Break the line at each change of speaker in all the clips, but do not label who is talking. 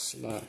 Slide.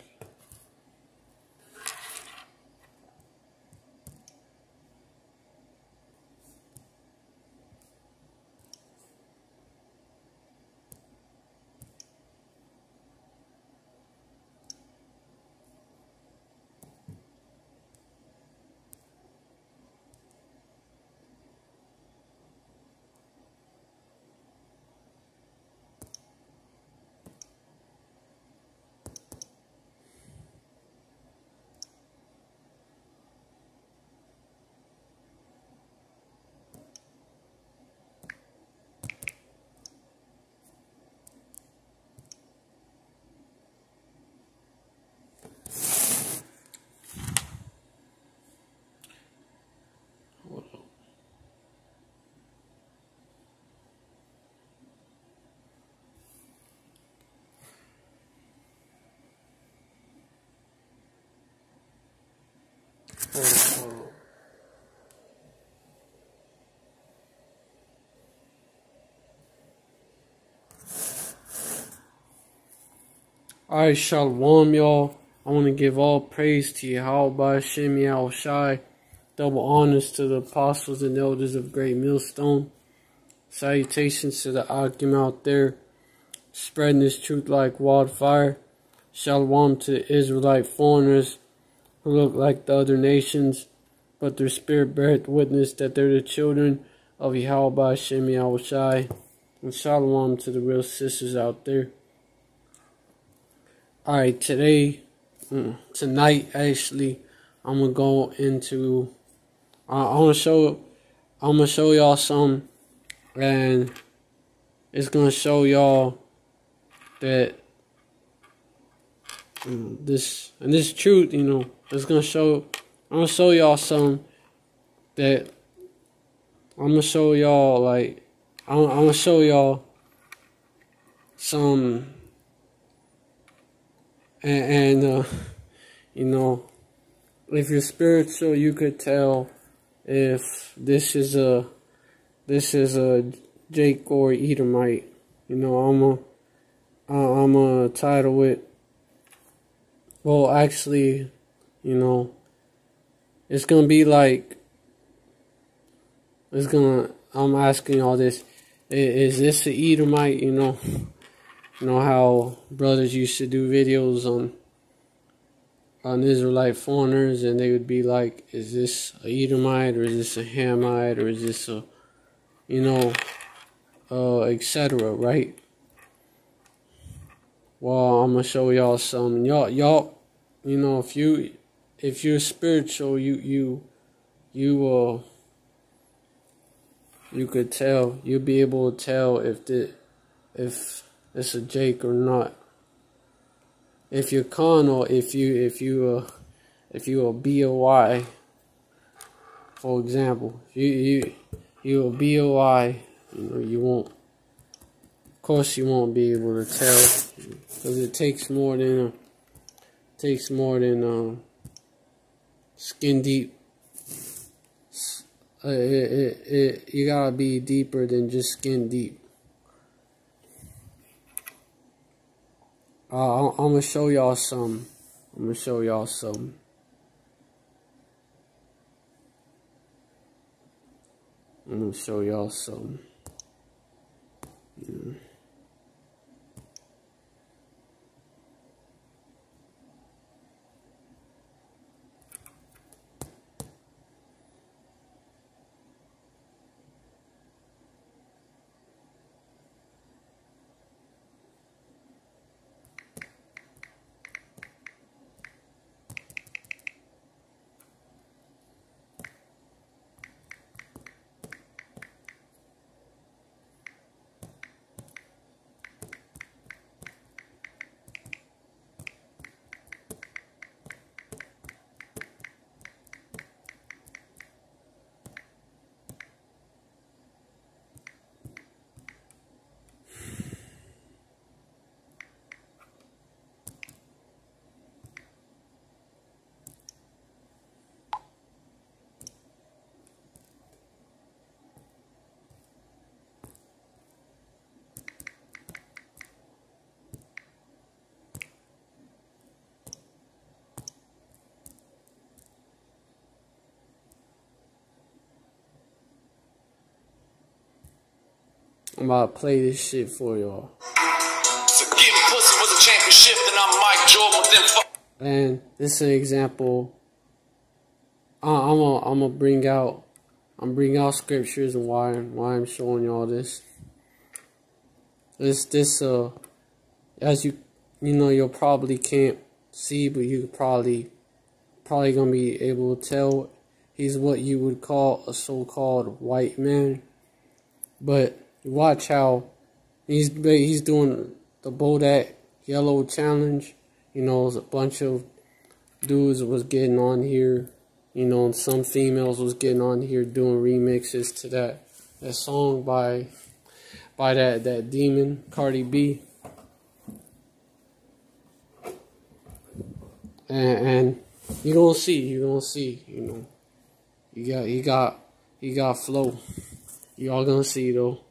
Alright, Shalom, y'all. I want to give all praise to Yahweh Shem Yahweh Shai. Double honors to the apostles and elders of Great Millstone. Salutations to the Akim out there, spreading this truth like wildfire. Shalom to the Israelite foreigners who look like the other nations, but their spirit beareth witness that they're the children of Yahweh Shem Yahweh Shai. And shalom to the real sisters out there. Alright, tonight actually, I'm gonna go into, I'm gonna show y'all something, and it's gonna show y'all that this truth, it's gonna show. I'm gonna show y'all something that I'm gonna show y'all, like I'm gonna show y'all some. And if you're spiritual, you could tell if this is a Jake or Edomite. I'm a title it. Well, actually, it's gonna be like I'm asking y'all this: is this a Edomite? You know how brothers used to do videos on Israelite foreigners, and they would be like, is this a Edomite, or is this a Hamite, or is this a, etc., right? Well, I'm gonna show y'all some. Y'all, if you're spiritual, you could tell. You'll be able to tell if it's a Jake or not. If you're carnal, if you a BOI, for example, you a BOI, you won't. Of course, you won't be able to tell, because it takes more than skin deep. You gotta be deeper than just skin deep. I'm gonna show y'all some. I'm gonna show y'all some. Yeah. I'm about to play this shit for y'all.
So getting pussy was a championship, then I'm Mike Jordan with them.
And this is an example. I'm gonna bring out scriptures and why I'm showing y'all this. This as you know, you'll probably can't see, but you probably gonna be able to tell he's what you would call a so-called white man. But watch how he's doing the Bodak Yellow Challenge. You know, a bunch of dudes was getting on here. You know, and some females was getting on here doing remixes to that song by that demon Cardi B. And you're gonna see, you know. He got flow. Y'all gonna see though.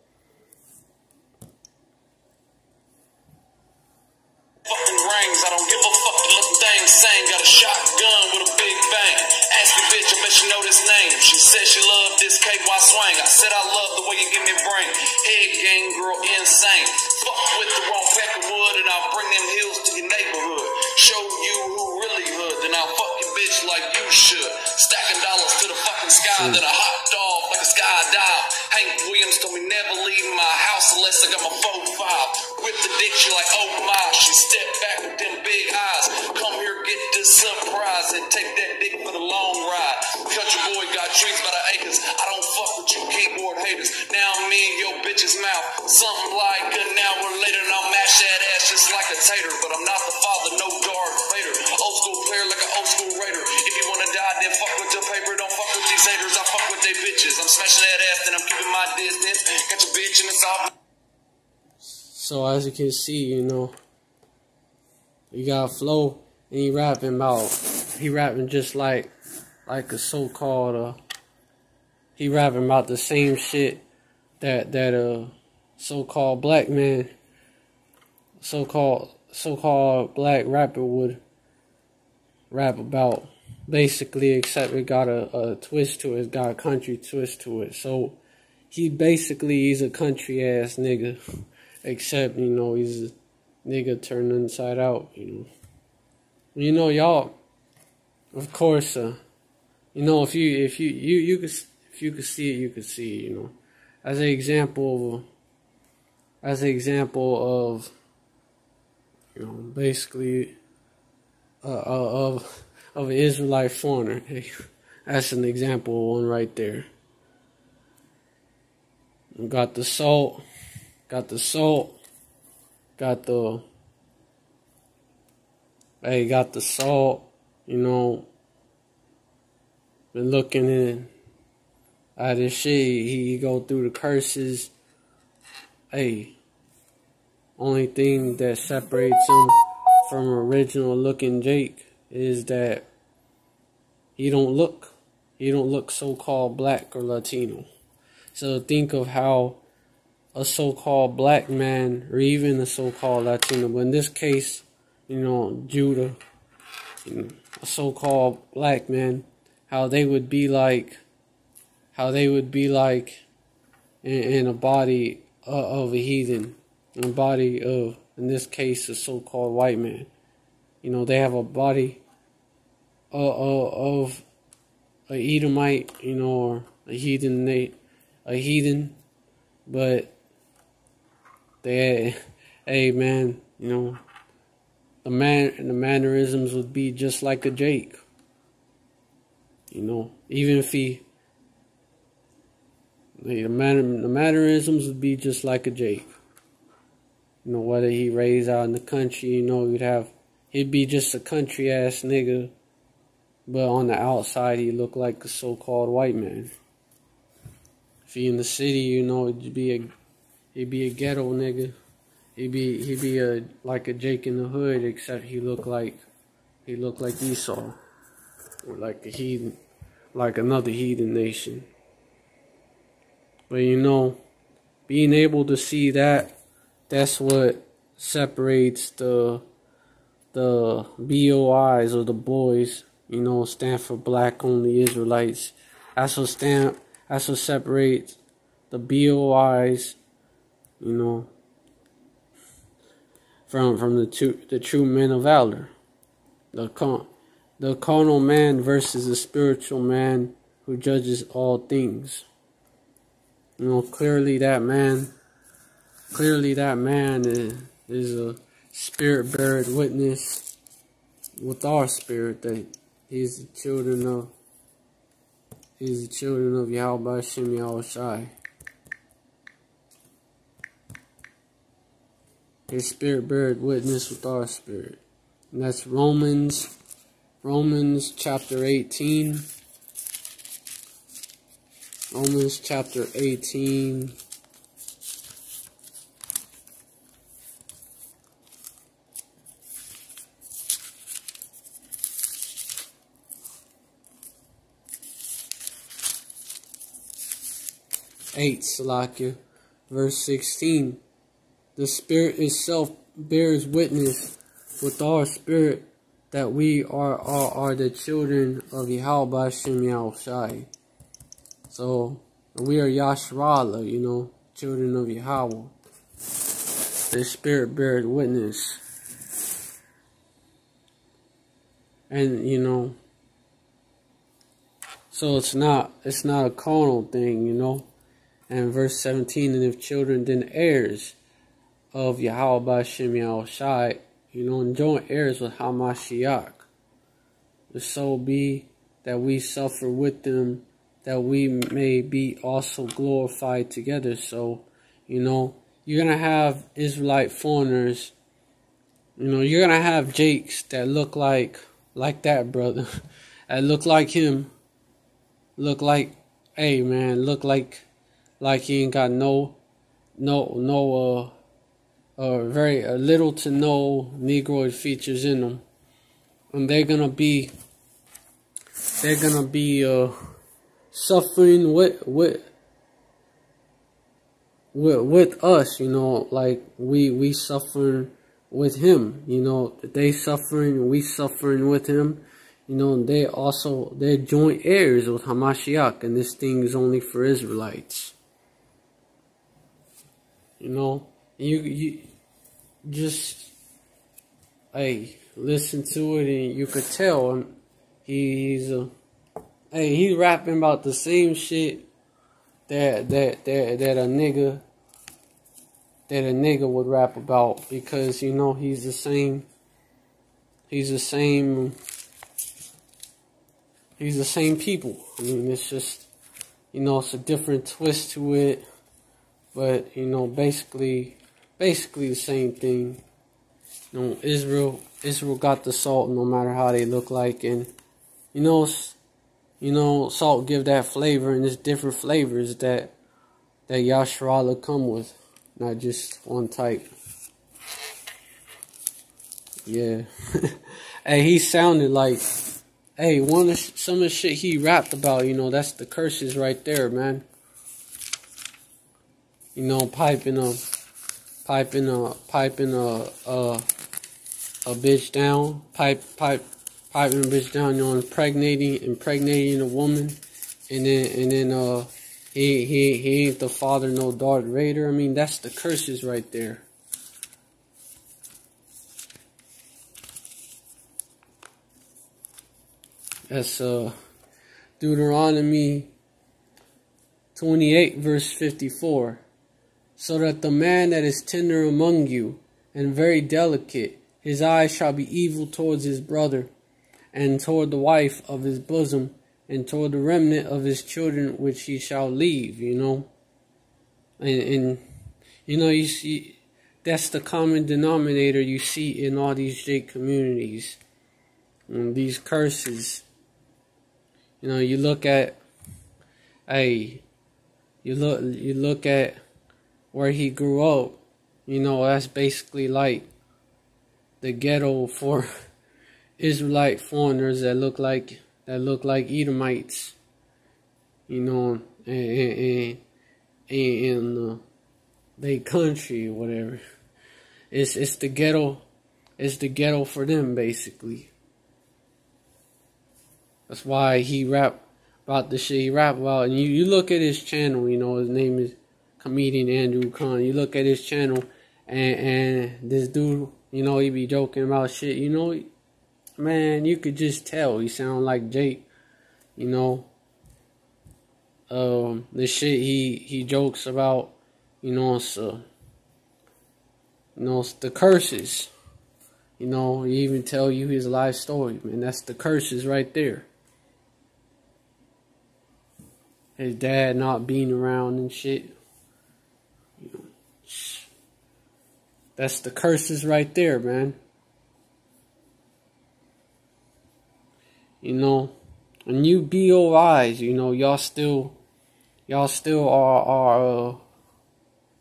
Fucking rings, I don't give a fuck to let the thing sing. Got a shotgun with a big bang. Ask the bitch, I bet she know this name. She said she loved this KY swing. I said I love the way you give me brain. Head game girl insane. Fuck with the wrong pack of wood and I'll bring them hills to your neighborhood. Show you who really hood, then I'll fuck your bitch like you should. Stacking dollars to the fucking sky, then a hot dog like a skydive. Hank Williams told me never leave my house unless I got my 4-5. With the dick, she like, oh my. She stepped back with them big eyes. Come here, get this surprise and take that dick for the long ride. Country boy got trees by the acres. I don't fuck with you keyboard haters. Now I'm in your bitch's mouth. Something like an hour later, and I'll mash that ass just like a tater. But I'm not the father, no Darth Vader. Old school player like an old school raider. If you wanna die, then fuck with your paper. Don't fuck with these haters. I fuck with they bitches. I'm smashing that ass, then I'm keeping my distance. Got your bitch in the soft.
So as you can see, you know, you got flow, and he rapping just like a so-called he rapping about the same shit that so-called black man, so-called black rapper would rap about, basically, except it got a twist to it. It's got a country twist to it. So he's a country ass nigga. Except, you know, he's a nigga turned inside out, you know. Y'all, of course, you know, if you could see it, you could see it, you know. As an example of, you know, basically, of an Israelite foreigner. Hey, that's an example of one right there. Got the salt, got the, hey, got the salt, you know, been looking in at this shit, he go through the curses. Hey, only thing that separates him from original looking Jake is that he don't look so-called black or Latino. So think of how a so-called black man, or even a so-called Latino, but in this case, you know, Judah, you know, a so-called black man, how they would be like in a body of a heathen, in a body of, in this case, a so-called white man. You know, they have a body of a Edomite, you know, or a heathen, but they, hey man, you know, the mannerisms would be just like a Jake. You know, even if the mannerisms would be just like a Jake. You know, whether he raised out in the country, you know, he'd be just a country ass nigga, but on the outside he looked like a so-called white man. If he in the city, you know, he'd be a ghetto nigga. He'd be like a Jake in the hood, except he looked like Esau, or like a heathen, like another heathen nation. But you know, being able to see that's what separates the BOIs, or the boys, you know, stand for Black Only Israelites. That's what separates the BOIs you know, from the true men of valor. The carnal man versus the spiritual man who judges all things. You know, clearly that man is a spirit bearer witness with our spirit that he's the children of Yahweh Shem Yahushai. His spirit bearer witness with our spirit. And that's Romans chapter 18. Romans chapter 18. Salakia, verse 16. The Spirit itself bears witness with our spirit that we are the children of Yahweh Shem Yahushai. So we are Yashrala, you know, children of Yahweh. The Spirit bears witness. And you know, so it's not a carnal thing, you know. And verse 17, and if children, then heirs of Yahweh Shem Yahushai, you know, and joint heirs with Hamashiach. If so be that we suffer with them, that we may be also glorified together. So, you know, you're going to have Israelite foreigners, you know, you're going to have Jakes that look like that brother, that look like him, look like, hey man, look like he ain't got very little to no Negroid features in them, and they're gonna be suffering with us, you know, like we suffering with him, you know, they suffering, we suffering with him, you know, and they're joint heirs with Hamashiach, and this thing is only for Israelites. You know, you just, hey, listen to it and you could tell he's rapping about the same shit that a nigga would rap about, because you know he's the same people. I mean, it's just, you know, it's a different twist to it. But, you know, basically the same thing. You know, Israel got the salt no matter how they look like. And, you know, salt give that flavor, and there's different flavors that Yashrala come with. Not just one type. Yeah. Hey, he sounded like, hey, some of the shit he rapped about, you know, that's the curses right there, man. You know, piping a bitch down, piping a bitch down, you know, impregnating a woman, and then he ain't the father, no Darth Vader. I mean, that's the curses right there. That's Deuteronomy 28 verse 54. So that the man that is tender among you and very delicate, his eyes shall be evil towards his brother, and toward the wife of his bosom, and toward the remnant of his children which he shall leave, you know. And you know, you see, that's the common denominator you see in all these Jake communities. And these curses. You know, you look at, hey, you look at where he grew up, you know, that's basically like the ghetto for Israelite foreigners that look like Edomites, you know, in their country or whatever. It's the ghetto for them, basically. That's why he rap about the shit he rap about. And you look at his channel, you know, his name comedian Andrew Khan. You look at his channel, and this dude, you know, he be joking about shit. You know, man, you could just tell he sound like Jake. You know, the shit he jokes about. You know, it's it's the curses. You know, he even tell you his life story, man. That's the curses right there. His dad not being around and shit. You know, that's the curses right there, man. You know, and you BOIs, you know, y'all still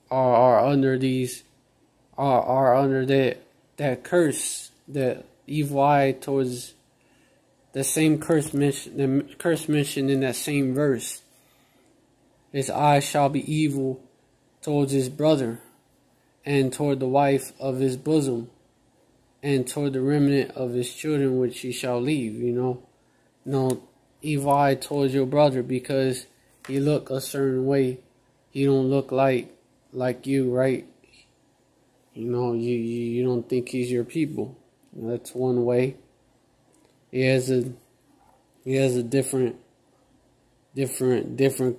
are under these are under that curse, that evil eye towards the same curse mentioned in that same verse. His eye shall be evil towards his brother, and toward the wife of his bosom, and toward the remnant of his children which he shall leave. You know, evil eye towards your brother because he look a certain way. He don't look like you, right? You know, you don't think he's your people. That's one way. He has a different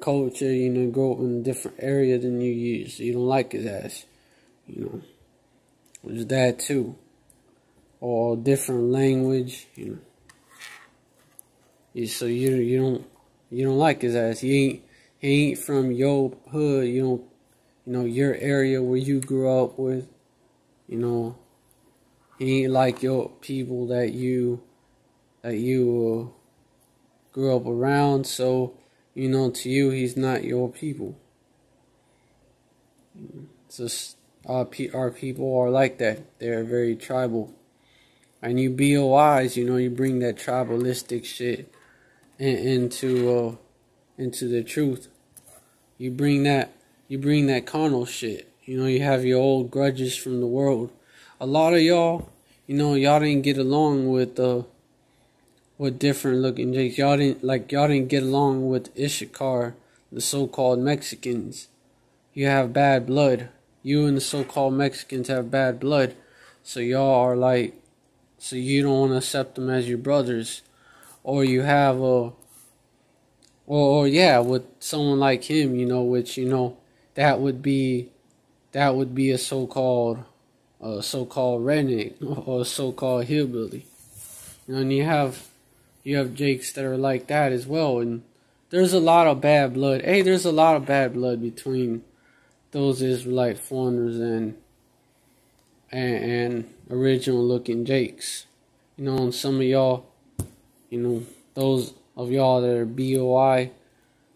culture. You know, grow up in a different area than you use. So you don't like his ass. You know, there's that too. Or different language. You know, so you don't like his ass. He ain't from your hood. You know, your area where you grew up with. You know, he ain't like your people that you grew up around. So, you know, to you, he's not your people. It's just our people are like that. They're very tribal. And you BOIs, you know, you bring that tribalistic shit into the truth. You bring that carnal shit. You know, you have your old grudges from the world. A lot of y'all, you know, y'all didn't get along with different looking Jakes. Y'all didn't get along with Issachar, the so-called Mexicans. You have bad blood. You and the so-called Mexicans have bad blood. So y'all are like, so you don't want to accept them as your brothers. Or you have with someone like him, you know, which, you know, that would be a so-called redneck or a so-called hillbilly. You know, and you have Jakes that are like that as well. And there's a lot of bad blood. Hey, there's a lot of bad blood between those Israelite foreigners and original looking Jakes. You know, and some of y'all, you know, those of y'all that are BOI,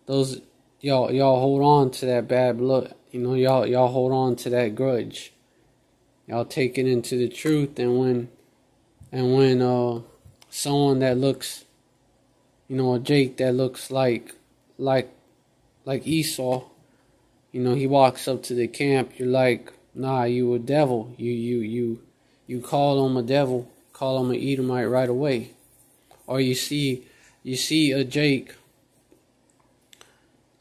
those y'all hold on to that bad blood. You know, y'all hold on to that grudge. Y'all take it into the truth, and when someone that looks, you know, a Jake that looks like Esau, you know, he walks up to the camp, you're like, nah, you a devil. You call him a devil, call him an Edomite right away. Or you see a Jake,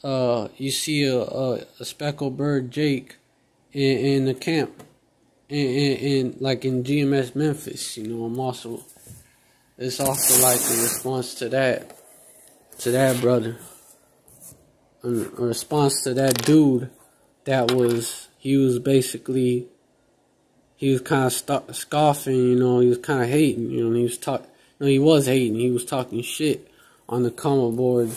you see a speckled bird Jake in the camp, in like in GMS Memphis. You know, it's also like a response to that brother, a response to that dude he was kind of scoffing. You know, he was kind of hating. You know, he was hating. He was talking shit on the comment board.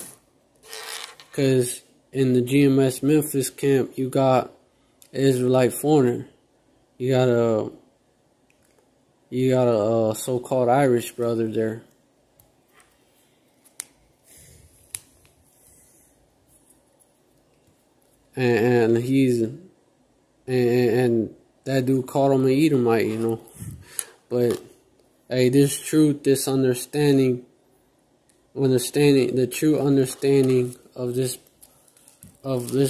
Because in the GMS Memphis camp, you got an Israelite foreigner. You got a so-called Irish brother there. And that dude called him an Edomite, you know. But hey, this truth, this understanding, the true understanding of this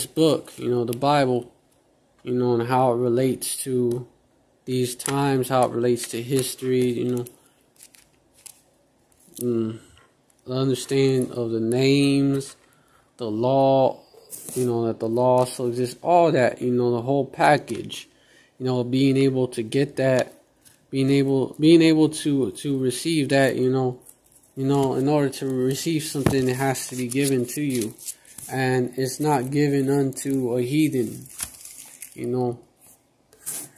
book, you know, the Bible, you know, and how it relates to these times, how it relates to history, you know, the understanding of the names, the law, you know, that the law also exists, all that, you know, the whole package, you know, being able to get that, being able to receive that, you know, in order to receive something, it has to be given to you, and it's not given unto a heathen, you know.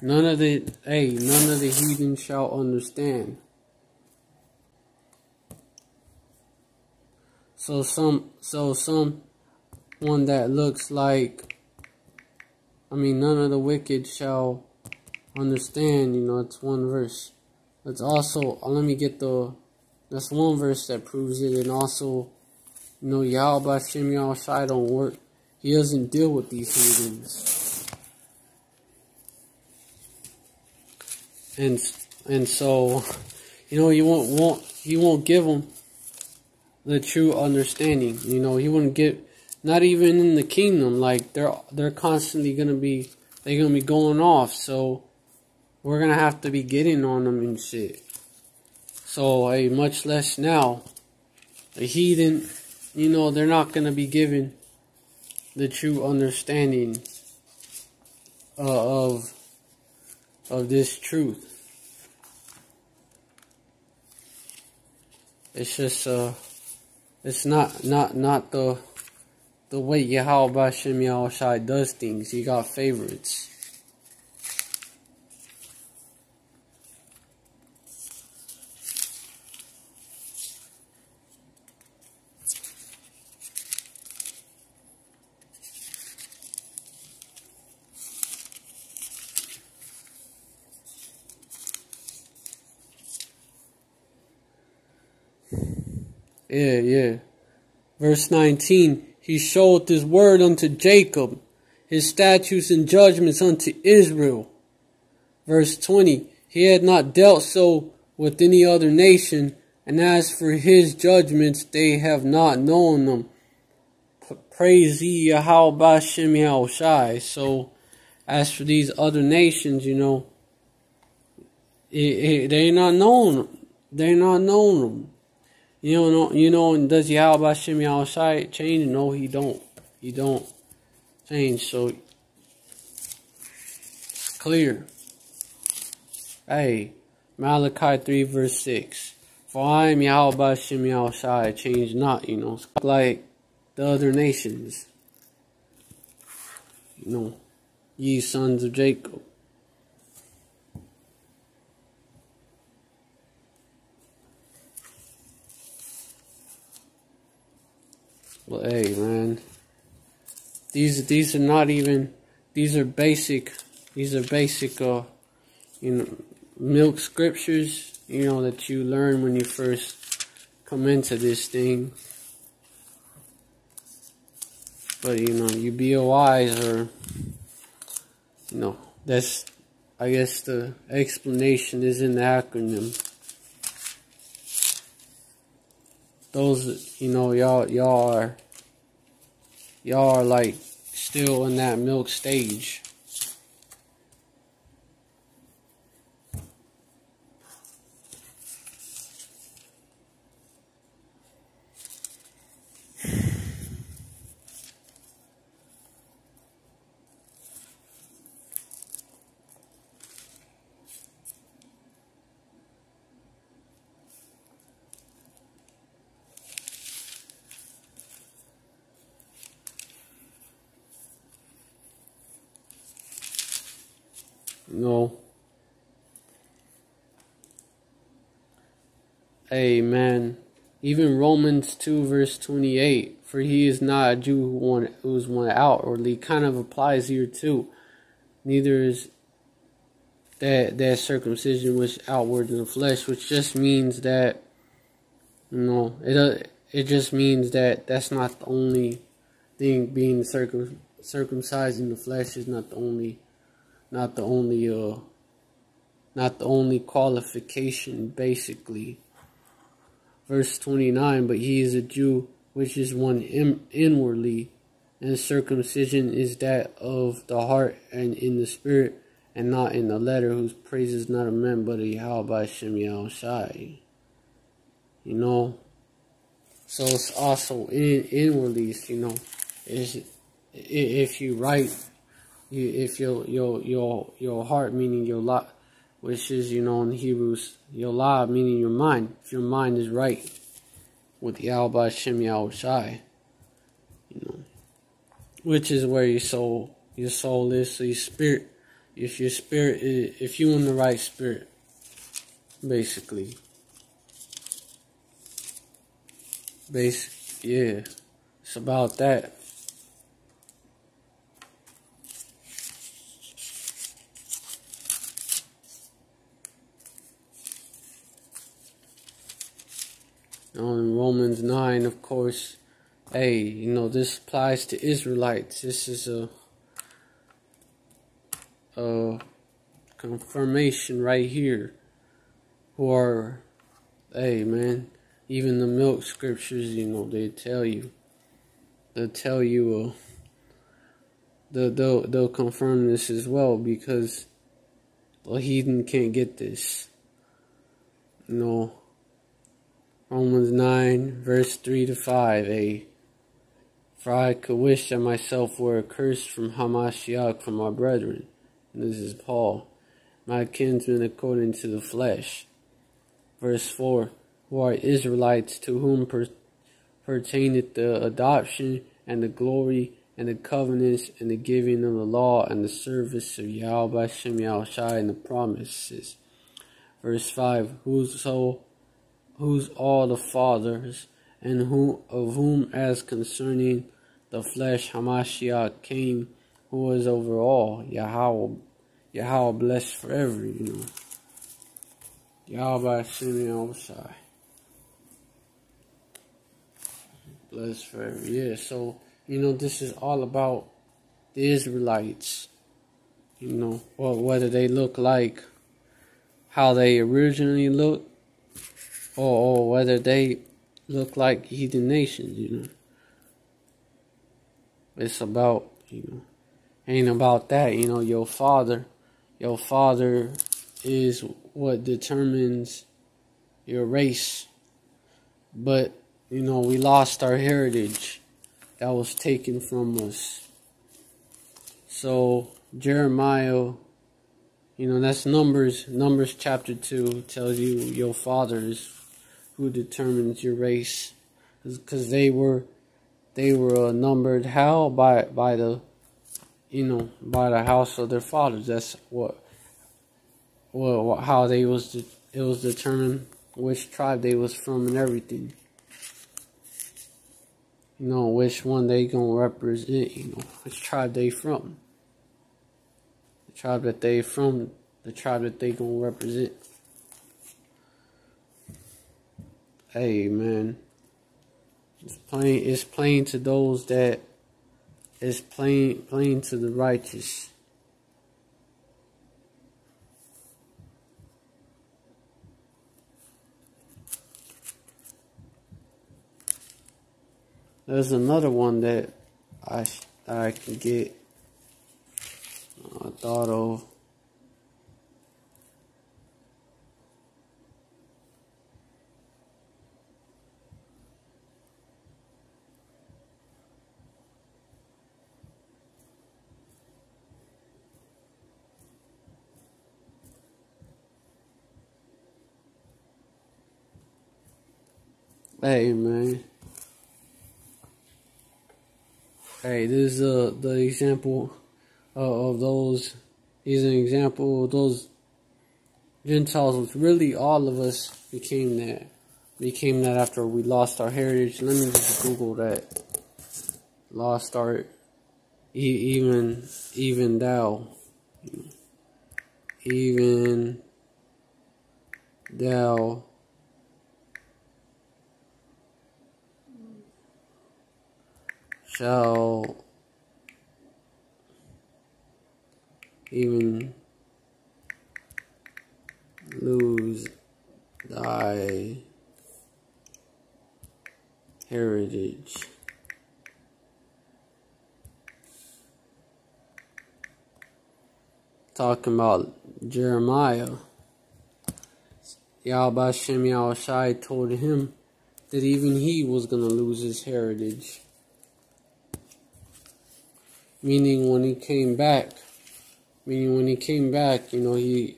None of the heathen shall understand. So someone that looks like, I mean, none of the wicked shall understand, you know. It's one verse. It's also, let me get that's one verse that proves it. And also, you know, Yahweh Hashem Yahushai don't work. He doesn't deal with these heathens. And so, you know, he won't give them the true understanding. You know, he wouldn't give, not even in the kingdom. Like, they're constantly gonna be going off. So we're gonna have to be getting on them and shit. So, hey, much less now. The heathen, you know, they're not gonna be given the true understanding of this truth. It's just it's not the way Yahweh Hashem Yahushai does things. He got favorites. Yeah. Verse 19, he showed his word unto Jacob, his statutes and judgments unto Israel. Verse 20, he had not dealt so with any other nation, and as for his judgments, they have not known them. Praise ye Yahweh Shem Yahushai. So, as for these other nations, you know, they not known. They're not known them. You know, and does Yahweh Hashem Yahushai change? No, he don't. He don't change. So it's clear. Hey, Malachi 3 verse 6. For I am Yahweh Hashem Yahushai, I change not, you know. It's like the other nations. You know, ye sons of Jacob. But hey, man, these are not even, these are basic, you know, milk scriptures, you know, that you learn when you first come into this thing. But, you know, you BOIs are, you know, that's, I guess the explanation is in the acronym. Those, you know, y'all are like still in that milk stage. No. Amen. Even Romans 2 verse 28. For he is not a Jew who is one outwardly. Kind of applies here too. Neither is that circumcision which outward in the flesh, which just means that, you know, it just means that that's not the only thing. Being circumcised in the flesh is not the only qualification, basically. Verse 29, but he is a Jew which is one inwardly, and circumcision is that of the heart and in the spirit, and not in the letter, whose praise is not of men, but of Yahweh Hashem Yahushai. You know, so it's also inwardly, you know, if you right, if your heart, meaning your lot, which is, in Hebrews, your la, meaning your mind. If your mind is right with Yahweh Shem Yahushai, which is where your soul is. So your spirit, if your spirit is, if you in the right spirit, basically, yeah, it's about that. In Romans 9, of course, hey, this applies to Israelites. This is a confirmation right here. Who are, hey, man, even the milk scriptures, they tell you. They'll tell you, they'll confirm this as well, because the heathen can't get this. Romans 9, verse 3 to 5, for I could wish that myself were accursed from Hamashiach, from my brethren. And this is Paul, my kinsmen according to the flesh. Verse 4, who are Israelites, to whom pertaineth the adoption and the glory and the covenants and the giving of the law and the service of Yahweh Shem Yahushai and the promises. Verse 5, who's all the fathers, and of whom as concerning the flesh Hamashiach came, who is over all, Yahweh blessed forever, Yahweh Shem Yahushai. Blessed forever. Yeah, so, this is all about the Israelites. Whether they look like how they originally looked, or whether they look like heathen nations, It's about, ain't about that, your father is what determines your race. But, we lost our heritage that was taken from us. So, Jeremiah, that's Numbers chapter 2 tells you your father is who determines your race, because they were numbered how by the by the house of their fathers. That's how it was determined which tribe they was from and everything. Which one they gonna represent. Which tribe they from. The tribe that they from. The tribe that they gonna represent. Hey, man, it's plain to those that, it's plain to the righteous. There's another one that I can get. I thought of. Hey, man. Hey, this is the example of those. He's an example of those Gentiles, which really all of us became that. Became that after we lost our heritage. Let me just Google that. Lost our even thou. Even thou shall even lose thy heritage. Talking about Jeremiah. Yahweh Shem Yahushai told him that even he was going to lose his heritage. meaning when he came back, he came back, he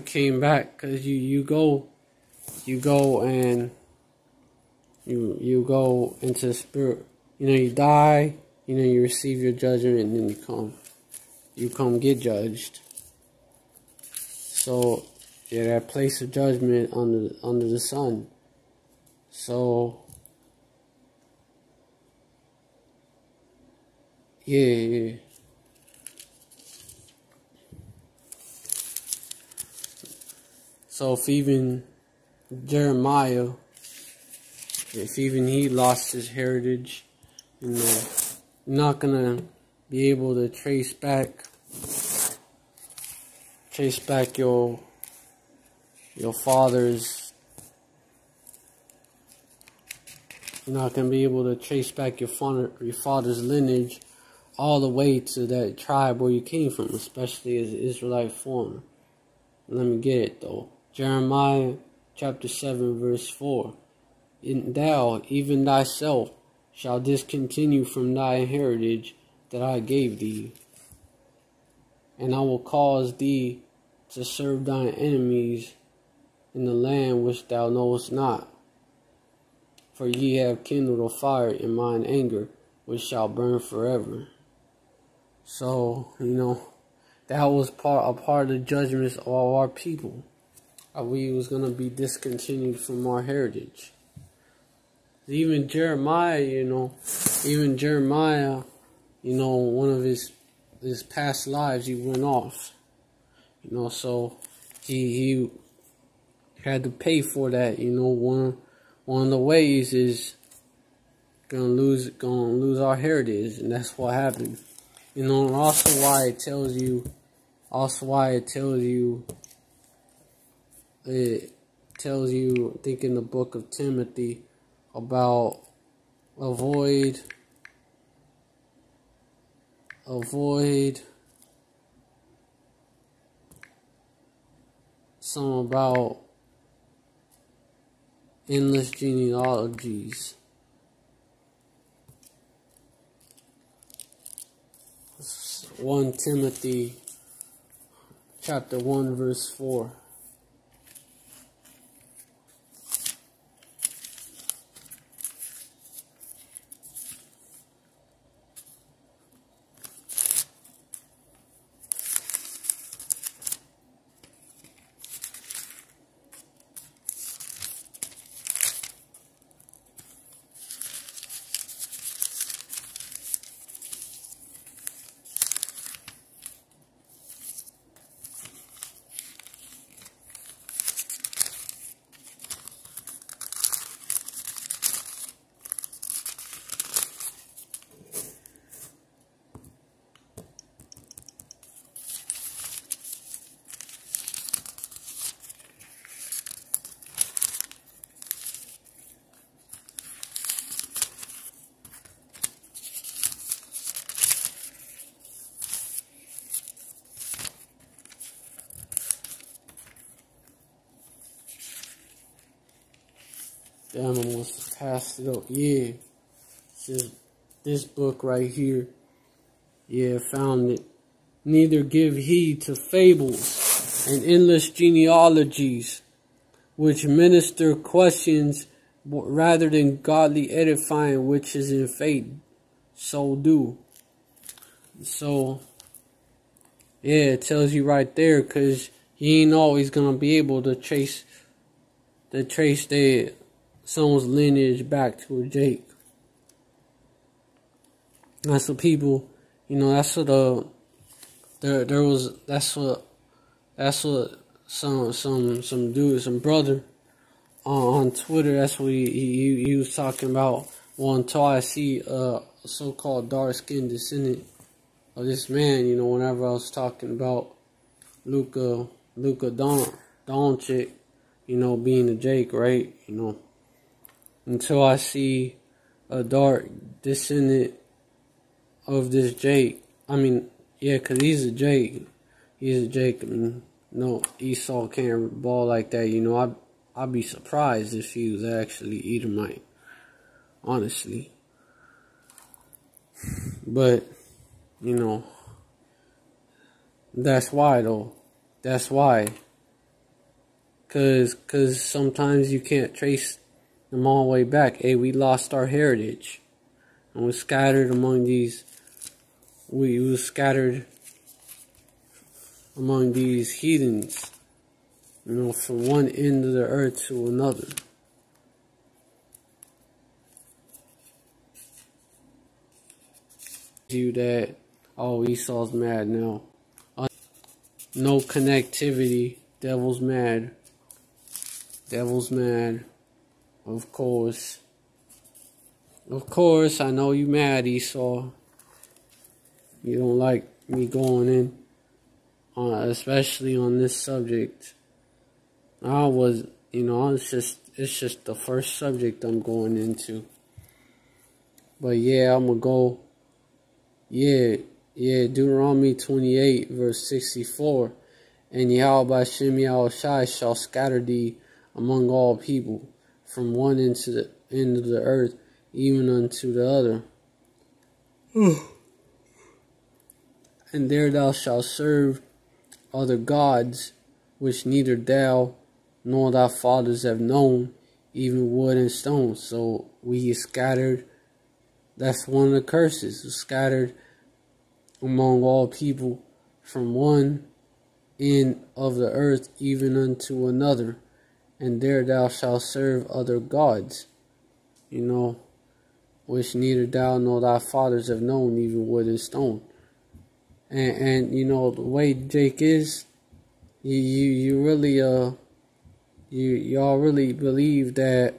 came back, because you go and you go into the spirit, you die, you receive your judgment, and then you come get judged. So yeah, that place of judgment under the sun. So yeah. So if even Jeremiah, if even he lost his heritage, you're not gonna be able to trace back your father's. You're not gonna be able to trace back your father's lineage all the way to that tribe where you came from, especially as an Israelite foreigner. Let me get it though. Jeremiah chapter 7 verse 4. And thou, even thyself, shall discontinue from thy heritage that I gave thee. And I will cause thee to serve thine enemies in the land which thou knowest not. For ye have kindled a fire in mine anger, which shall burn forever. So, that was a part of the judgments of all our people. We was going to be discontinued from our heritage. Even Jeremiah, one of his past lives, he went off. So he had to pay for that. One of the ways is gonna lose our heritage, and that's what happened. And also why it tells you, I think in the book of Timothy, about avoid some about endless genealogies. 1 Timothy chapter 1 verse 4. Damn, I must have passed it up. Yeah. Just this book right here. Yeah, found it. Neither give heed to fables and endless genealogies, which minister questions rather than godly edifying, which is in faith. So do. So, yeah, it tells you right there, because you ain't always going to be able to trace someone's lineage back to a Jake. That's what people, that's what some dude, some brother on Twitter, that's what he was talking about. Well, until I see a so-called dark-skinned descendant of this man, whenever I was talking about Luka Doncic, being a Jake, right? Until I see a dark descendant of this Jake. I mean, yeah, because he's a Jake. He's a Jake. I mean, no, Esau can't ball like that. I'd be surprised if he was actually Edomite. Honestly. But, you know, that's why though. That's why. Cause sometimes you can't trace them all the way back. Hey, we lost our heritage. And we're scattered among these, we was scattered among these heathens, you know, from one end of the earth to another. You that, oh, Esau's mad now. No connectivity. Devil's mad. Devil's mad. Of course. Of course, I know you mad, Esau. You don't like me going in, especially on this subject. It's just the first subject I'm going into. But yeah, I'm gonna go. Yeah, Deuteronomy 28, verse 64. And Yahweh Bashem Yahushai shall scatter thee among all people, from one end to the end of the earth, even unto the other. And there thou shalt serve other gods, which neither thou nor thy fathers have known, even wood and stone. So we scattered. That's one of the curses. Scattered among all people, from one end of the earth even unto another. And there thou shalt serve other gods, you know, which neither thou nor thy fathers have known, even wood and stone. And you know, the way Jake is, you really y'all really believe that,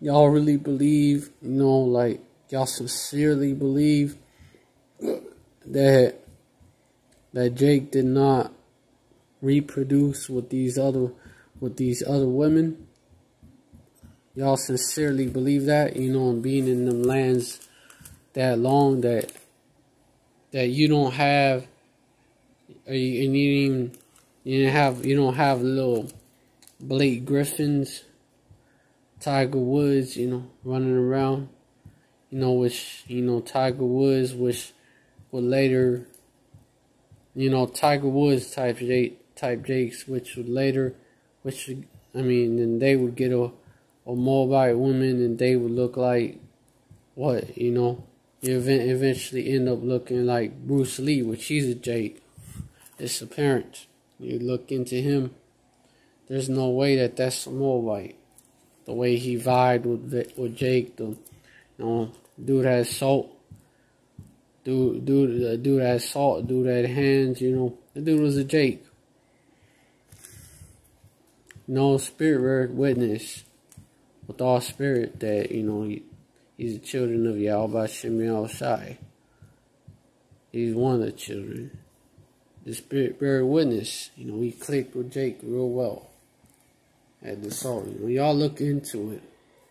you know, like, y'all sincerely believe that Jake did not reproduce with these other women. Y'all sincerely believe that, you know, and being in them lands that long, that you don't have, and you don't have little Blake Griffins, Tiger Woods, you know, running around, you know, which, you know, Tiger Woods, which would later, you know, Tiger Woods type Jakes, which would later, then they would get a Moabite woman, and they would look like what, you know, eventually end up looking like Bruce Lee, which he's a Jake. It's apparent. You look into him, there's no way that that's a Moabite. The way he vibed with Jake, the, you know, dude had salt, dude had hands, you know, the dude was a Jake. No spirit witness with all spirit that, you know, he's the children of Yahweh Bashem Yahushai. He's one of the children. The spirit bearer witness, you know, he clicked with Jake real well at the salt. You know, y'all look into it.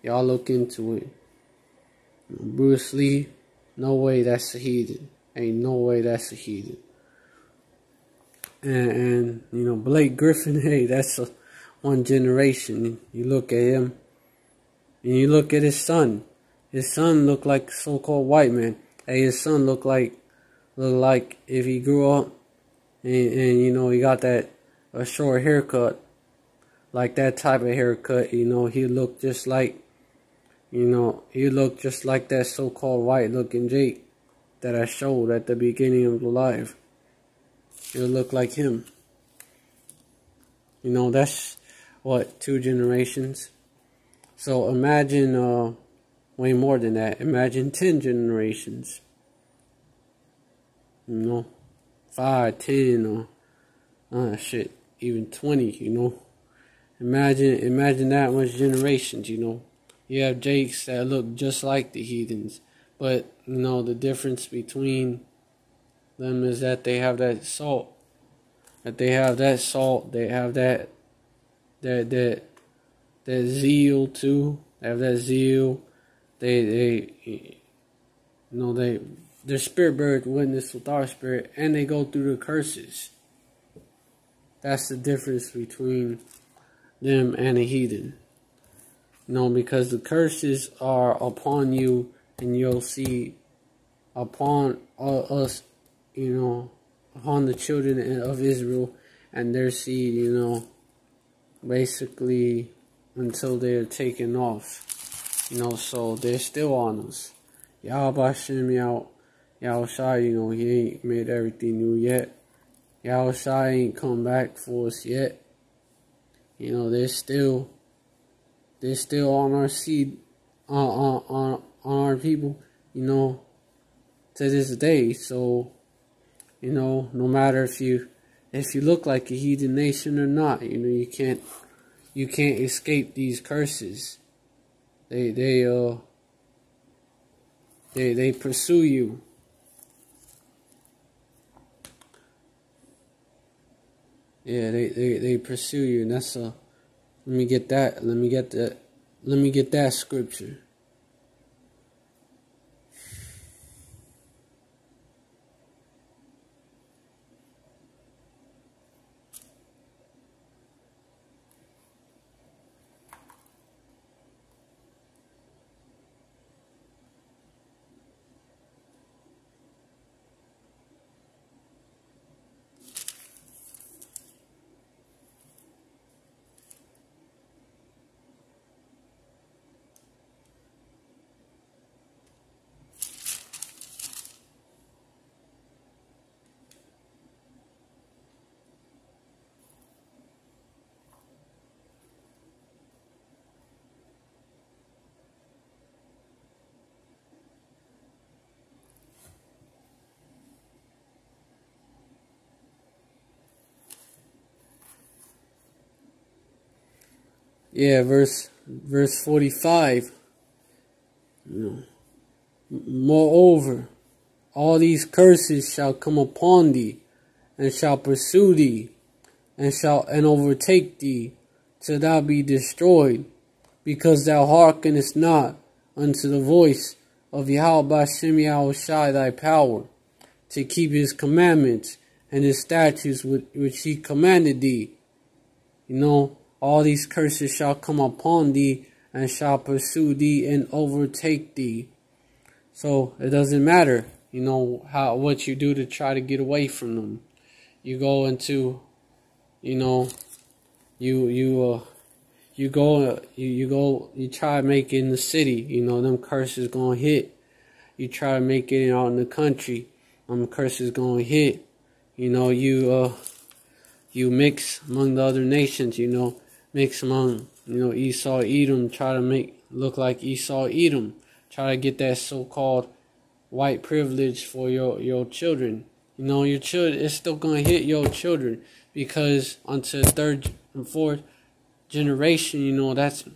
Y'all look into it. You know, Bruce Lee, no way that's a heathen. Ain't no way that's a heathen. And you know, Blake Griffin, hey, that's one generation. You look at him, and you look at his son. His son looked like a so-called white man. Hey, his son looked like if he grew up and you know, he got a short haircut, like that type of haircut, you know, he looked just like, you know, he looked just like that so-called white-looking Jake that I showed at the beginning of the live. He'll look like him. You know, that's, what, 2 generations? So imagine, way more than that. Imagine 10 generations. You know, 5, 10, or, shit, even 20, you know. Imagine that much generations, you know. You have Jakes that look just like the heathens. But, you know, the difference between them is that they have that salt. They have that zeal too. They have that zeal. Their spirit bears witness with our spirit, and they go through the curses. That's the difference between them and a heathen. You know, because the curses are upon you and you'll see upon us, upon the children of Israel and their seed, basically until they're taken off. So they're still on us. Yahweh Hashem Yahushai, he ain't made everything new yet. Yahushai ain't come back for us yet. They're still on our seed, on our people, to this day. So, no matter if you look like a heathen nation or not, you can't escape these curses. They pursue you. Yeah, they pursue you, and that's let me get that scripture. Yeah, verse 45. Moreover, all these curses shall come upon thee, and shall pursue thee, and overtake thee, till thou be destroyed, because thou hearkenest not unto the voice of Yahweh Hashem Yahushai thy power, to keep his commandments and his statutes which he commanded thee. All these curses shall come upon thee, and shall pursue thee and overtake thee. So it doesn't matter, what you do to try to get away from them. You go into, you try to make it in the city, them curses gonna hit. You try to make it out in the country, them curses gonna hit. You mix among the other nations, mix among, Esau, Edom, try to look like Esau, Edom. Try to get that so-called white privilege for your children. Your children, it's still going to hit your children, because until third and fourth generation,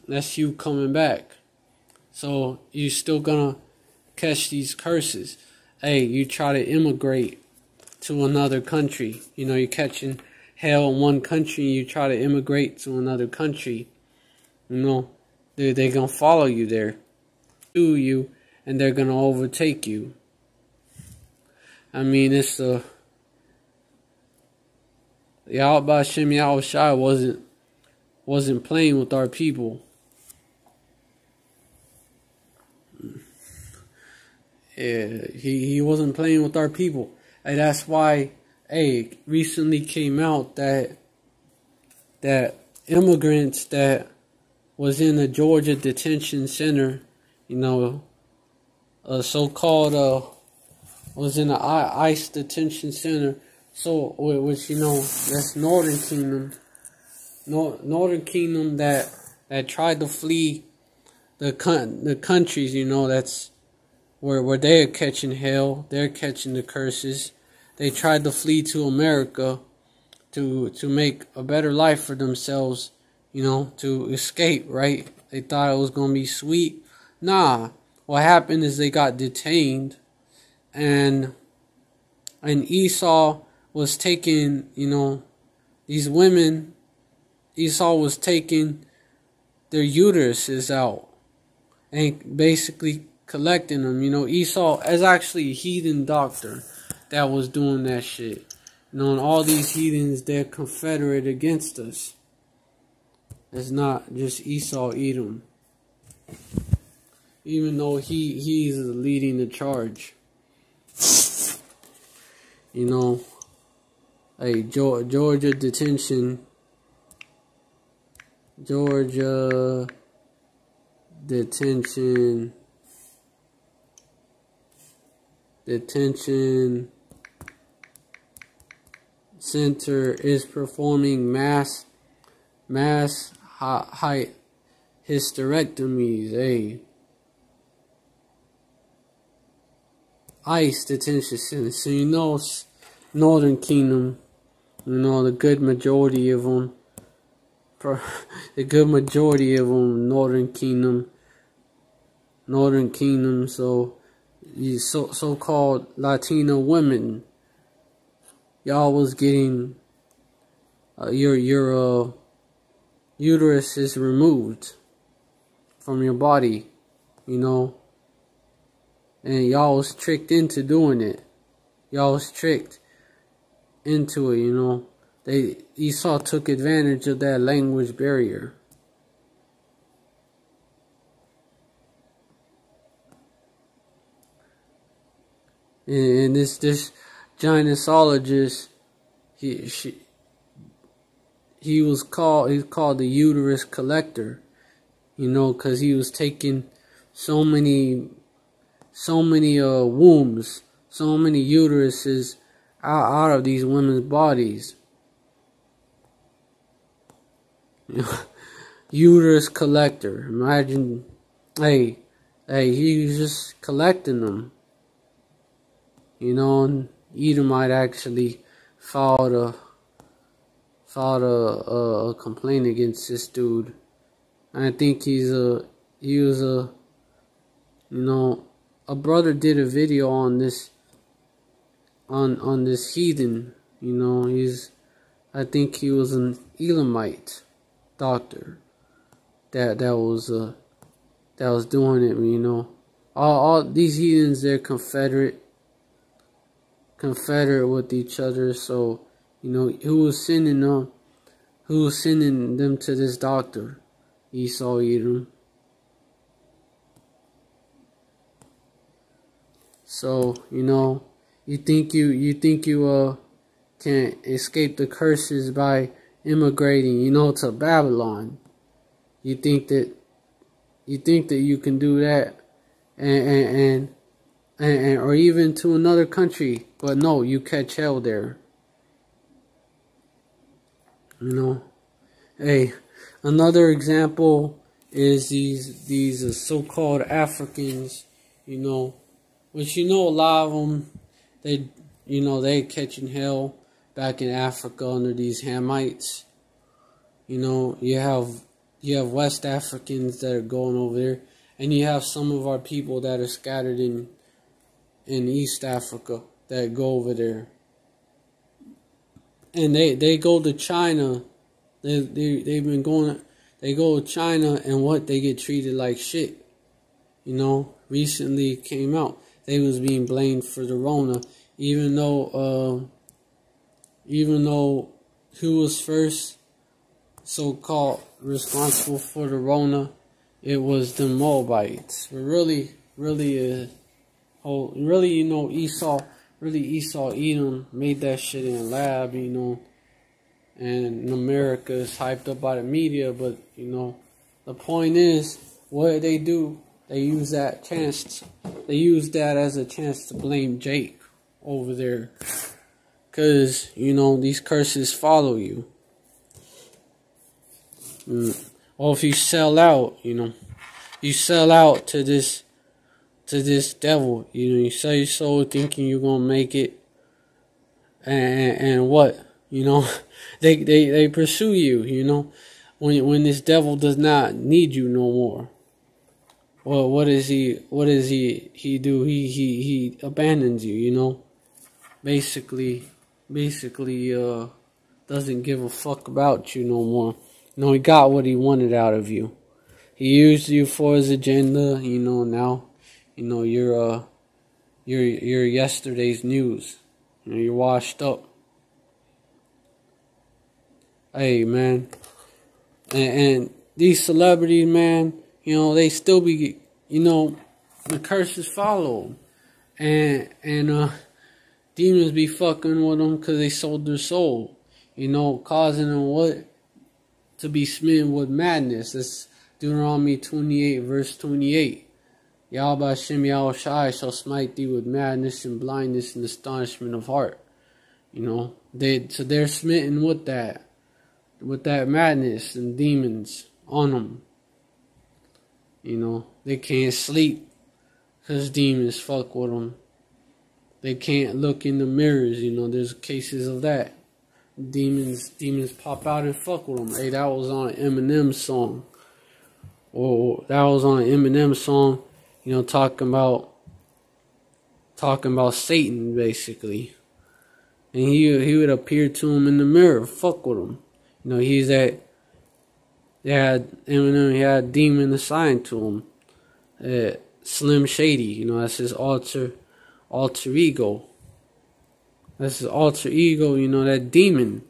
that's you coming back. So you still going to catch these curses. Hey, you try to immigrate to another country. You're catching hell in one country, you try to immigrate to another country, they're going to follow you there, do you, and they're going to overtake you. I mean, it's Yahweh Hashem Yahushai wasn't playing with our people. Yeah, he wasn't playing with our people. And that's why, recently came out that immigrants that was in the Georgia detention center, so-called was in the ICE detention center. So, which that's Northern Kingdom, that tried to flee the countries, that's where they're catching hell, they're catching the curses. They tried to flee to America to make a better life for themselves, to escape, right? They thought it was going to be sweet. Nah, what happened is they got detained, and Esau was taking, these women, Esau was taking their uteruses out and basically collecting them. Esau is actually a heathen doctor that was doing that shit. And all these heathens, they're confederate against us. It's not just Esau, Edom. even though he's leading the charge. You know, hey, Georgia detention center is performing mass hysterectomies. Hey, ICE detention center. So you know, Northern Kingdom. You know, the good majority of them. Northern Kingdom. So you so-called Latino women, y'all was getting your uterus is removed from your body, you know, and y'all was tricked into doing it. Y'all was tricked into it, you know. Esau took advantage of that language barrier. And this gynecologist, he's called the uterus collector, you know, because he was taking so many wombs, so many uteruses out of these women's bodies. Uterus collector. Imagine, hey, he was just collecting them. You know, and Edomite actually filed a complaint against this dude. And I think he was a, you know, a brother did a video on this, on this heathen. You know, I think he was an Elamite doctor that was doing it. You know, all these heathens, they're confederate with each other. So, you know, who was sending them to this doctor? Esau, Edom. So, you know, you think you can escape the curses by immigrating, you know, to Babylon. You think that you can do that, and or even to another country, but no, you catch hell there. You know, hey, another example is these so-called Africans, you know, which, you know, a lot of them, they catching hell back in Africa under these Hamites. You know, you have West Africans that are going over there, and you have some of our people that are scattered in East Africa that go over there, and they go to China. They go to China, and what, they get treated like shit. You know, recently it came out they was being blamed for the Rona, even though who was first so-called responsible for the Rona, it was the Moabites. But really, you know, Esau Edom made that shit in a lab, you know, and America is hyped up by the media. But, you know, the point is, what did they do? They used that as a chance to blame Jake over there, because, you know, these curses follow you. Or if you sell out, you know, you sell out to this devil, you know, you sell your soul thinking you're gonna make it, and what, you know, they pursue you, you know, when this devil does not need you no more. Well, what does he do? He abandons you, you know, basically doesn't give a fuck about you no more. You know, he got what he wanted out of you. He used you for his agenda. You know, now, you know, you're yesterday's news. You know, you're washed up. Hey, man, and these celebrities, man, you know, they still be you know, the curses follow them. And demons be fucking with them because they sold their soul, you know, causing them what? To be smitten with madness. That's Deuteronomy 28, verse 28. Yahweh Hashem Yahushai shall smite thee with madness and blindness and astonishment of heart. You know, they're smitten with that madness and demons on them. You know, they can't sleep because demons fuck with them. They can't look in the mirrors. You know, there's cases of that. Demons pop out and fuck with them. Hey, that was on an Eminem song. Or that was on an Eminem song. You know, talking about Satan basically. And he would appear to him in the mirror, fuck with him. You know, Eminem, he had a demon assigned to him. Slim Shady, you know, that's his alter ego. That's his alter ego, you know, that demon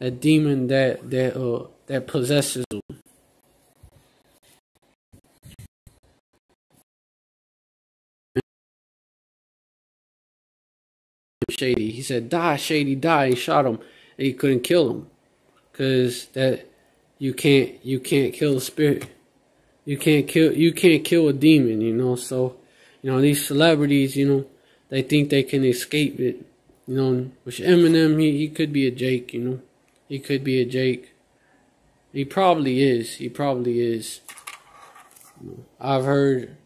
that possesses him. Shady, he said, "Die, Shady, die." He shot him, and he couldn't kill him, cause that you can't kill the spirit. You can't kill a demon, you know. So, you know, these celebrities, you know, they think they can escape it. You know, which Eminem, he could be a Jake, you know. He could be a Jake. He probably is. You know, I've heard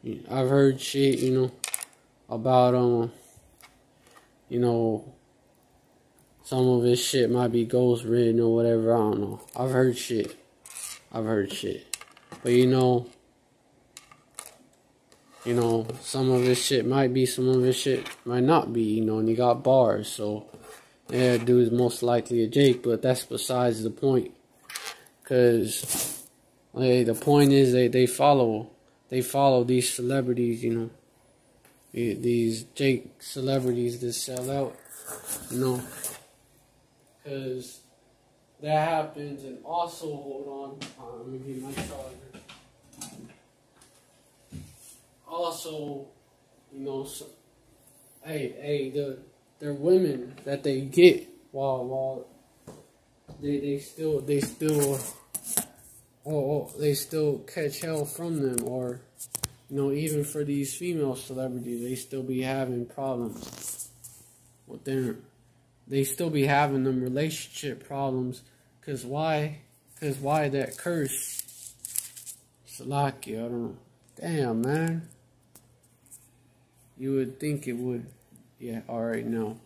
shit, you know, about you know, some of his shit might be ghost written or whatever, I don't know. I've heard shit. But you know, some of his shit might be, some of his shit might not be, you know, and he got bars, so yeah, dude is most likely a Jake, but that's besides the point. Cause the point is they follow these celebrities, you know. These Jake celebrities that sell out, you know. Cause that happens, and also hold on, let me get my charger. Also, you know, they're women that they get while they still catch hell from them, or you know, even for these female celebrities, they still be having problems with them. They still be having them relationship problems. Cause why that curse? Salaki, I don't know. Damn, man. You would think it would. Yeah, alright, no.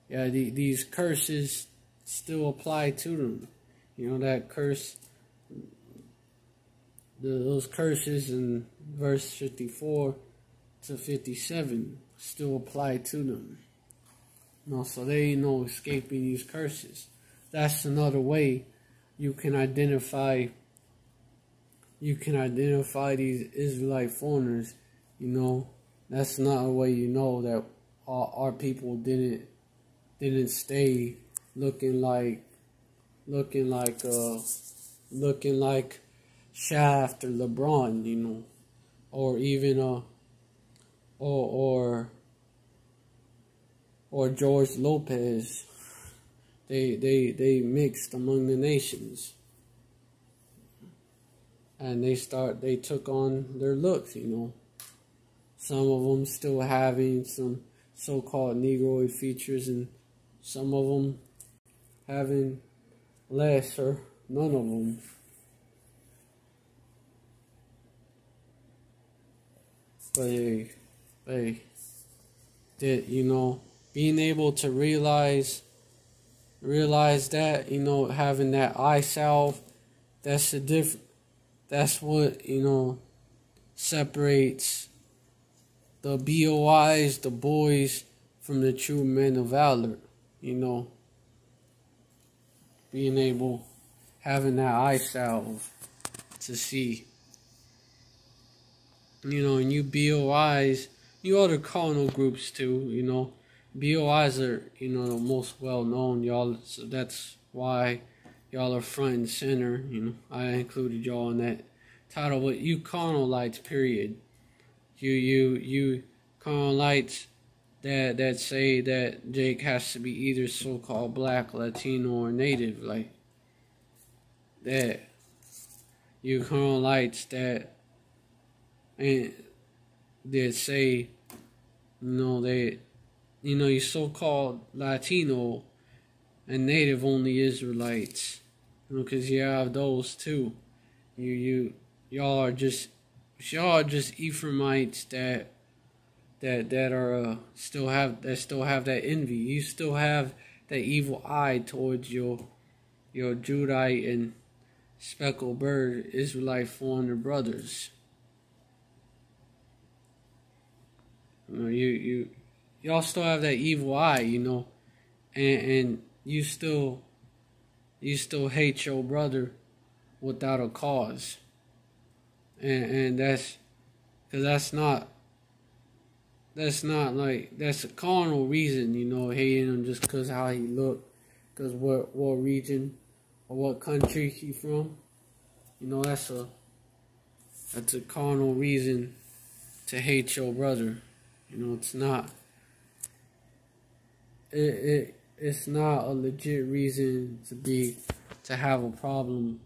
Yeah, these curses still apply to them. You know, that curse, those curses in verse 54 to 57 still apply to them. You know, so there ain't no escaping these curses. That's another way you can identify these Israelite foreigners. You know, that's not a way you know that our people didn't stay looking like Shaft or LeBron, you know, or even or George Lopez. They mixed among the nations, and they took on their looks, you know. Some of them still having some so-called Negroid features, and some of them having less or none of them. But hey, that, you know, being able to realize that, you know, having that eye salve, that's what, you know, separates the BOIs, the boys, from the true men of valor, you know. Being able, having that eye salve to see. You know, and you BOIs, you other carnal groups too, you know. BOIs are, you know, the most well known, y'all, so that's why y'all are front and center, you know. I included y'all in that title, but you carnal lights, period. You Carmelites that say that Jake has to be either so-called black, Latino, or native, like that. You Carmelites that say, you so-called Latino and native only Israelites, because you have those too. Y'all are just Ephraimites that are still have that envy. You still have that evil eye towards your Judite and speckled bird Israelite foreigner brothers. Y'all still have that evil eye, and you still hate your brother without a cause, and that's because that's a carnal reason, hating him just because how he looked, because what region or what country he from, that's a carnal reason to hate your brother. It's not it's not a legit reason to have a problem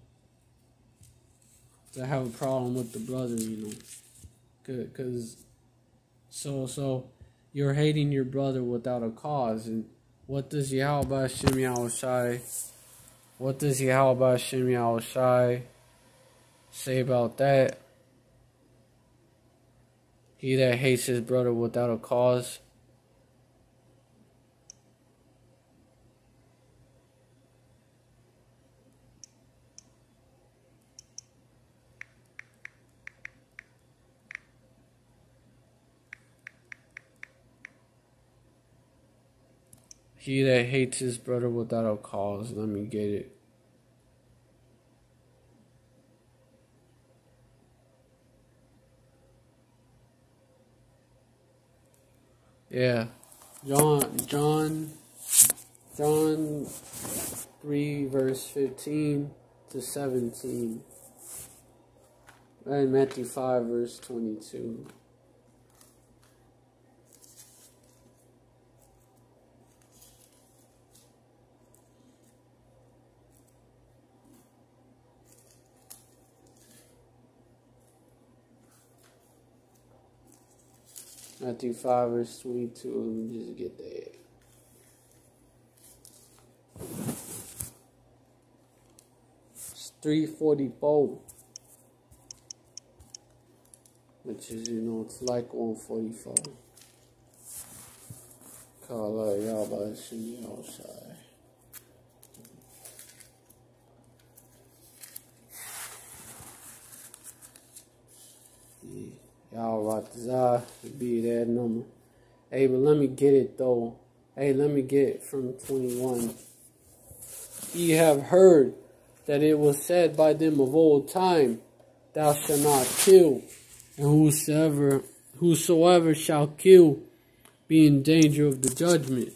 with the brother, because so you're hating your brother without a cause. And what does Yahweh Shem Yahushai say about that? He that hates his brother without a cause, he that hates his brother without a cause, let me get it. Yeah, John 3 verse 15 to 17, and Matthew 5 verse 22. Matthew 5 verse 22, let me just get there. It's 344, which is, it's like 144. Call out Yahweh Shem Yahushai. Y'all right desire to be that number. Hey, but let me get it though. Hey, let me get it from 21. Ye have heard that it was said by them of old time, thou shalt not kill, and whosoever shall kill be in danger of the judgment.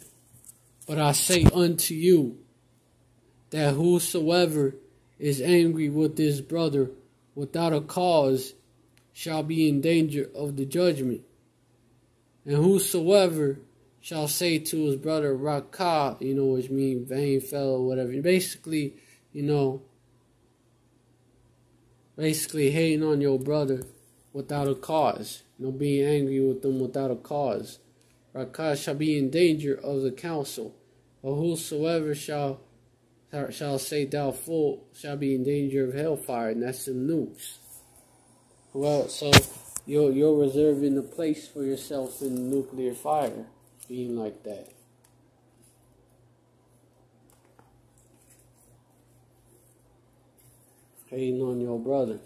But I say unto you, that whosoever is angry with his brother without a cause shall be in danger of the judgment. And whosoever shall say to his brother, Rakah, which means vain fellow, whatever. Basically, hating on your brother without a cause. Being angry with them without a cause. Rakah shall be in danger of the council. But whosoever shall say thou fool shall be in danger of hellfire, and that's some nukes. Well, so you're reserving a place for yourself in nuclear fire, being like that. Hating on your brother.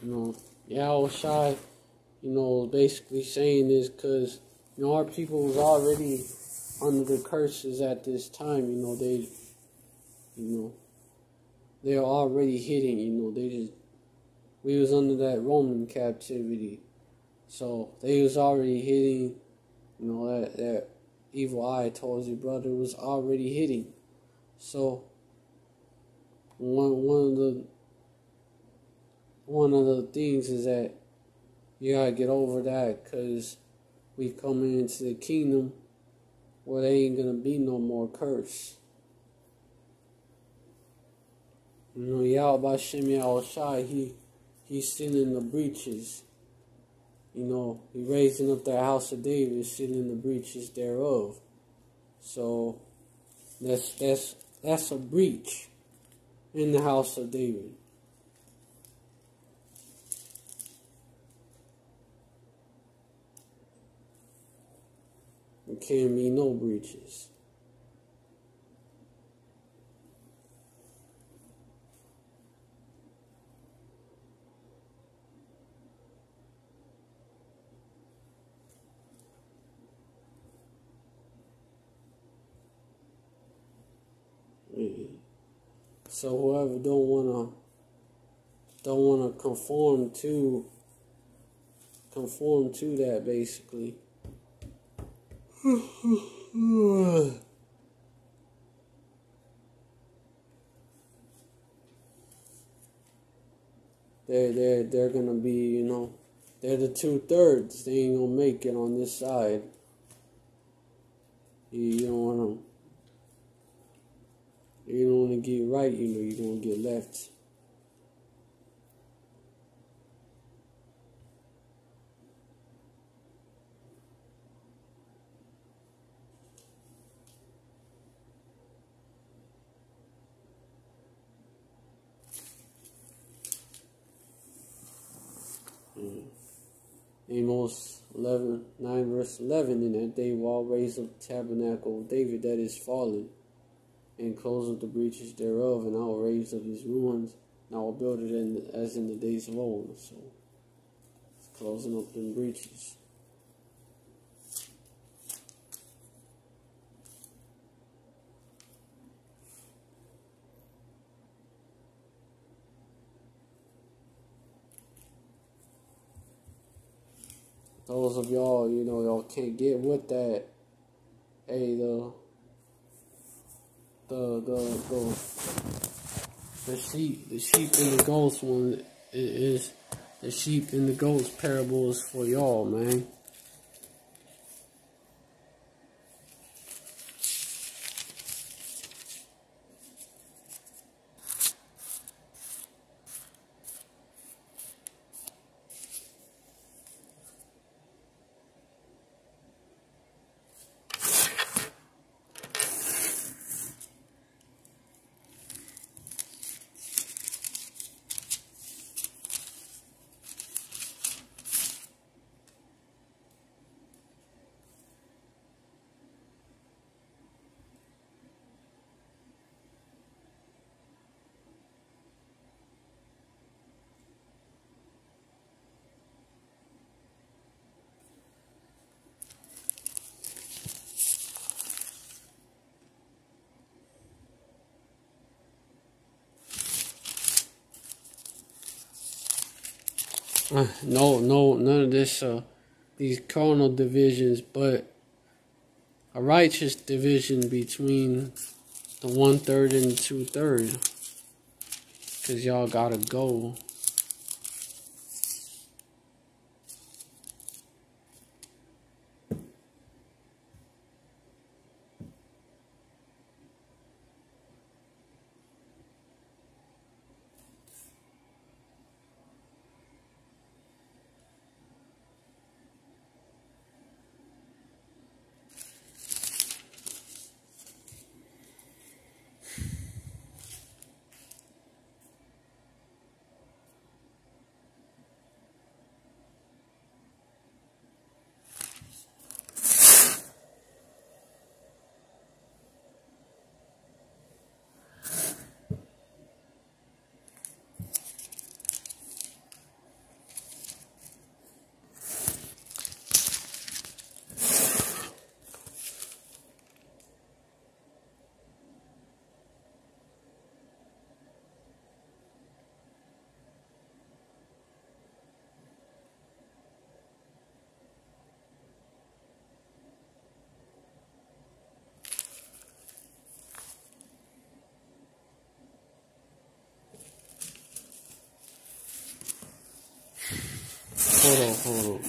You know, Yahushua, you know, basically saying this because, you know, our people was already under the curses at this time. You know, they're already hitting. You know, we was under that Roman captivity, so they was already hitting. You know, that evil eye told you, brother, was already hitting. So one of the things is that you gotta get over that, because we coming into the kingdom where there ain't gonna be no more curse. You know, Yahweh Shem Yahushai, he's sealing the breaches. You know, he raising up the house of David, sealing the breaches thereof. So that's a breach in the house of David. There can't be no breaches. So whoever don't wanna conform to that, basically. They're gonna be, you know, they're the 2/3. They ain't gonna make it on this side. You don't wanna get right, you know, you're gonna get left. Amos 9 verse 11, in that day will I raise up the tabernacle of David that is fallen, and close up the breaches thereof, and I will raise up his ruins, and I will build it as in the days of old. So it's closing up them breaches. Those of y'all, you know, y'all can't get with that. Hey, the sheep and the goats one is the sheep and the goats parable is for y'all, man. No, none of this, these carnal divisions, but a righteous division between the 1/3 and the 2/3. Because y'all gotta go. hold up.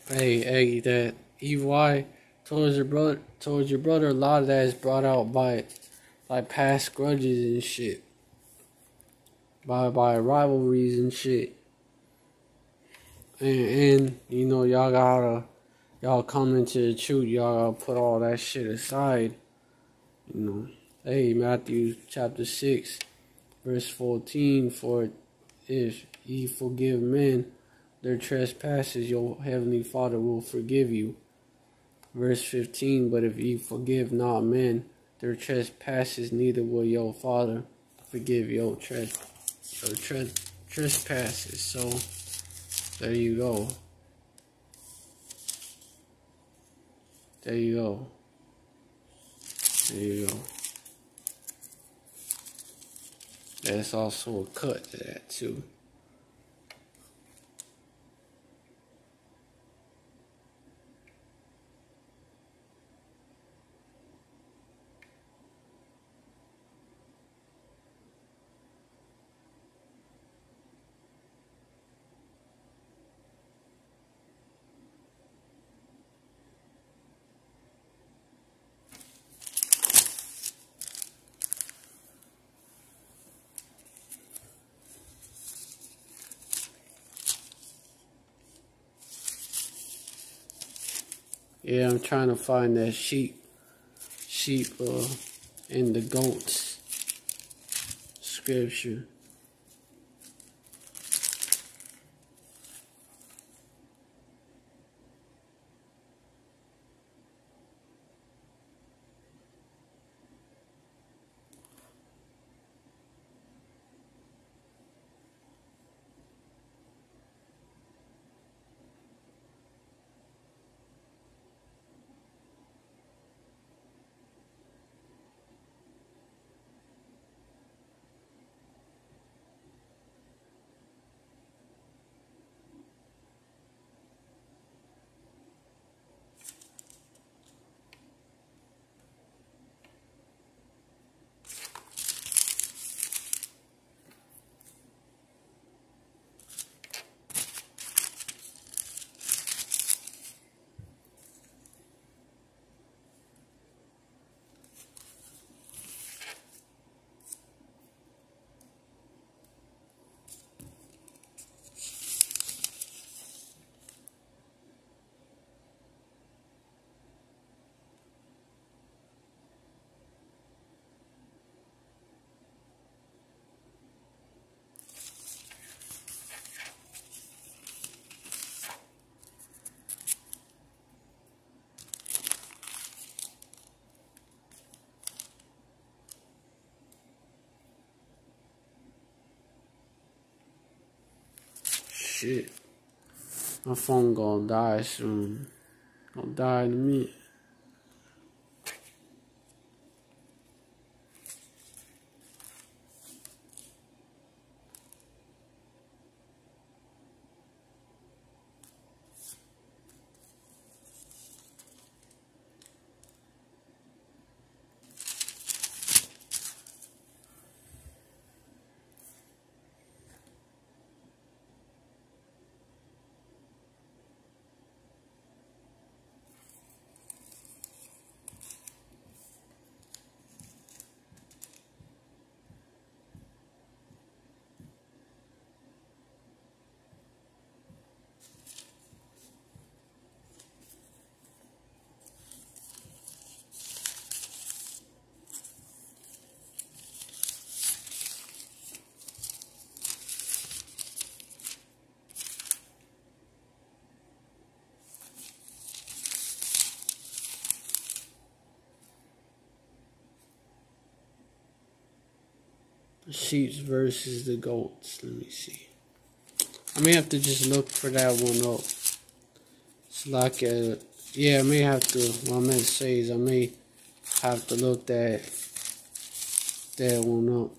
Hey, that evil eye towards your brother, a lot of that is brought out by like past grudges and shit. By rivalries and shit. And you know, y'all come into the truth, y'all gotta put all that shit aside. You know. Hey, Matthew chapter 6, verse 14, for if ye forgive men their trespasses, your heavenly Father will forgive you. Verse 15, but if ye forgive not men their trespasses, neither will your Father forgive your trespasses. So, there you go. There you go. There you go. There's also a cut to that, too. Yeah, I'm trying to find that sheep, and the goats scripture. shit. My phone gonna die soon. Gonna die in a minute. The sheep versus the goats. Let me see. I may have to just look for that one up. It's like yeah, I may have to. What I meant to say is I may have to look that one up.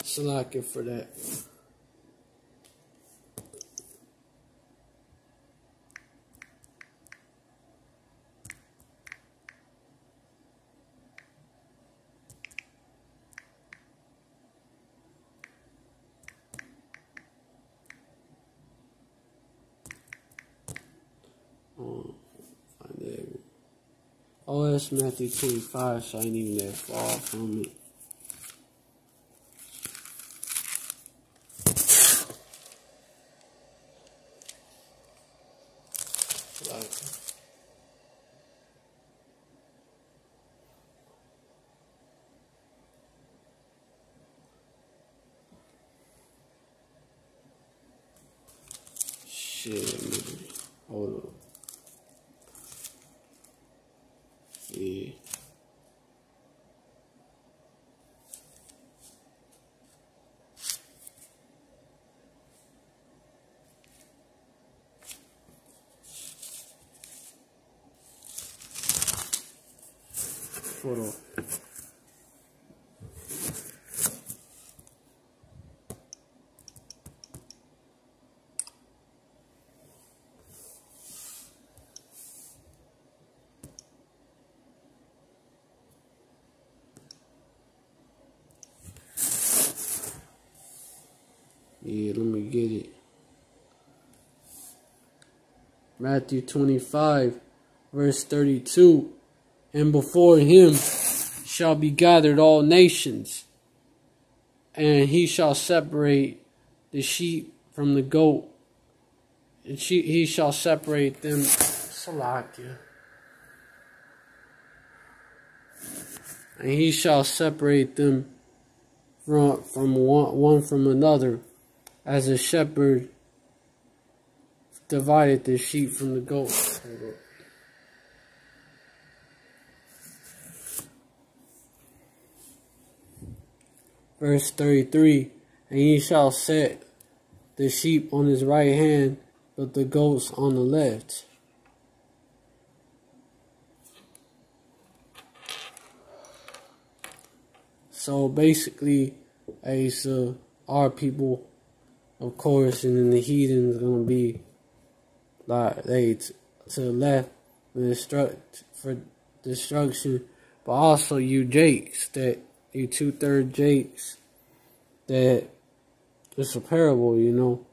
Select it for that. Oh, that's Matthew 25, so I ain't even that far from it. Shit, man. Hold on. Yeah. Hold on. Yeah, let me get it. Matthew 25, verse 32. And before him shall be gathered all nations, and he shall separate the sheep from the goat, and he shall separate them. Salakia. And he shall separate them from one from another, as a shepherd divided the sheep from the goats. Verse 33, and he shall set the sheep on his right hand, but the goats on the left. So basically, our people, of course, and then the heathens gonna be like they to the left for destruction, but also you Jakes, that you 2/3 Jakes, that it's a parable, you know.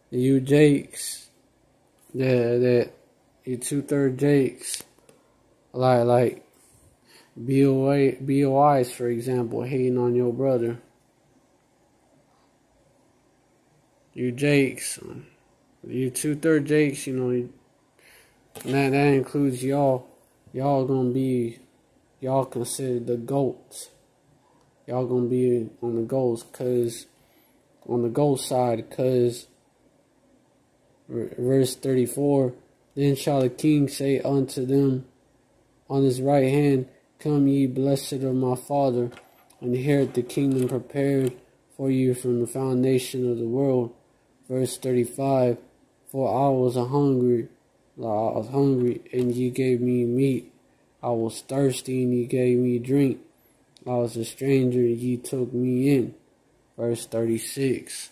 You Jakes that you 2/3 Jakes, like BOIs, for example, hating on your brother. You Jakes, you 2/3 Jakes, you know, that includes y'all. Y'all gonna be, y'all considered the GOATs. Y'all gonna be on the GOATs, on the GOAT side, cause verse 34, then shall the king say unto them on his right hand, come ye blessed of my father, inherit the kingdom prepared for you from the foundation of the world. Verse 35, for I was hungry, and ye gave me meat. I was thirsty, and ye gave me drink. I was a stranger, and ye took me in. Verse 36,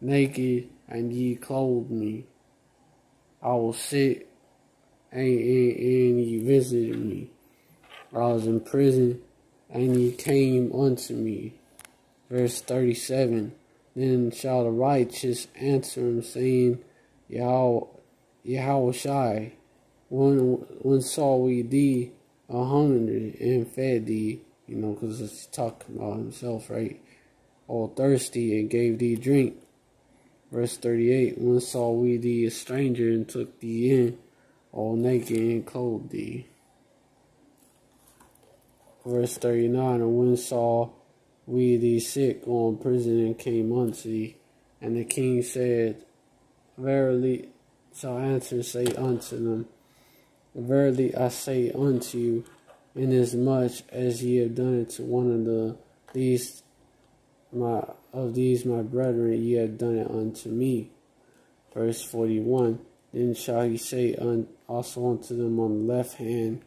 naked, and ye clothed me. I was sick, and ye visited me. I was in prison, and ye came unto me. Verse 37, then shall the righteous answer him, saying, Yahweh Shai, when saw we thee 100 and fed thee? You know, because it's talking about himself, right? All thirsty and gave thee drink. Verse 38, when saw we thee a stranger and took thee in? All naked and clothed thee. Verse 39, and when saw we thee sick or in prison and came unto thee? And the king said, verily, shall answer say unto them, verily I say unto you, inasmuch as ye have done it to one of these my brethren, ye have done it unto me. Verse 41, then shall he say also unto them on the left hand,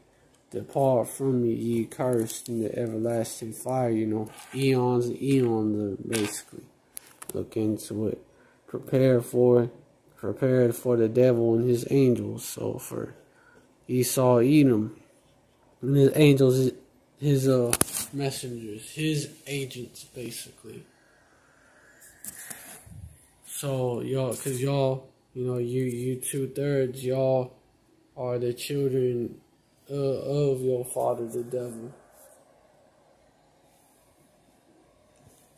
depart from me, ye cursed, in the everlasting fire. You know, eons and eons, basically. Look into it. Prepared for the devil and his angels. So for Esau, Edom, and his angels, his messengers, his agents, basically. So y'all, cause y'all, you know, you 2/3, y'all are the children of your father, the devil.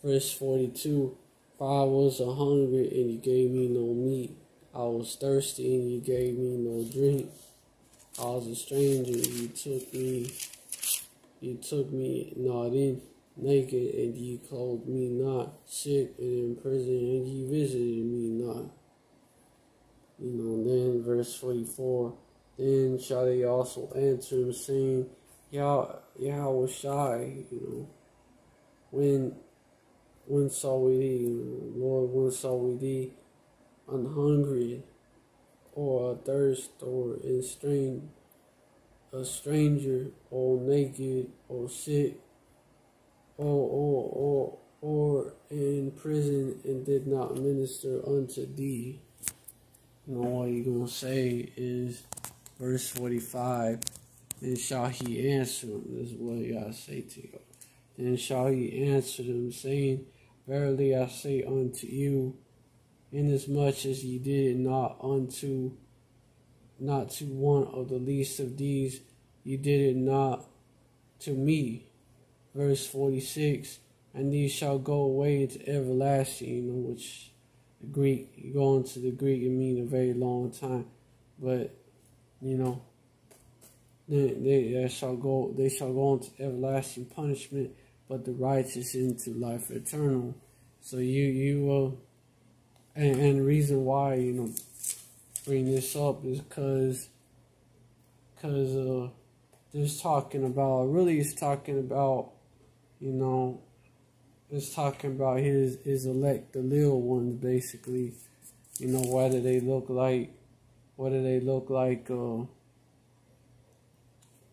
Verse 42, for I was hungry, and you gave me no meat. I was thirsty, and you gave me no drink. I was a stranger, and you took me not in. Naked, and ye clothed me not. Sick, and in prison, and ye visited me not. You know, then verse 44, then shall they also answer him, saying, Yahweh Shai, you know, when saw we thee, Lord, when saw we thee unhungry, or athirst, or a stranger, or naked, or sick, or in prison, and did not minister unto thee? You know, what you're going to say is, verse 45, then shall he answer them. This is what you got to say to you. Then shall he answer them, saying, verily I say unto you, inasmuch as ye did it not to one of the least of these, ye did it not to me. Verse 46, and these shall go away into everlasting, you know, which the Greek, you go into the Greek, it means a very long time, but, you know, they shall go into everlasting punishment, but the righteous into life eternal. So and the reason why, you know, bring this up is because it's talking about, you know, it's talking about his elect, the little ones, basically. You know, whether they look like, you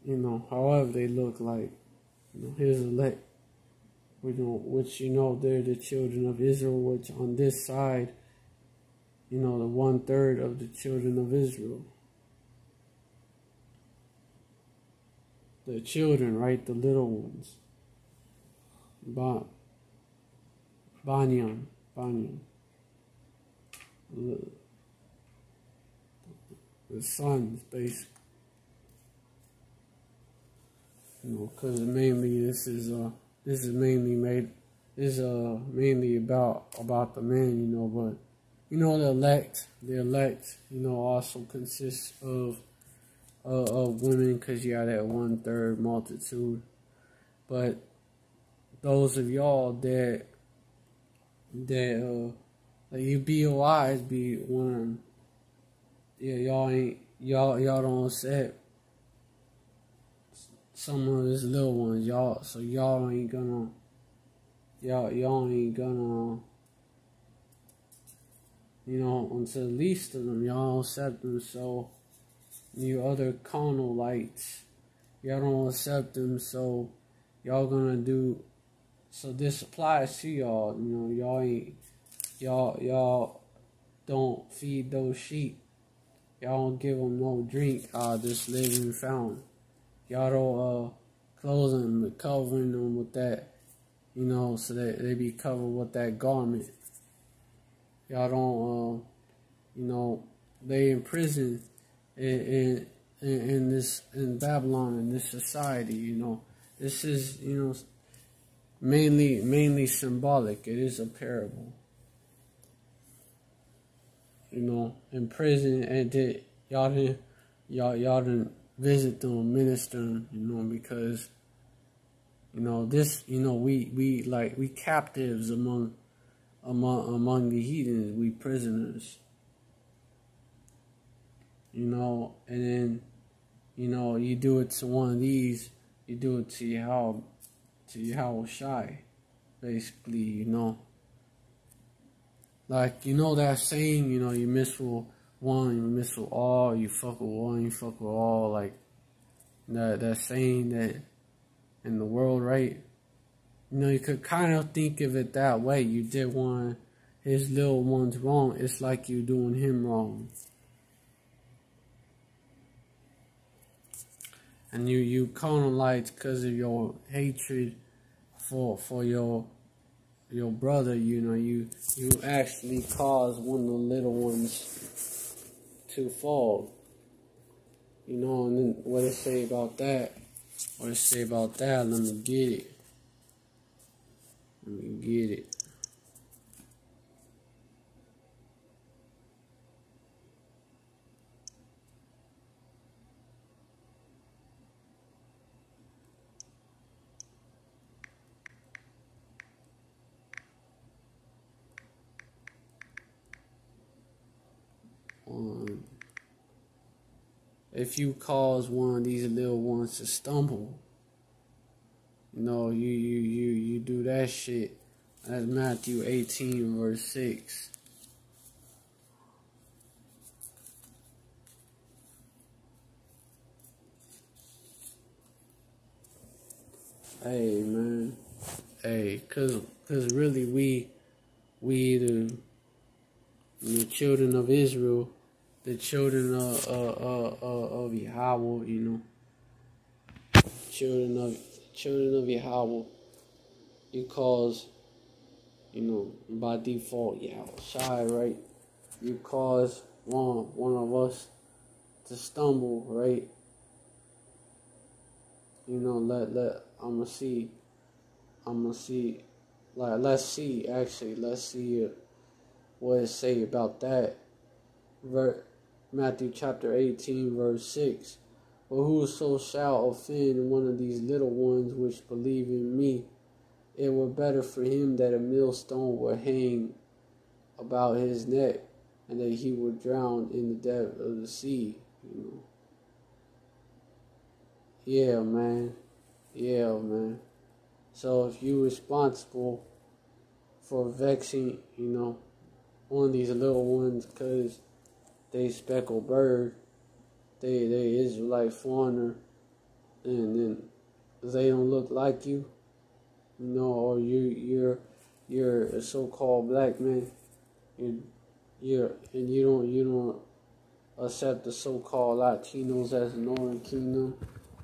know, however they look like, you know, his elect, which, you know, they're the children of Israel, which on this side, you know, the 1/3 of the children of Israel. The children, right? The little ones. Banyan. the sons, basically. You know, because mainly this is mainly about the men, you know, but you know the elect, you know, also consists of women, because you got that 1/3 multitude. But those of y'all that you BOIs be one, yeah, y'all don't accept some of his little ones, y'all ain't gonna, you know, until the least of them, y'all don't accept them. So you other carnal lights, y'all don't accept them, so y'all gonna do, so this applies to y'all, you know, y'all don't feed those sheep, y'all don't give them no drink out of this living fountain, y'all don't clothe them, covering them with that, you know, so that they be covered with that garment, y'all don't you know, they in prison in Babylon, in this society, you know. This is, you know, mainly symbolic. It is a parable. You know, in prison, and y'all didn't visit them, minister them, you know, because, you know, this, you know, we captives among the heathens, we prisoners. You know, and then, you know, you do it to one of these, you do it to Yahweh Shai, basically, you know. Like, you know that saying, you know, you miss with one, you miss with all, you fuck with one, you fuck with all, like, that saying that in the world, right? You know, you could kind of think of it that way. You did one, his little ones wrong, it's like you doing him wrong. And you carnalize because of your hatred for your brother, you know, you actually cause one of the little ones to fall. You know, and then what it say about that? What it say about that? Let me get it. If you cause one of these little ones to stumble, you know, you do that shit. That's Matthew 18 verse 6. Hey, man. Hey, cause really we the children of Israel, the children of Yahweh, you know, children of Yahweh, you cause, you know, by default, Yahweh Shai, right? You cause one of us to stumble, right? You know, I'ma see, like, let's see what it say about that. Matthew chapter 18, verse 6. But whoso shall offend one of these little ones which believe in me, it were better for him that a millstone were hang about his neck, and that he were drowned in the depth of the sea. You know. Yeah, man. So if you responsible for vexing, you know, one of these little ones because they speckled bird, they Israelite foreigner, and then they don't look like you, you know, or you're a so-called black man, and you don't accept the so-called Latinos as the Northern Kingdom,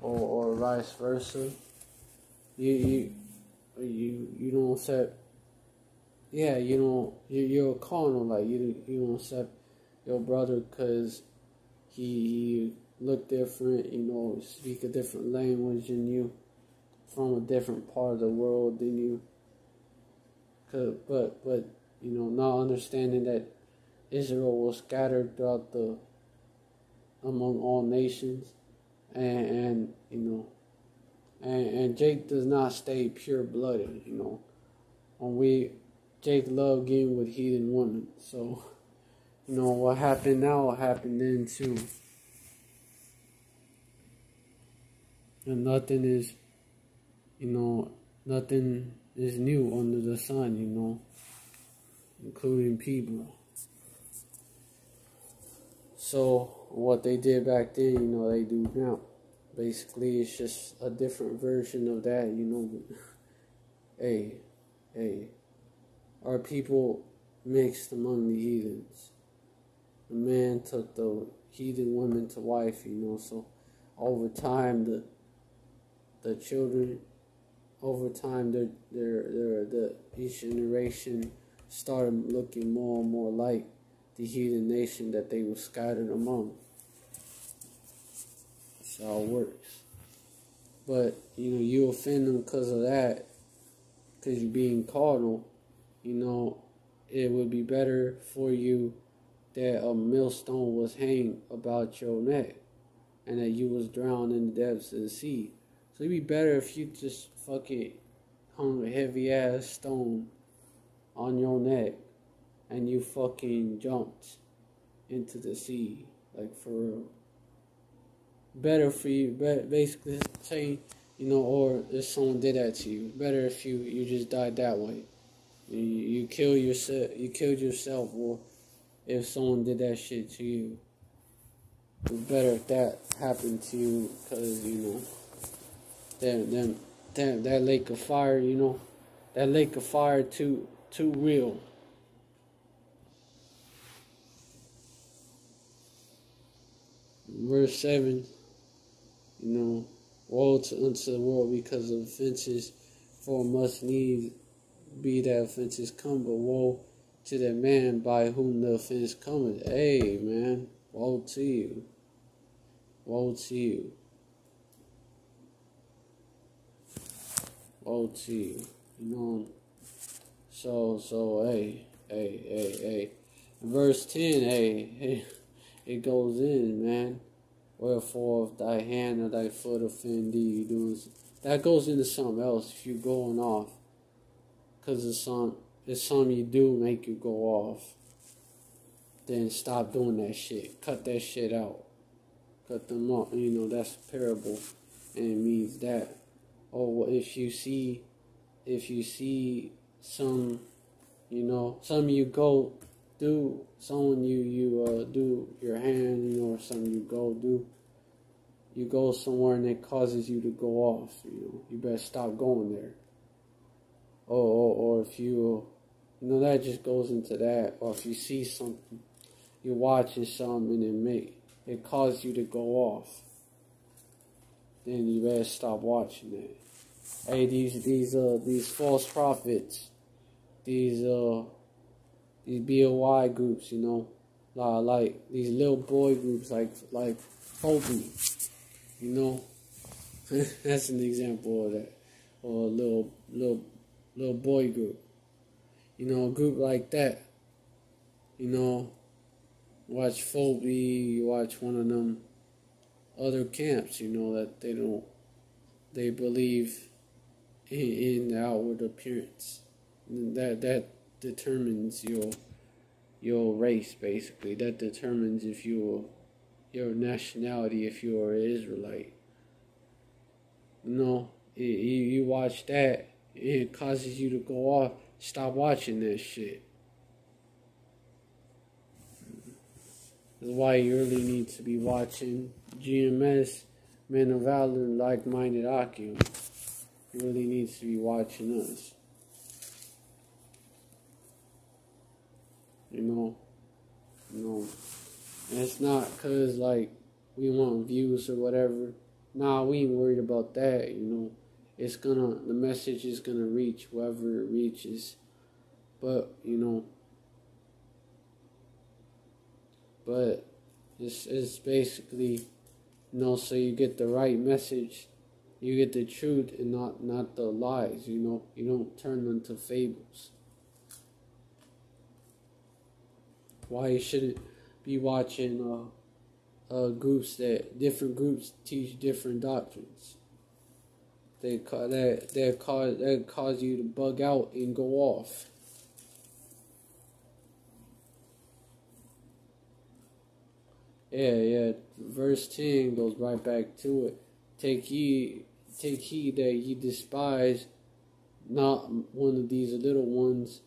or vice versa. You don't accept. Yeah, you're a carnal, like you don't accept your brother because he look different, you know, speak a different language than you, from a different part of the world than you. But you know, not understanding that Israel was scattered throughout among all nations, and you know, and Jake does not stay pure blooded, you know. Jake loved getting with heathen women, so you know what happened now happened then too, and nothing is, you know, nothing is new under the sun, you know, including people. So what they did back then, you know, they do now. Basically, it's just a different version of that, you know. Hey, our people mixed among the heathens. The man took the heathen women to wife, you know. So over time, the children, over time, each generation started looking more and more like the heathen nation that they were scattered among. That's how it works. But, you know, you offend them because of that, because you're being carnal. You know, it would be better for you that a millstone was hanged about your neck and that you was drowned in the depths of the sea. So it'd be better if you just fucking hung a heavy ass stone on your neck and you fucking jumped into the sea, like for real. Better for you, basically saying, you know, or if someone did that to you, better if you just died that way. You killed yourself, or if someone did that shit to you. It's better if that happened to you, because, you know, that lake of fire, you know, that lake of fire too real. Verse 7, you know, woe unto the world because of offenses, for must needs be that offenses come, but woe to that man by whom the offense cometh. Hey, man, woe to you. Woe to you. Woe to you. You know, so, hey. Verse 10, hey, it goes in, man. Wherefore, if thy hand or thy foot offend thee, you doing that goes into something else if you're going off. Because it's something you do make you go off. Then stop doing that shit. Cut that shit out. Cut them off. You know, that's a parable. And it means that. Or if you see some, you know, some you go do, someone you do your hand, you know, or something you go somewhere and it causes you to go off, you know, you better stop going there. Or if you know, that just goes into that. Or if you see something, you're watching something and it causes you to go off, then you better stop watching that. Hey, these false prophets, these BOI groups, you know, like these little boy groups, like Phobie, you know, that's an example of that, or a little boy group, you know, a group like that, you know, watch Phobie, you watch one of them other camps, you know, that they believe in the outward appearance. That determines your race, basically. That determines if your nationality, if you're an Israelite. You know, you watch that, it causes you to go off. Stop watching that shit. That's why you really need to be watching GMS, Men of Valor, Like-Minded Akim. You really need to be watching us. You know, and it's not because, like, we want views or whatever. Nah, we ain't worried about that, you know. The message is gonna reach whoever it reaches. But, you know, It's basically, so you get the right message, you get the truth, and not the lies. You don't turn them to fables. Why you shouldn't be watching different groups teach different doctrines. That cause you to bug out and go off. Yeah. Verse 10 goes right back to it. Take heed that ye despise not one of these little ones.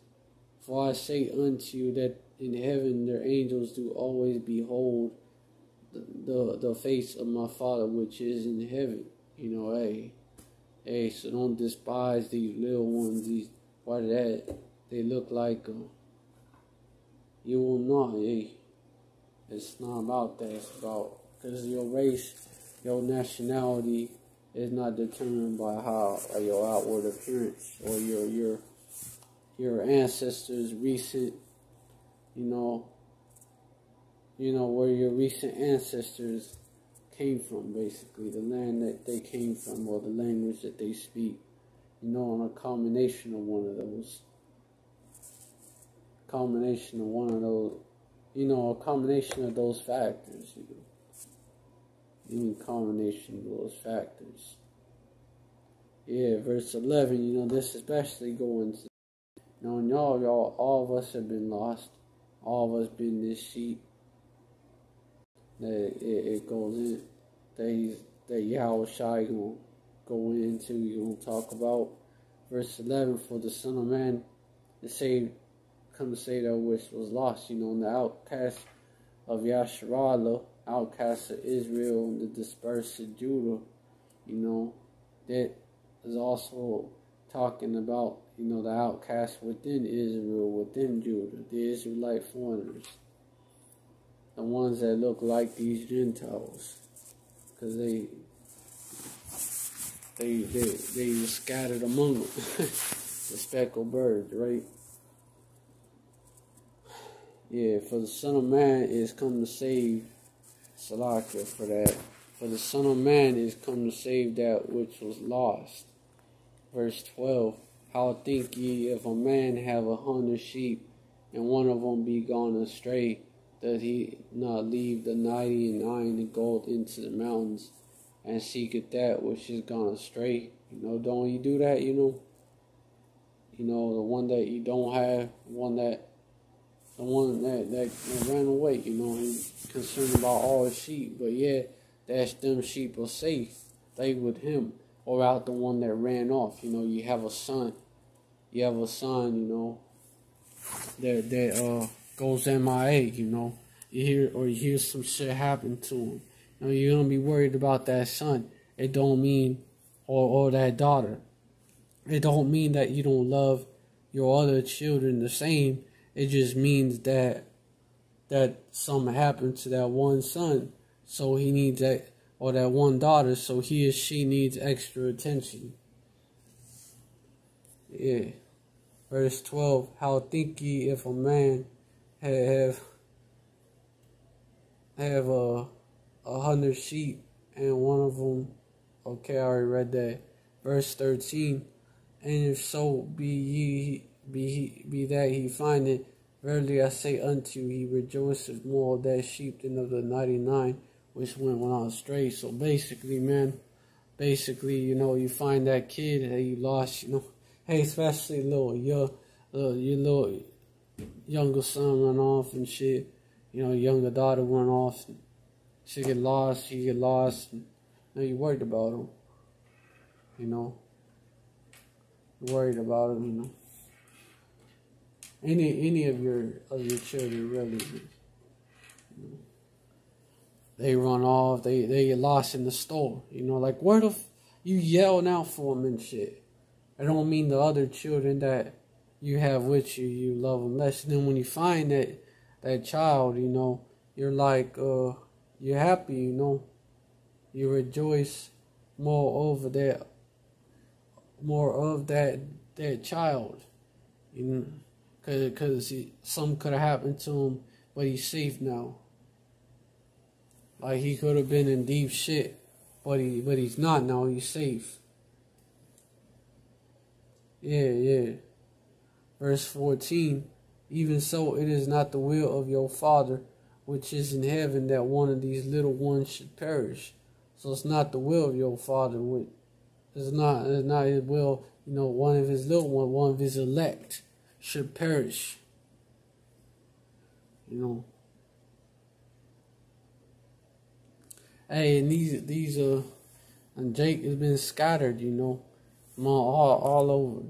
For I say unto you that in heaven their angels do always behold the face of my Father which is in heaven. Hey, so don't despise these little ones. They look like you will not. Hey, it's not about that. It's about, because your race, your nationality is not determined by your outward appearance or your ancestors' recent, where your recent ancestors came from, basically, the land that they came from or the language that they speak, and a combination of one of those. A combination of those factors, Any combination of those factors. Yeah, verse 11, this especially going to, y'all, all of us have been lost. All of us been this sheep. That it goes in, that Yahweh Shai gonna go into, gonna talk about. Verse 11, for the Son of Man come to say that which was lost, the outcast of Yasharallah, outcast of Israel, and the dispersed of Judah, that is also talking about, the outcast within Israel, within Judah, the Israelite foreigners, the ones that look like these Gentiles, because they were scattered among them, the speckled birds, right? Yeah, for the Son of Man is come to save, Salakia for that. For the Son of Man is come to save that which was lost. Verse 12, how think ye if a man have 100 sheep, and one of them be gone astray, doth he not leave the 99 and go into the mountains, and seeketh that which is gone astray? Don't you do that, the one that you don't have, the one that ran away, he's concerned about all his sheep, but yeah, that's them sheep are safe. They with him, or out the one that ran off. You have a son, that goes MIA, you hear some shit happen to him. You're gonna be worried about that son. It don't mean, or that daughter. It don't mean that you don't love your other children the same. It just means that something happened to that one son, so he needs that, or that one daughter, so he or she needs extra attention. Yeah. Verse 12, how think ye if a man have 100 sheep, and one of them, okay, I already read that. Verse 13, and if so be that he find it, verily I say unto you, he rejoiceth more of that sheep than of the 99 which went astray. So basically, man, you find that kid that you lost, hey, especially your little younger son run off and shit, younger daughter run off, and she get lost, he get lost, and you worried about him, you're worried about him, Any of your children, really, they run off, they get lost in the store, like where you yelling out for them and shit. I don't mean the other children that you have with you, you love them less. And then when you find that child, you're like, you're happy, you rejoice more of that child, because something could have happened to him, but he's safe now. Like, he could have been in deep shit, but he's not now. He's safe. Yeah. Verse 14. Even so, it is not the will of your Father, which is in heaven, that one of these little ones should perish. So it's not the will of your Father. It's not his will. One of his little ones, one of his elect, should perish. Hey, and these and Jake has been scattered, all over,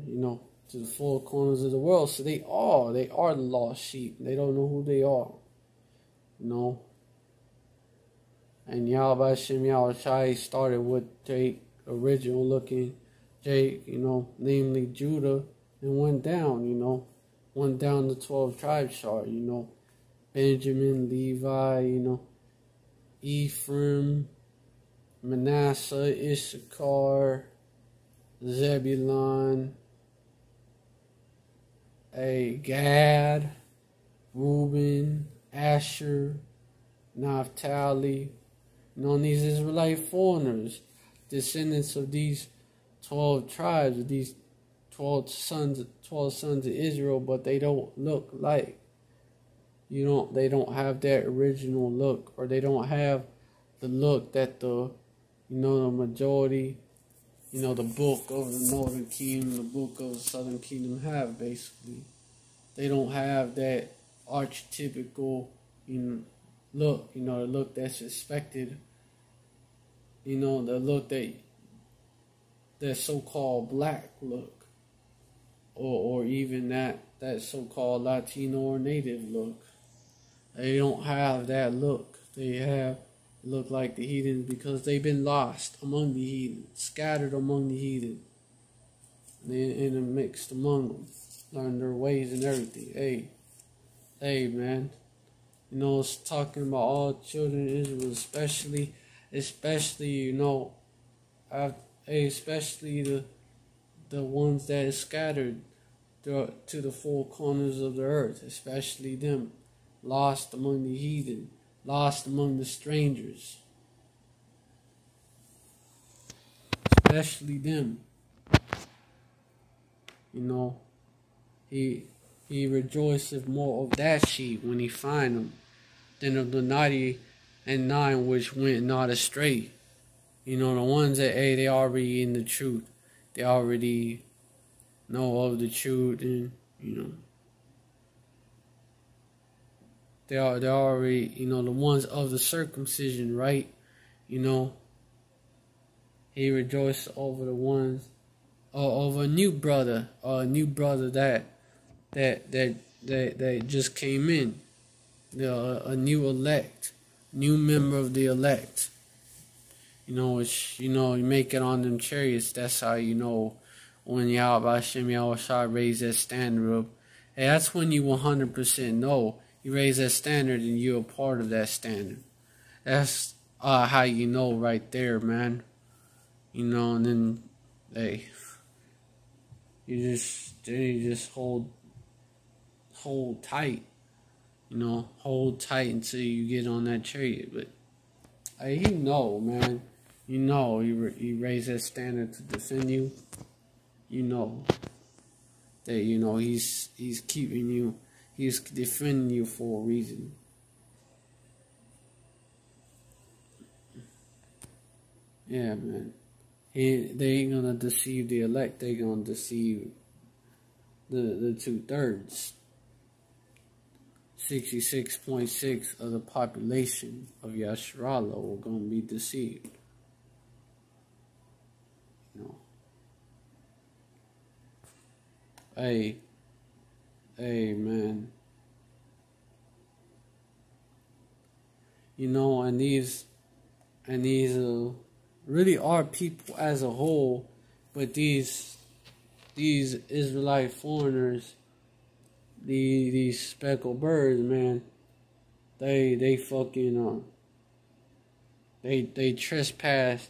to the four corners of the world. So they are the lost sheep. They don't know who they are, And Yahweh Shem Yahushai started with Jake, original looking Jake, namely Judah, and went down, went down the 12 tribe chart, Benjamin, Levi, Ephraim, Manasseh, Issachar, Zebulun, Gad, Reuben, Asher, Naphtali. These Israelite foreigners, descendants of these 12 tribes, of these 12 sons of Israel, but they don't look like. They don't have that original look, or they don't have the look that the majority, the book of the northern kingdom, the book of the southern kingdom have, basically. They don't have that archetypical, look, the look that's expected, the look that so-called black look, or even that so-called Latino or native look. They don't have that look. They look like the heathens because they've been lost among the heathen, scattered among the heathen, and mixed among them, learned their ways and everything. Hey, man. It's talking about all children of Israel, especially, especially the ones that are scattered to the four corners of the earth, especially them, lost among the heathen, lost among the strangers, especially them. He rejoiceth more of that sheep when he find them than of the 99 which went not astray. The ones that, they already in the truth. They already know of the truth, and, they're already, the ones of the circumcision, right? He rejoiced over the ones, over a new brother that just came in, a new elect, new member of the elect. Which, you make it on them chariots. That's how when Yahweh Hashem Yahushua raised that standard up. Hey, that's when you 100% know you raise that standard and you're a part of that standard. That's how you know right there, man. And then, hey, you just hold tight. Hold tight until you get on that chariot. But hey, man. You raise that standard to defend you. That he's keeping you. He's defending you for a reason. Yeah, man. They ain't gonna deceive the elect. They gonna deceive the 2/3. 66.6 of the population of Yasharala are gonna be deceived. Hey, man. And these really are people as a whole, but these Israelite foreigners, these speckled birds, man, they fucking they trespassed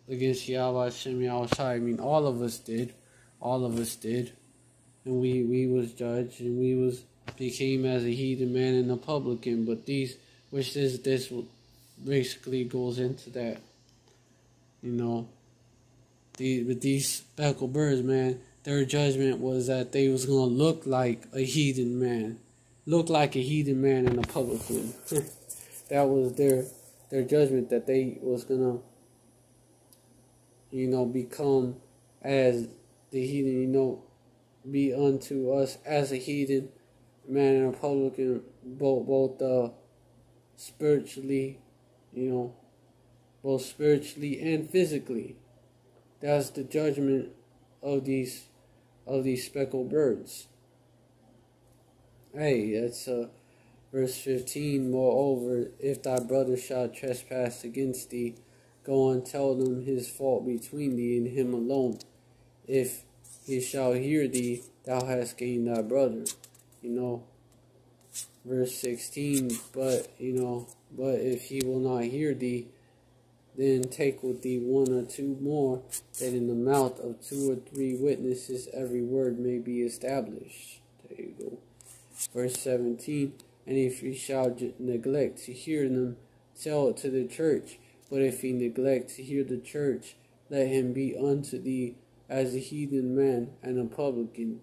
against Yahweh Shem Yahushai. All of us did, and we was judged, and we became as a heathen man and a publican. But these, which is this basically goes into that. You know, with these speckled birds, man, their judgment was that they was gonna look like a heathen man, in a public one. That was their judgment, that they was gonna, become as the heathen, be unto us as a heathen man and a publican, both spiritually, both spiritually and physically. That's the judgment of these speckled birds. Hey, that's verse 15. Moreover, if thy brother shall trespass against thee, go and tell them his fault between thee and him alone. If he shall hear thee, thou hast gained thy brother. Verse 16. But if he will not hear thee, then take with thee one or two more, that in the mouth of 2 or 3 witnesses every word may be established. There you go. Verse 17. And if he shall neglect to hear them, tell it to the church. But if he neglect to hear the church, let him be unto thee as a heathen man and a publican.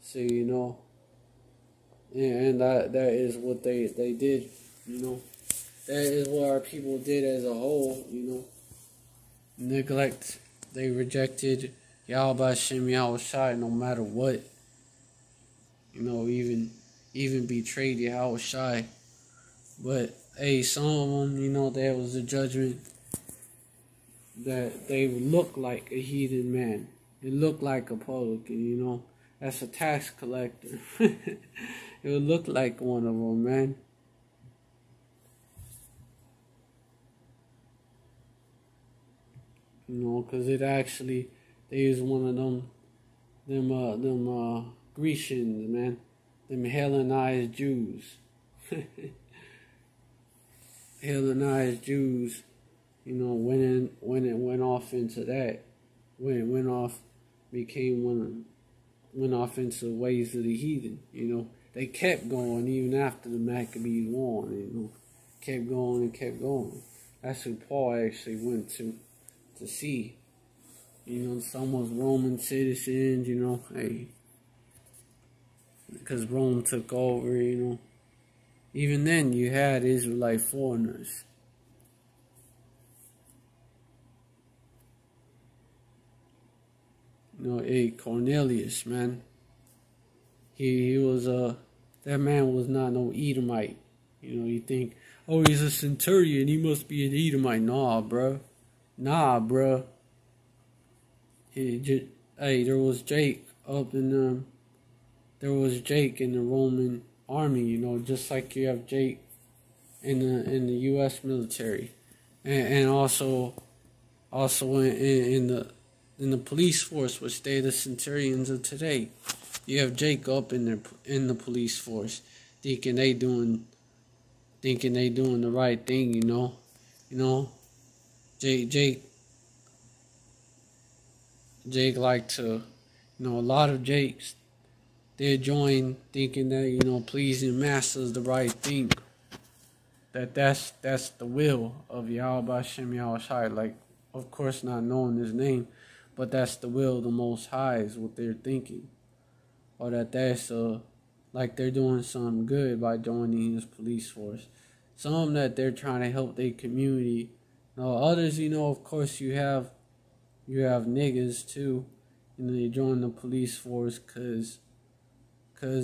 So, and that is what they did, That is what our people did as a whole, Neglect. They rejected Yahweh Shem Yahweh no matter what. Even betrayed Yahweh. But hey, some of them, there was a judgment that they looked like a heathen man. It looked like a publican, That's a tax collector. It would look like one of them, man. Because it actually, they was one of them Grecians, man. Them Hellenized Jews. Hellenized Jews, went off into that. Went off into the ways of the heathen, They kept going even after the Maccabees won, Kept going and kept going. That's who Paul actually went to see. Some was Roman citizens, hey. Because Rome took over, Even then, you had Israelite foreigners. Hey, Cornelius, man. He was, that man was not no Edomite. You think, oh, he's a centurion, he must be an Edomite. Nah, bruh. Hey, there was Jake in the Roman army, just like you have Jake in the U.S. military, and also in the police force, which they the centurions of today. You have Jake up in the police force, thinking they doing the right thing, Jake like to, a lot of Jakes, they join thinking that, pleasing master is the right thing. That's the will of Yahweh Shem Yahweh. Like, of course not knowing his name, but that's the will of the Most High is what they're thinking. Or that's like they're doing something good by joining his police force. Some that they're trying to help their community. Others, of course you have niggas too. They join the police force because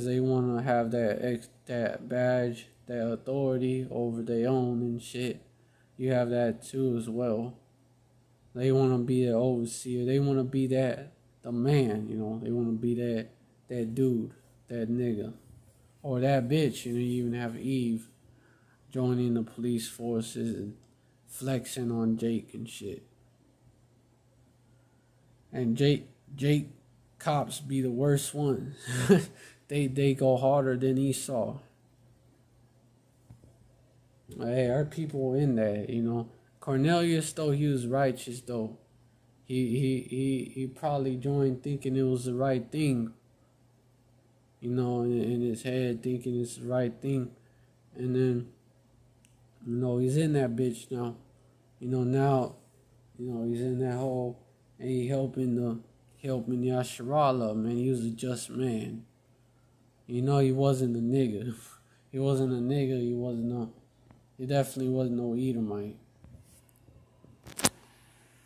they want to have that badge, that authority over their own and shit. You have that too as well. They want to be the overseer. They want to be the man, They want to be that dude, that nigga. Or that bitch, You even have Eve joining the police forces and flexing on Jake and shit. And Jake cops be the worst ones. They go harder than Esau. Hey, our people in that, Cornelius, though, he was righteous, though. He probably joined thinking it was the right thing. In his head, thinking it's the right thing. And then You know, he's in that bitch now. You know, now, you know, he's in that hole, and he helping Yasharala, man. He was a just man. You know, he wasn't a nigga. He wasn't a nigga. He definitely wasn't no Edomite.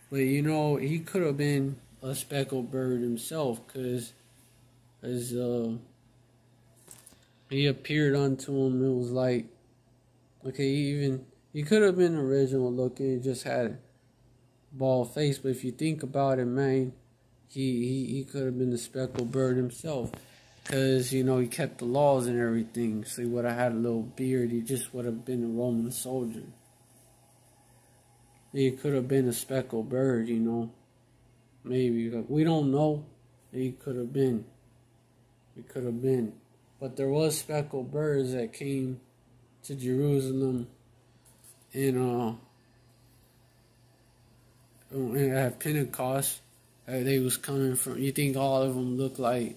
But, you know, he could have been a speckled bird himself, because he appeared unto him. It was like, okay, he could have been original looking, just had a bald face. But if you think about it, man, he could have been the speckled bird himself, because, you know, he kept the laws and everything. So he would have had a little beard. He just would have been a Roman soldier. He could have been a speckled bird, you know. Maybe. We don't know. He could have been. It could have been. But there was speckled birds that came to Jerusalem at Pentecost. They was coming from. You think all of them look like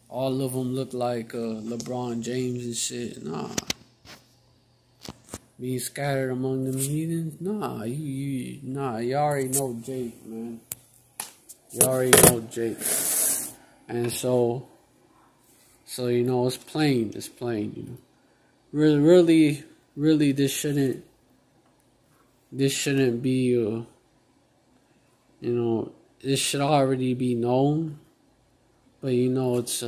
LeBron James and shit? Nah. Being scattered among them heathens? Nah, you already know Jake, man. You already know Jake. And so you know, it's plain, you know. Really, this shouldn't be, you know, this should already be known. But, you know, it's,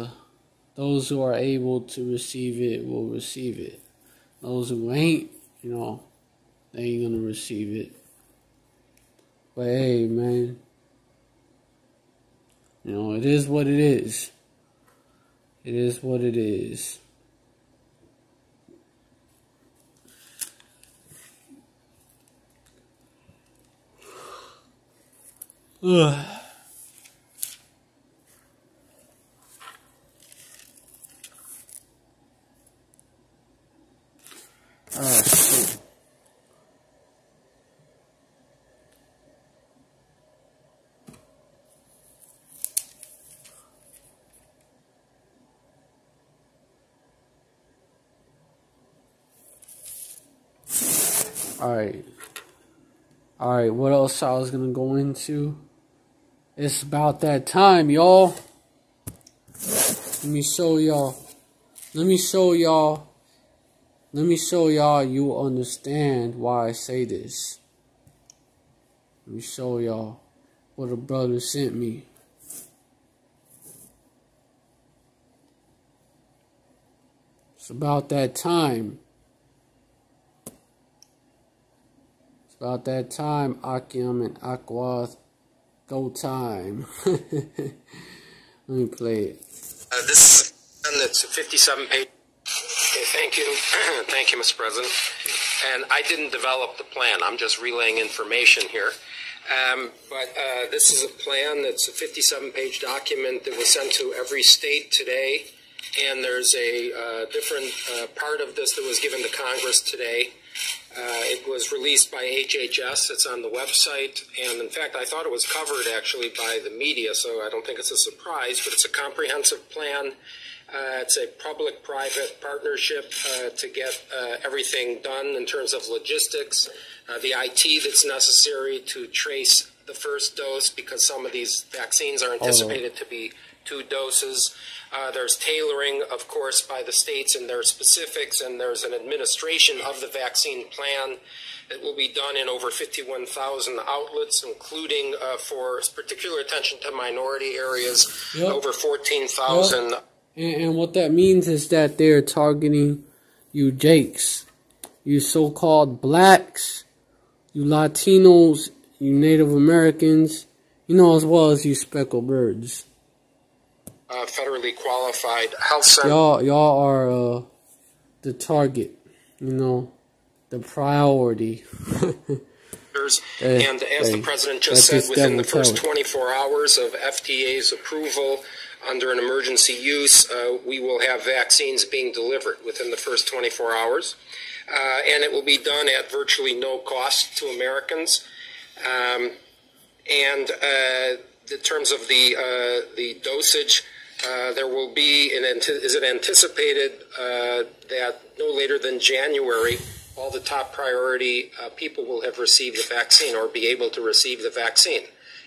those who are able to receive it will receive it. Those who ain't, you know, they ain't gonna receive it. But, hey, man, you know, it is what it is. It is what it is. Ugh. Oh, shit. Alright, what else I was gonna go into? It's about that time, y'all. Let me show y'all you understand why I say this. Let me show y'all what a brother sent me. It's about that time. It's about that time, Akim and Akwath. Go time. Let me play it.
This is a 57-page. Okay, thank you. Thank you, Mr. President. And I didn't develop the plan. I'm just relaying information here. But this is a plan that's a 57-page document that was sent to every state today. And there's a different part of this that was given to Congress today. It was released by HHS. It's on the website. And in fact, I thought it was covered actually by the media, so I don't think it's a surprise. But it's a comprehensive plan. It's a public-private partnership to get everything done in terms of logistics, the IT that's necessary to trace the first dose, because some of these vaccines are anticipated to be 2 doses. There's tailoring, of course, by the states and their specifics, and there's an administration of the vaccine plan that will be done in over 51,000 outlets, including for particular attention to minority areas, over 14,000.
And what that means is that they're targeting you Jakes, you so-called blacks, you Latinos, you Native Americans, you know, as well as you speckled birds.
Federally qualified health center.
Y'all are the target, you know, the priority.
And as the President just said, within the first 24 hours of FDA's approval under an emergency use, we will have vaccines being delivered within the first 24 hours. And it will be done at virtually no cost to Americans. And in terms of the dosage, there will be, is it anticipated that no later than January, all the top priority people will have received the vaccine or be able to receive the vaccine.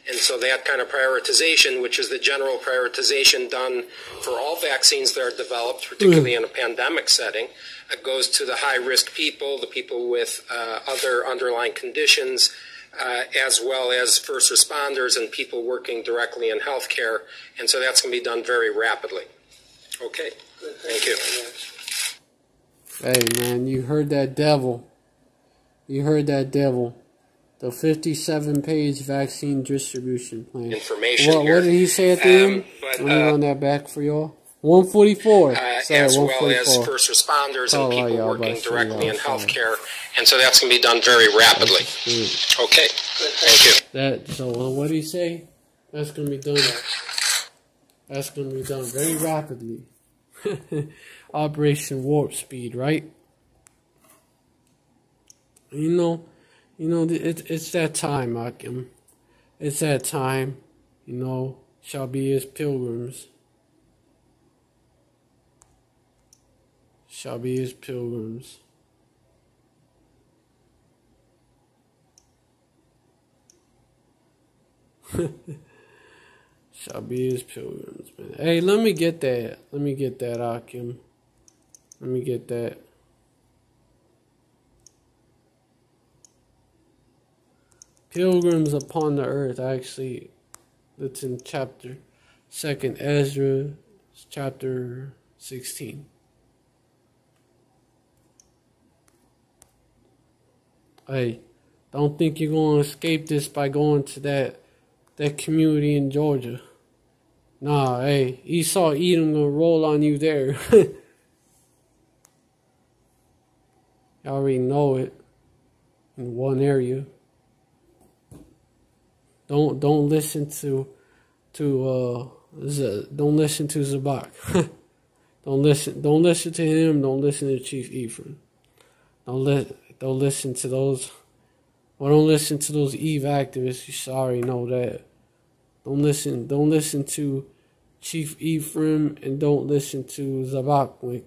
And so that kind of prioritization, which is the general prioritization done for all vaccines that are developed, particularly in a pandemic setting, goes to the high-risk people, the people with other underlying conditions, as well as first responders and people working directly in healthcare. And so that's going to be done very rapidly. Okay. Thank you.
Hey, man, you heard that devil. You heard that devil. The 57-page vaccine distribution plan.
Information
what did he say at the end? Let me run that back for y'all. 144.
As well as first responders and people working directly in healthcare. And so that's going to be done very rapidly. Okay. Thank you.
So what did he say? That's going to be done. That's going to be done very rapidly. Operation Warp Speed, right? You know, it's that time, Akim. It's that time, shall be as pilgrims. Shall be as pilgrims. Shall be as pilgrims, man. Hey, let me get that. Let me get that, Akim. Let me get that. Pilgrims upon the earth, actually, that's in chapter 2nd Ezra, chapter 16. Hey, don't think you're going to escape this by going to that community in Georgia. Nah, hey, Esau Edom gonna roll on you there. You already know it. In one area. Don't listen to Zabak. Don't listen to him. Don't listen to Chief Ephraim. Don't listen to those. Well, don't listen to those Eve activists. You already know that. Don't listen to Chief Ephraim, and don't listen to Zabak when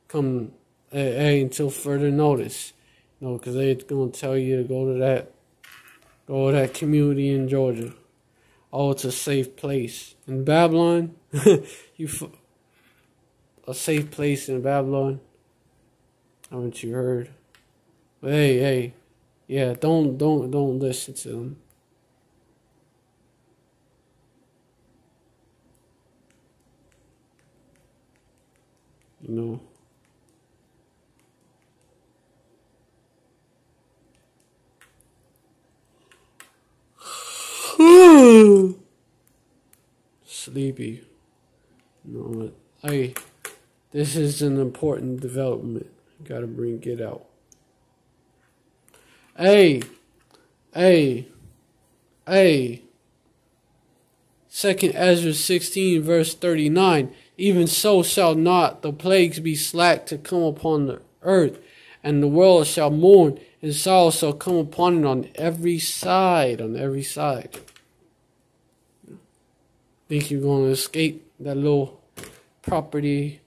come until further notice. Because they're gonna tell you to go to that community in Georgia. Oh, it's a safe place in Babylon. A safe place in Babylon. Haven't you heard? But hey, yeah, don't listen to them. Sleepy. Hey, this is an important development. Gotta bring it out. Hey. 2nd Ezra 16 verse 39. Even so shall not the plagues be slack to come upon the earth, and the world shall mourn, and sorrow shall come upon it on every side. Think you're going to escape that little property,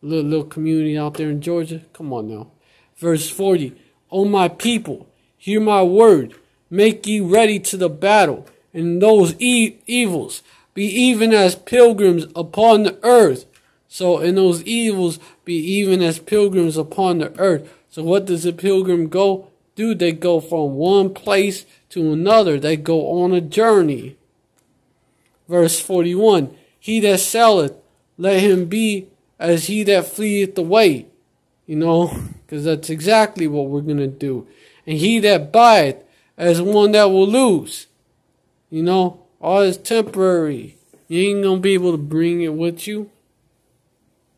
little community out there in Georgia? Come on now. Verse 40. O my people, hear my word. Make ye ready to the battle, and those evils be even as pilgrims upon the earth. So in those evils be even as pilgrims upon the earth. So what does a pilgrim go do? They go from one place to another. They go on a journey. Verse 41. He that selleth, let him be as he that fleeth away. Because that's exactly what we're going to do. And he that buyeth, as one that will lose. All is temporary. You ain't going to be able to bring it with you.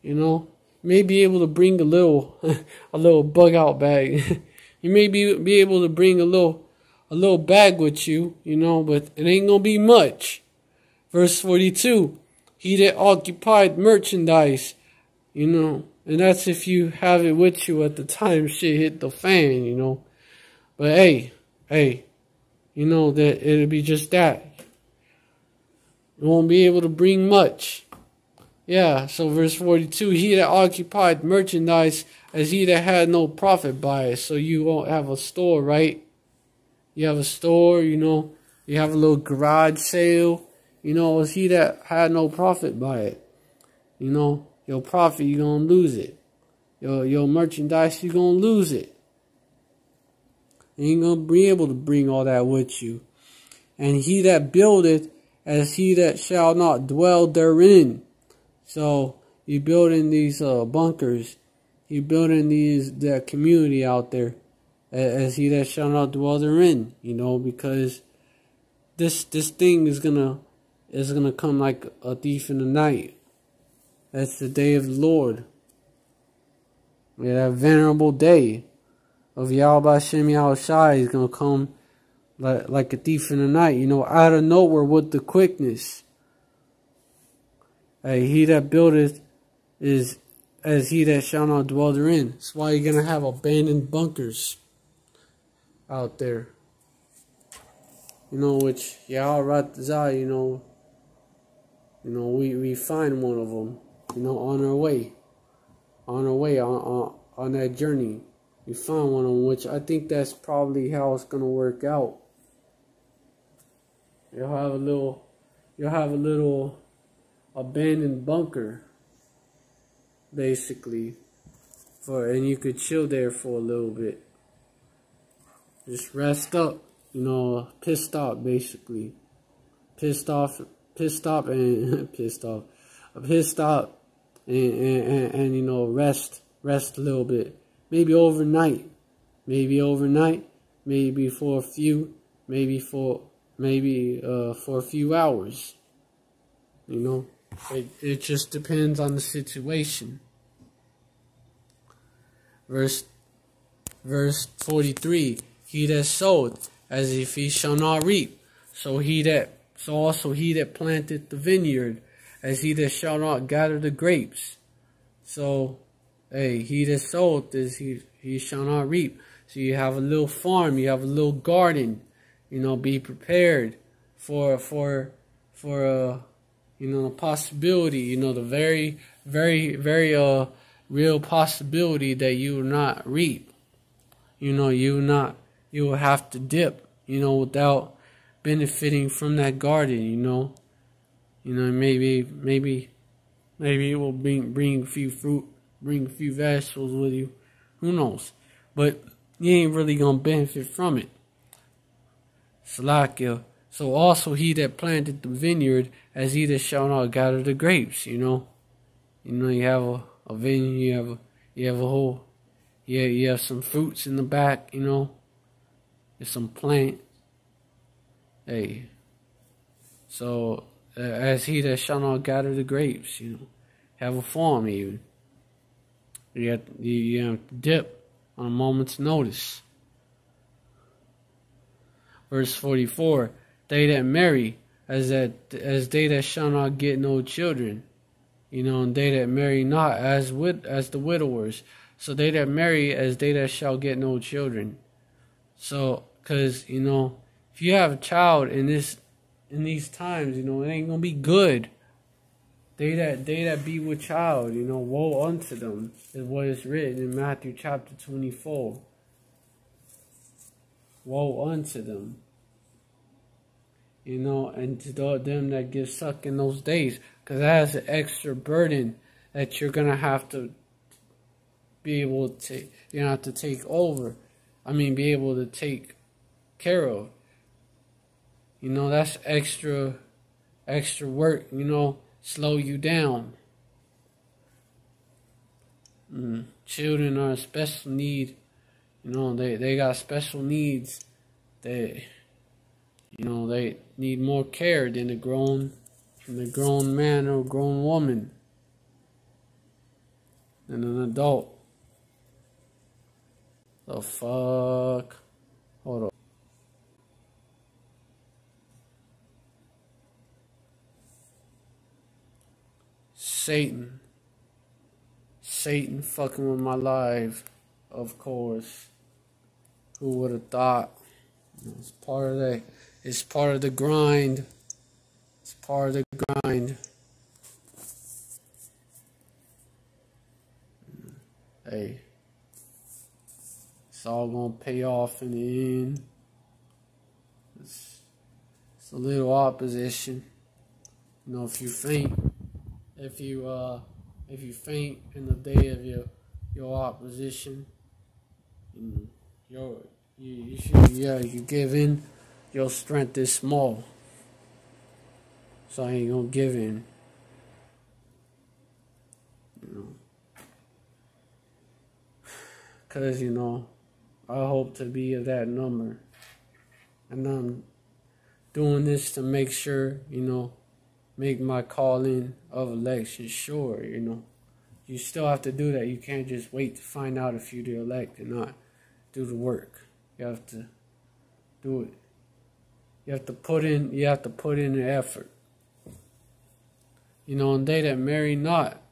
You may be able to bring a little bug out bag. You may be able to bring a little bag with you, but it ain't going to be much. Verse 42. He that occupied merchandise, and that's if you have it with you at the time shit hit the fan, But hey, that it'll be just that. You won't be able to bring much. Yeah, so verse 42, he that occupied merchandise as he that had no profit by it. So you won't have a store, right? You have a store, you know, you have a little garage sale, you know, as he that had no profit by it. You know, your profit, you're going to lose it. Your merchandise, you're going to lose it. You ain't going to be able to bring all that with you. And he that buildeth as he that shall not dwell therein. So you building these bunkers, you building that community out there as he that shall not dwell therein. You know, because this thing is gonna come like a thief in the night. That's the day of the Lord. Yeah, that venerable day of Yahweh Shem Yahushai is gonna come like a thief in the night. You know, out of nowhere with the quickness. Hey, he that buildeth is as he that shall not dwell therein. That's why you're gonna have abandoned bunkers out there. You know, which Yahweh, you know, we find one of them. You know, on our way on that journey, we find one of them. Which I think that's probably how it's gonna work out. You'll have a little abandoned bunker, basically, and you could chill there for a little bit. Just rest up, you know, pissed off, basically. Pissed off, and pissed off, and you know, rest a little bit. Maybe overnight, maybe for a few, for a few hours. You know, it just depends on the situation. Verse 43, he that soweth as if he shall not reap. So also he that planteth the vineyard as he that shall not gather the grapes. So, hey, he that soweth as he shall not reap. So you have a little farm, you have a little garden. You know, be prepared for you know, the possibility, you know, the very, very, very real possibility that you will not reap. You know, you will have to dip, you know, without benefiting from that garden, you know. You know, maybe it will bring a few fruit, bring a few vegetables with you. Who knows? But you ain't really gonna benefit from it. Salakia. So also he that planted the vineyard as he that shall not gather the grapes, you know. You know, you have a vineyard, you have a whole, you have some fruits in the back, you know. There's some plant. Hey. So as he that shall not gather the grapes, you know. Have a farm even. You have to dip on a moment's notice. Verse 44, they that marry as they that shall not get no children, you know, and they that marry not as the widowers. So they that marry as they that shall get no children. So, cause you know, if you have a child in these times, you know, it ain't gonna be good. They that be with child, you know, woe unto them is what is written in Matthew chapter 24. Woe unto them. You know, and to them that give suck in those days. Because that is an extra burden that you're going to have to be able to, you're going to have to take over. I mean, be able to take care of. You know, that's extra work, you know, slow you down. Children are a special need. You know, they got special needs. You know, they need more care than a grown man or a grown woman, than an adult. The fuck? Hold on. Satan fucking with my life, of course. Who would have thought? It's part of the grind. It's part of the grind. hey, it's all gonna pay off in the end. It's a little opposition. You know, if you faint in the day of your opposition, you give in. Your strength is small, so I ain't gonna give in. You know, cause I hope to be of that number, and I'm doing this to make sure make my calling of election sure. You still have to do that. You can't just wait to find out if you're the elect and not do the work. You have to do it. You have to put in the effort. And they that marry not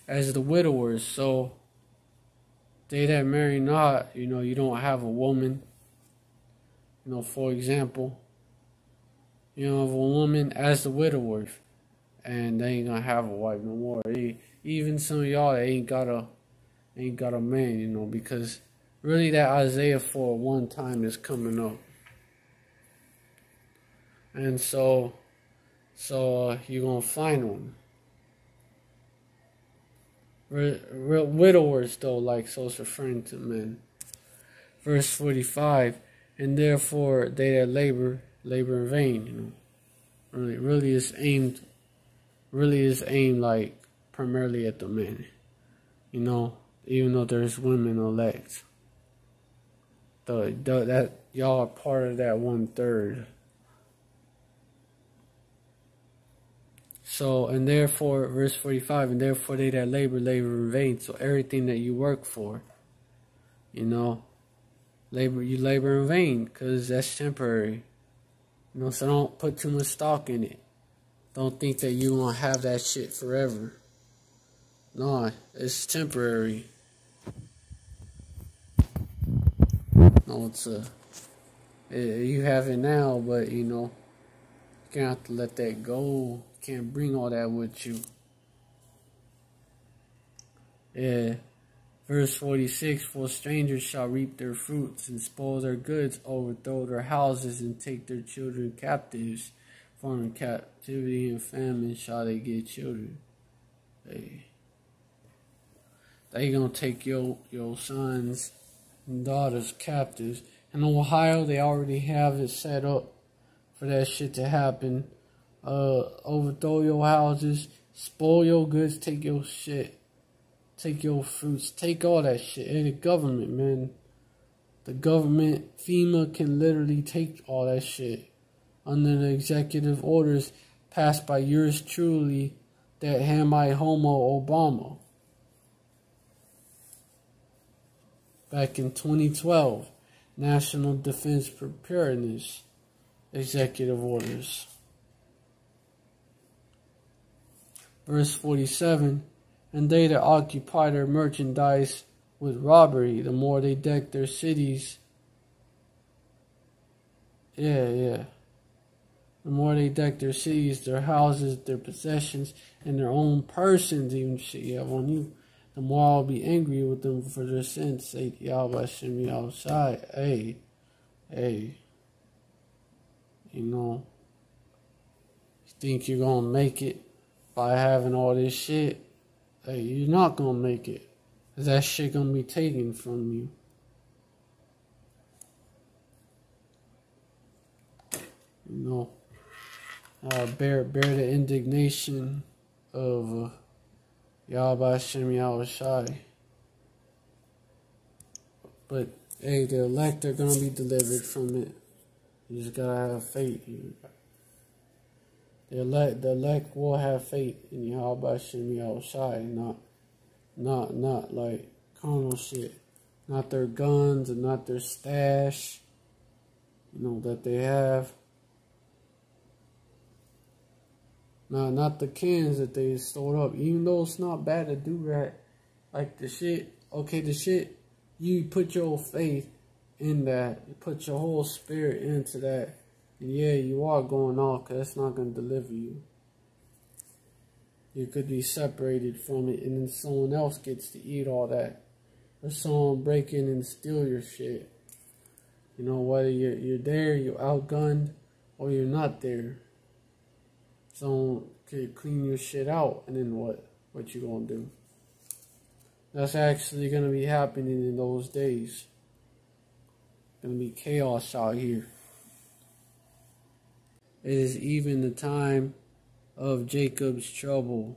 as the widowers. So they that marry not, you don't have a woman. For example, you don't have a woman as the widower, and they ain't gonna have a wife no more. Even some of y'all that ain't got a man, because really that Isaiah 4:1 time is coming up. And so you're gonna find one. Widowers though, like so it's referring to men. Verse 45, and therefore they that labor in vain. Really is aimed like primarily at the men. Even though there's women elect. That y'all are part of that 1/3. So, and therefore, verse 45, and therefore they that labor in vain. So everything that you work for, you labor in vain, because that's temporary. So don't put too much stock in it. Don't think that you gonna have that shit forever. No, it's temporary. No, you have it now, but you're gonna have to let that go. You can't bring all that with you. Yeah. Verse 46, for strangers shall reap their fruits, and spoil their goods, overthrow their houses, and take their children captives. For in captivity and famine shall they get children. They gonna take your sons and daughters captives. In Ohio, they already have it set up for that shit to happen. Overthrow your houses, spoil your goods, take your shit. Take your fruits, take all that shit. And the government, man. The government, FEMA can literally take all that shit. Under the executive orders passed by yours truly, that Hamite Homo Obama. Back in 2012, National Defense Preparedness executive orders. Verse 47, and they that occupy their merchandise with robbery, the more they deck their cities. The more they deck their cities, their houses, their possessions, and their own persons, even shit you have on you, the more I'll be angry with them for their sins. Say Yahweh Shem outside. Hey. You think you're gonna make it by having all this shit? Hey, you're not gonna make it. Cause that shit gonna be taken from you. Bear the indignation of Yahweh Shem Yahushai. But hey, the elect are gonna be delivered from it. You just gotta have faith. The elect will have faith in Yahweh Shem Yahushai, not like carnal shit. Not their guns and not their stash, that they have. Not the cans that they stored up. Even though it's not bad to do that. Like the shit, you put your faith in that. You put your whole spirit into that. And yeah, you are going off because that's not going to deliver you. You could be separated from it and then someone else gets to eat all that. or someone break in and steal your shit. You know, whether you're there, you're outgunned, or you're not there. Someone could clean your shit out, and then what? What you gonna do? That's actually gonna be happening in those days. Gonna be chaos out here. It is even the time of Jacob's trouble.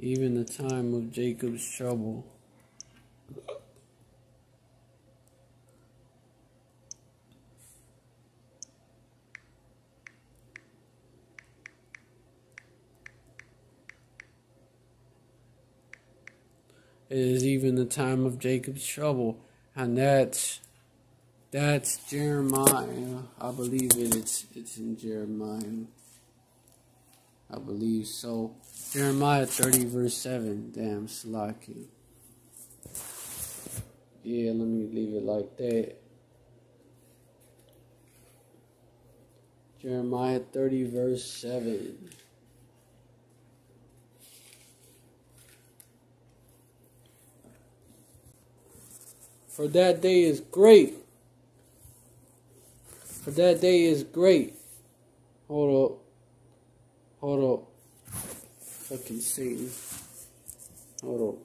Even the time of Jacob's trouble. It is even the time of Jacob's trouble. And that's Jeremiah. I believe it's in Jeremiah. I believe so. Jeremiah 30 verse 7. Damn, Salaki. Yeah, let me leave it like that. Jeremiah 30 verse 7. For that day is great. For that day is great. Hold up. Hold up. Fucking Satan. Hold up.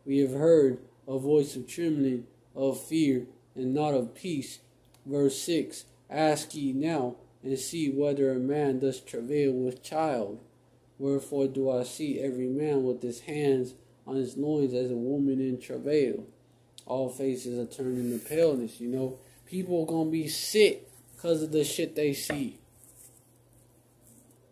We have heard a voice of trembling, of fear, and not of peace. Verse 6. Ask ye now, and see whether a man does travail with child. Wherefore do I see every man with his hands on his loins as a woman in travail. All faces are turning to paleness, you know. People are going to be sick because of the shit they see.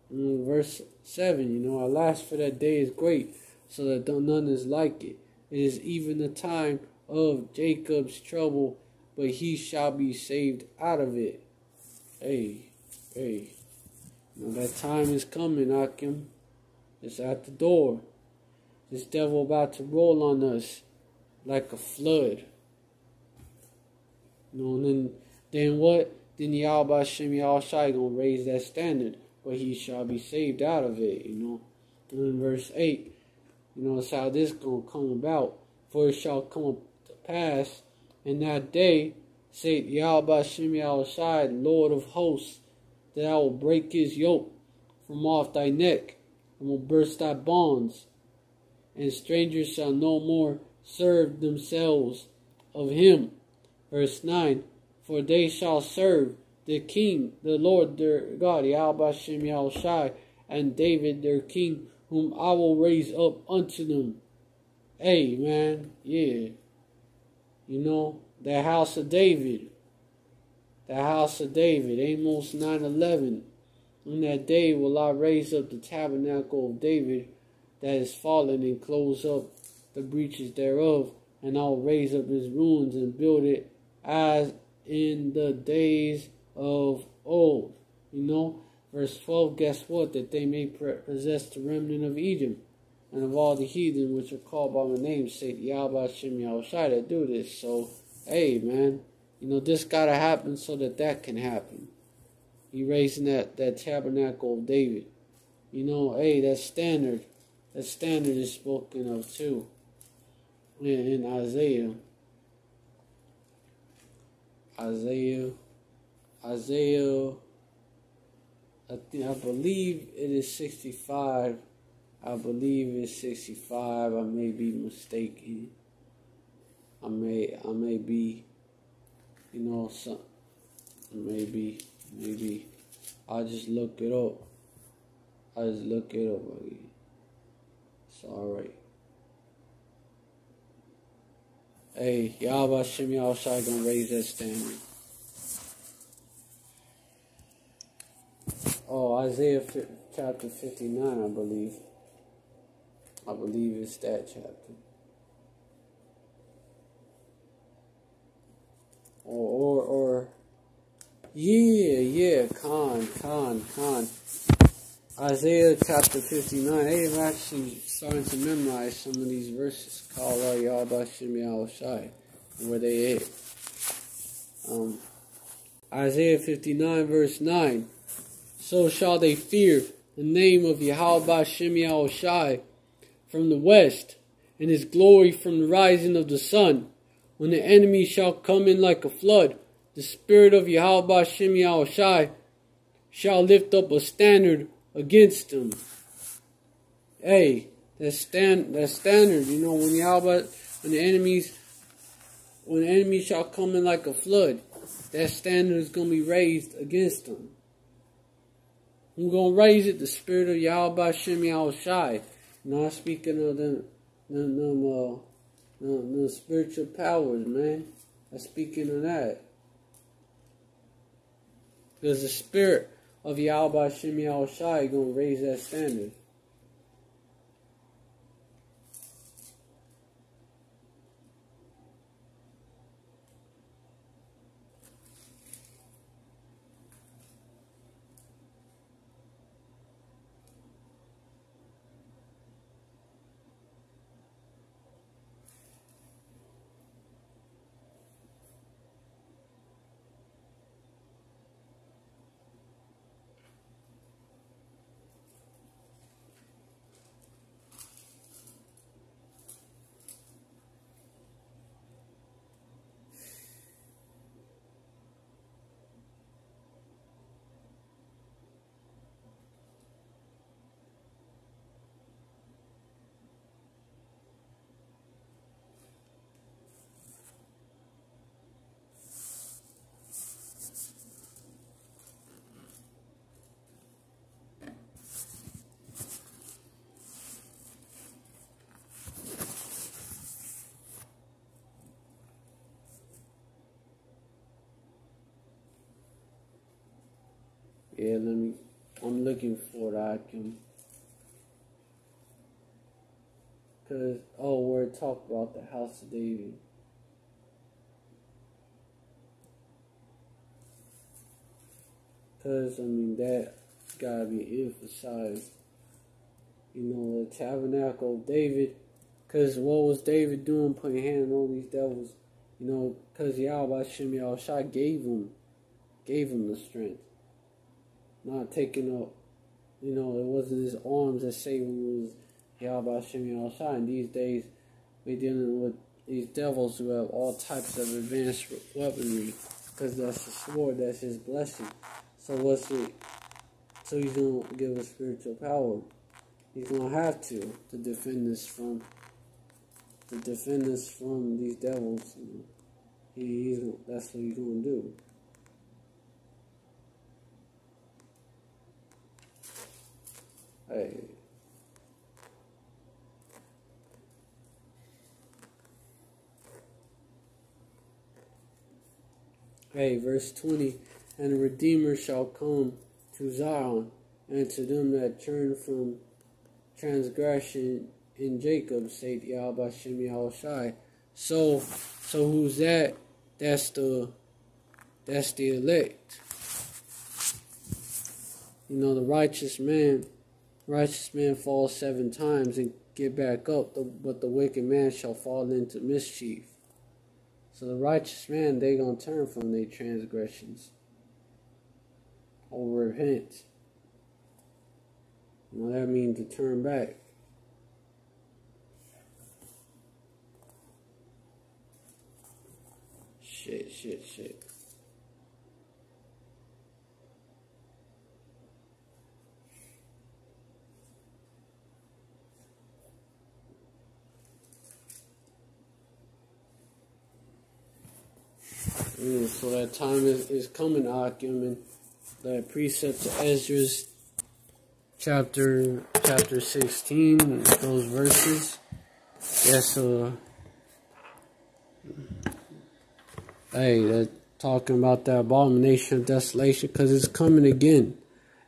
Verse 7, you know, alas, for that day is great, so that none is like it. It is even the time of Jacob's trouble, but he shall be saved out of it. Hey. You know, that time is coming, Akim. It's at the door. This devil about to roll on us like a flood. You know, and then what? Then Yahweh Shem Yahushai gonna raise that standard, but he shall be saved out of it, you know. And in verse 8, you know, it's how this gonna come about. For it shall come to pass in that day, saith Yahweh Shem Yahushai, Lord of hosts, that I will break his yoke from off thy neck, and will burst thy bonds, and strangers shall no more serve themselves of him. Verse 9, for they shall serve the King, the Lord their God, Yahweh Shem Yahushai, and David their King, whom I will raise up unto them. Hey, man, yeah. You know, the house of David. The house of David, Amos 9:11. In that day will I raise up the tabernacle of David that is fallen, and close up the breaches thereof, and I will raise up his ruins and build it as in the days of old. You know, verse 12, guess what? That they may possess the remnant of Edom, and of all the heathen which are called by my name, say Yahweh Shem Yahushai, that do this. So, hey, man, you know, this gotta happen so that can happen. He raising that tabernacle of David. You know, hey, that standard is spoken of too in Isaiah. I believe it is 65. I believe it's 65. I may be mistaken. I may be, you know, maybe. I'll just look it up. Buddy. It's alright. Hey, Yahweh Shem Yahushai gonna raise that standard. Oh, Isaiah chapter 59, I believe. I believe it's that chapter. Or Yeah, Khan. Isaiah chapter 59. Hey, I'm actually starting to memorize some of these verses. Call Yahweh Shem Yahushai. Where they at? Isaiah 59 verse 9. So shall they fear the name of Yahweh Shem Yahushai from the west, and his glory from the rising of the sun. When the enemy shall come in like a flood, the spirit of Yahweh Shem Yahushai shall lift up a standard against them. Hey, that standard, you know, when the enemy shall come in like a flood, that standard is going to be raised against them. Who's going to raise it? The spirit of Yahweh Shem Yahushai. Not speaking of the spiritual powers, man. I'm speaking of that. Because the spirit of Yahweh Shem Yahushai is going to raise that standard. Yeah, I'm looking for that. We're talking about the house of David. That gotta be emphasized. You know, the tabernacle of David. Because what was David doing, putting hand on all these devils? You know, because Yahweh Shem Yahushai gave him the strength. Not taking up, you know, it wasn't his arms that saved him, it was Yahweh Shem Yahushai. And these days, we're dealing with these devils who have all types of advanced weaponry, because that's the sword, that's his blessing. So what's it? So he's going to give us spiritual power. He's going to have to defend us from these devils. You know. That's what he's going to do. Hey, verse 20, and the Redeemer shall come to Zion, and to them that turn from transgression in Jacob, saith Yahweh Shem Yahushai. So who's that? That's the elect. You know, the righteous man falls 7 times and get back up, but the wicked man shall fall into mischief. So the righteous man, they gonna turn from their transgressions or repent. You know, that means to turn back. Shit. So that time is coming, Akim, and that precept to Ezra's chapter 16, those verses. Yes, they're talking about the abomination of desolation, because it's coming again.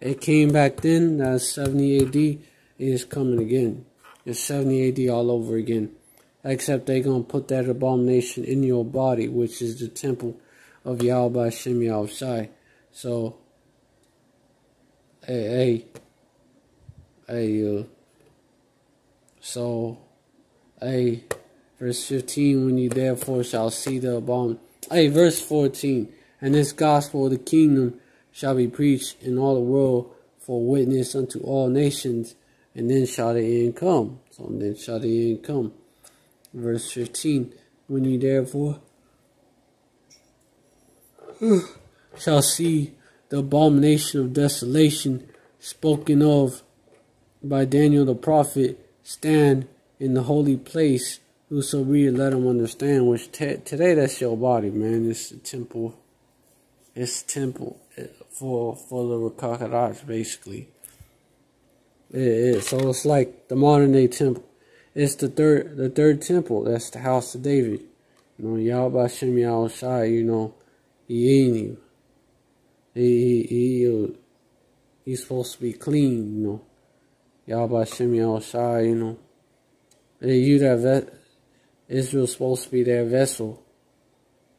It came back then, that's 70 AD, it is coming again. It's 70 AD all over again. Except they're going to put that abomination in your body, which is the temple of Yahweh Shem Yahushai. So, hey, so, hey, verse 15, when you therefore shall see the abomination. Hey, verse 14, and this gospel of the kingdom shall be preached in all the world for witness unto all nations, and then shall the end come. So then shall the end come. Verse 15, when you therefore shall see the abomination of desolation spoken of by Daniel the prophet stand in the holy place, whoso read, let him understand. Which today, that's your body, man. It's a temple. It's temple for the Rakakaraj, basically. So it's like the modern day temple. It's the third temple. That's the house of David. You know, Yahweh Shem Yahushai, you know, he ain't you. He's supposed to be clean, you know. Yahweh Shem Yahushai, you know. You that Israel's supposed to be that vessel.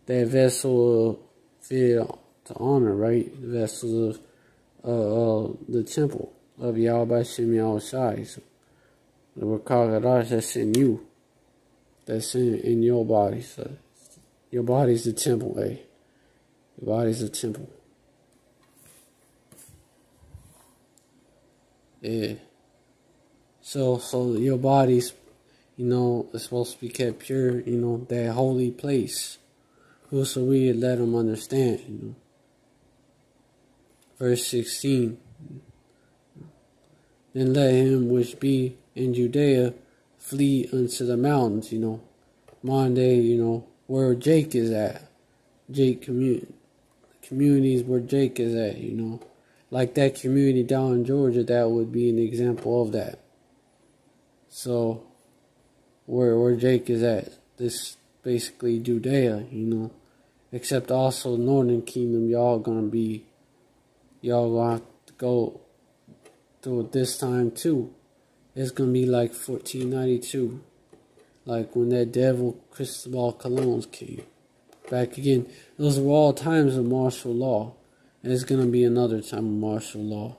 That vessel fit to honor, right? The vessels of the temple of Yahweh Shem Yahushai. So the Rakagadash that's in you. That's in your body. So your body's the temple, eh? Your body's the temple. Yeah. So your body's, you know, is supposed to be kept pure, you know, that holy place. Whoso read, let him understand, you know. Verse 16. Then let him which be in Judea flee unto the mountains, you know. Modern day, you know, where Jake is at. Jake communities where Jake is at, you know. Like that community down in Georgia, that would be an example of that. So, where Jake is at, this basically Judea, you know. Except also Northern Kingdom, y'all gonna have to go through it this time too. It's gonna be like 1492, like when that devil Cristobal Colon came back again. Those were all times of martial law, and it's gonna be another time of martial law.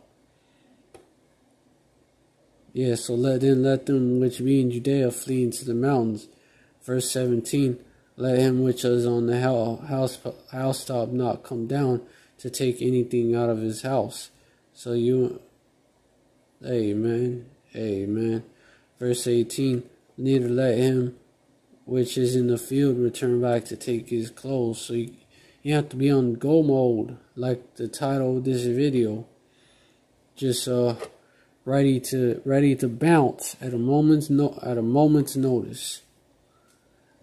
Yeah, so let them which be in Judea flee into the mountains. Verse 17. Let him which is on the housetop not come down to take anything out of his house. So you, amen, amen. Verse 18, neither let him which is in the field return back to take his clothes. So you have to be on go mode, like the title of this video. Just ready to bounce at a moment's notice.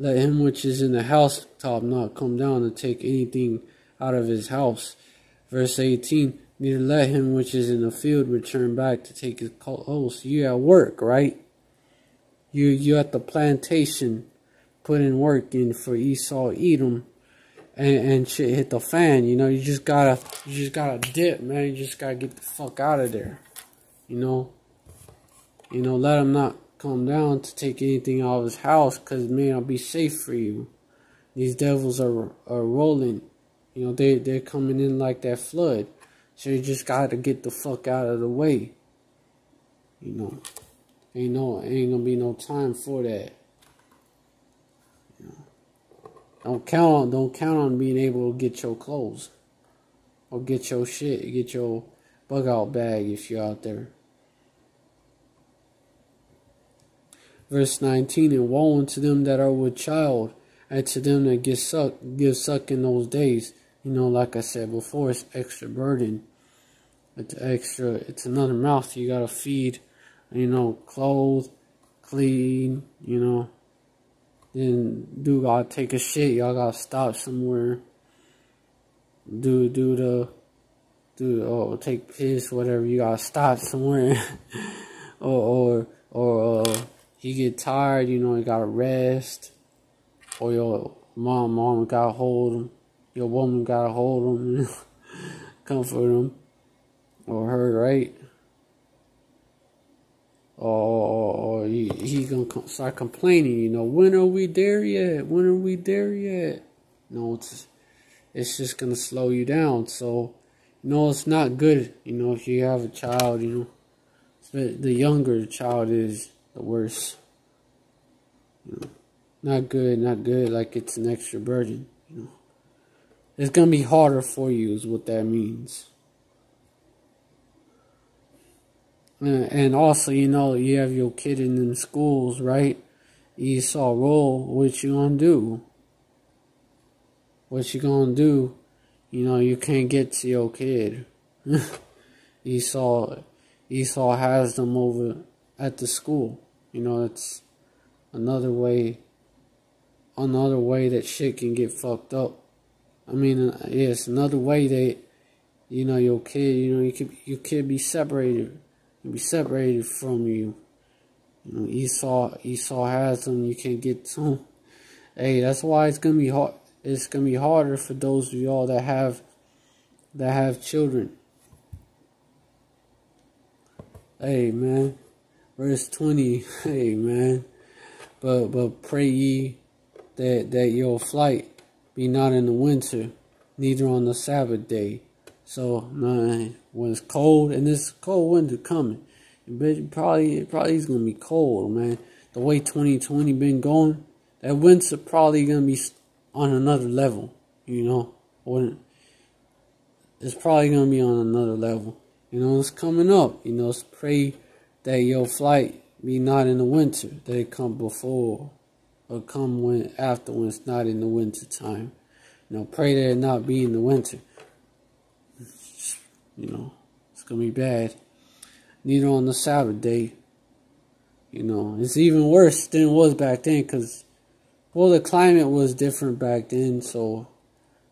Let him which is in the housetop not come down to take anything out of his house. Verse 18, neither let him which is in the field return back to take his clothes. You at work, right? You at the plantation putting work in for Esau, Edom, and shit hit the fan. You know, you just gotta dip, man. You just gotta get the fuck out of there. You know, let him not come down to take anything out of his house, because it may not be safe for you. These devils are rolling. You know, they're coming in like that flood. So you just got to get the fuck out of the way. You know, ain't gonna be no time for that. You know, don't count on being able to get your clothes or get your shit, get your bug out bag if you're out there. Verse 19, and woe unto them that are with child, and to them that give suck in those days. You know, like I said before, it's extra burden. It's another mouth you gotta feed, you know, clothe, clean, you know. Then gotta take a shit, y'all gotta stop somewhere. Take piss, whatever, you gotta stop somewhere. or you get tired, you know, you gotta rest. Or your mom gotta hold him. Your woman gotta hold him, comfort him. Or her, right? Or he gonna start complaining, you know, when are we there yet? When are we there yet? No, it's just gonna slow you down. So it's not good, if you have a child, the younger the child is, the worse. Not good, like it's an extra burden, It's going to be harder for you is what that means. And also, you have your kid in them schools, right? Esau roll, what you gonna do? What you gonna do? You can't get to your kid. Esau has them over at the school. It's another way that shit can get fucked up. I mean, it's another way that, your kid, your kid be separated. Be separated from you. Esau has them. You can't get to them. Hey, that's why it's gonna be hard. It's gonna be harder for those of y'all that have children. Hey, man, verse 20. Hey, man, but pray ye that your flight be not in the winter, neither on the Sabbath day. So, man, when it's cold, and this cold winter coming, it probably is gonna be cold, man. The way 2020 been going, that winter probably gonna be on another level, When it's probably gonna be on another level, It's coming up, It's pray that your flight be not in the winter, that it come before or come after when it's not in the winter time. Pray that it not be in the winter. It's gonna be bad. Neither on the Sabbath day. It's even worse than it was back then, because, the climate was different back then. So,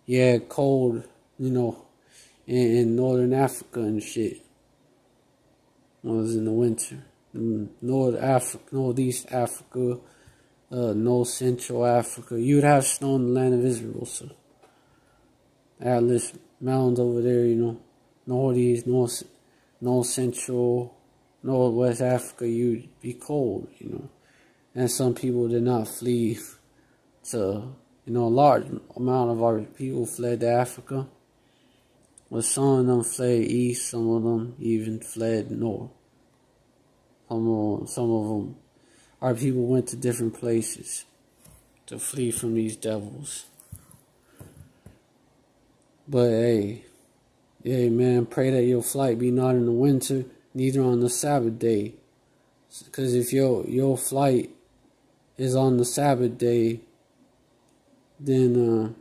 yeah, cold, in northern Africa and shit. Was in the winter. Northeast Africa, North Central Africa. You would have snow in the land of Israel, so. Atlas Mountains over there, Northeast, North Central, Northwest Africa, you'd be cold, And some people did not flee to, a large amount of our people fled to Africa. But some of them fled east, some of them even fled north. Some of them, our people went to different places to flee from these devils. But hey, man, pray that your flight be not in the winter, neither on the Sabbath day. Because if your flight is on the Sabbath day, then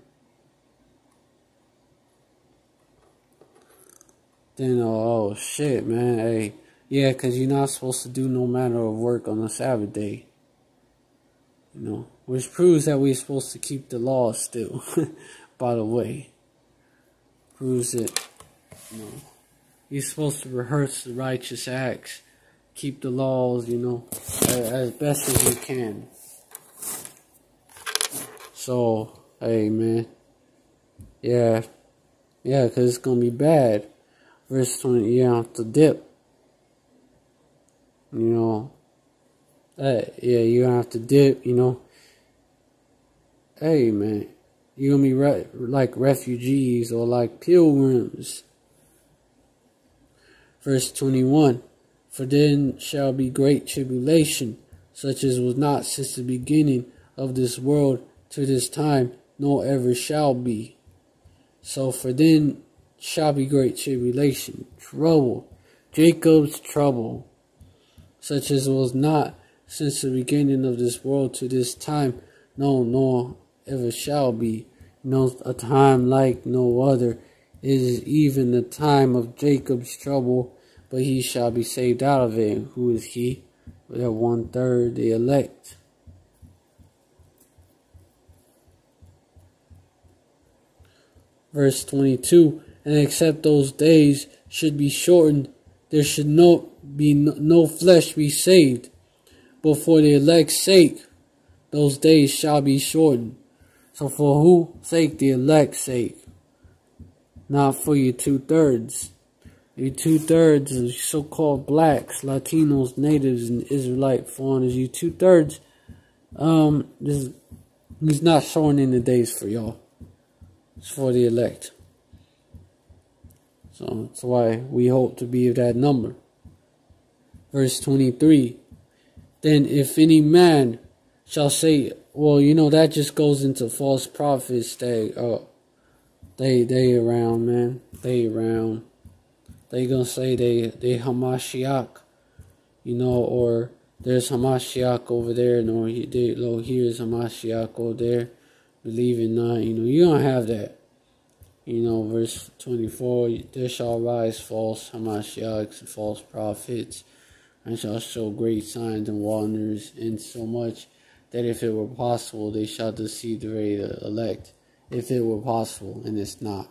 oh shit, man, hey, yeah, because you're not supposed to do no manner of work on the Sabbath day. Which proves that we're supposed to keep the law still, by the way. Proves it, you're supposed to rehearse the righteous acts, keep the laws, as best as you can. So, hey, man, yeah, because it's going to be bad. Verse 20, you have to dip, you have to dip, Hey, man. You're going to be like refugees or like pilgrims. Verse 21. For then shall be great tribulation, such as was not since the beginning of this world to this time, nor ever shall be. So for then shall be great tribulation, trouble, Jacob's trouble, such as was not since the beginning of this world to this time, no, nor ever shall be. A time like no other is even the time of Jacob's trouble, but he shall be saved out of it. Who is he? That 1/3, the elect. Verse 22, and except those days should be shortened, there should no flesh be saved, but for the elect's sake, those days shall be shortened. So for whose sake? The elect's sake. Not for your 2/3. Your 2/3 is so-called blacks, Latinos, natives, and Israelite foreigners. You 2/3, he's not shortening the days for y'all. It's for the elect. So that's why we hope to be of that number. Verse 23. Then if any man shall say, well, that just goes into false prophets that they around, man. They around. They gonna say they Hamashiach, or there's Hamashiach over there, and or here's Hamashiach over there. Believe it not, you don't have that. Verse 24, there shall rise false Hamashiachs and false prophets, and shall show great signs and wonders, insomuch that if it were possible, they shall deceive the very elect. If it were possible, and it's not.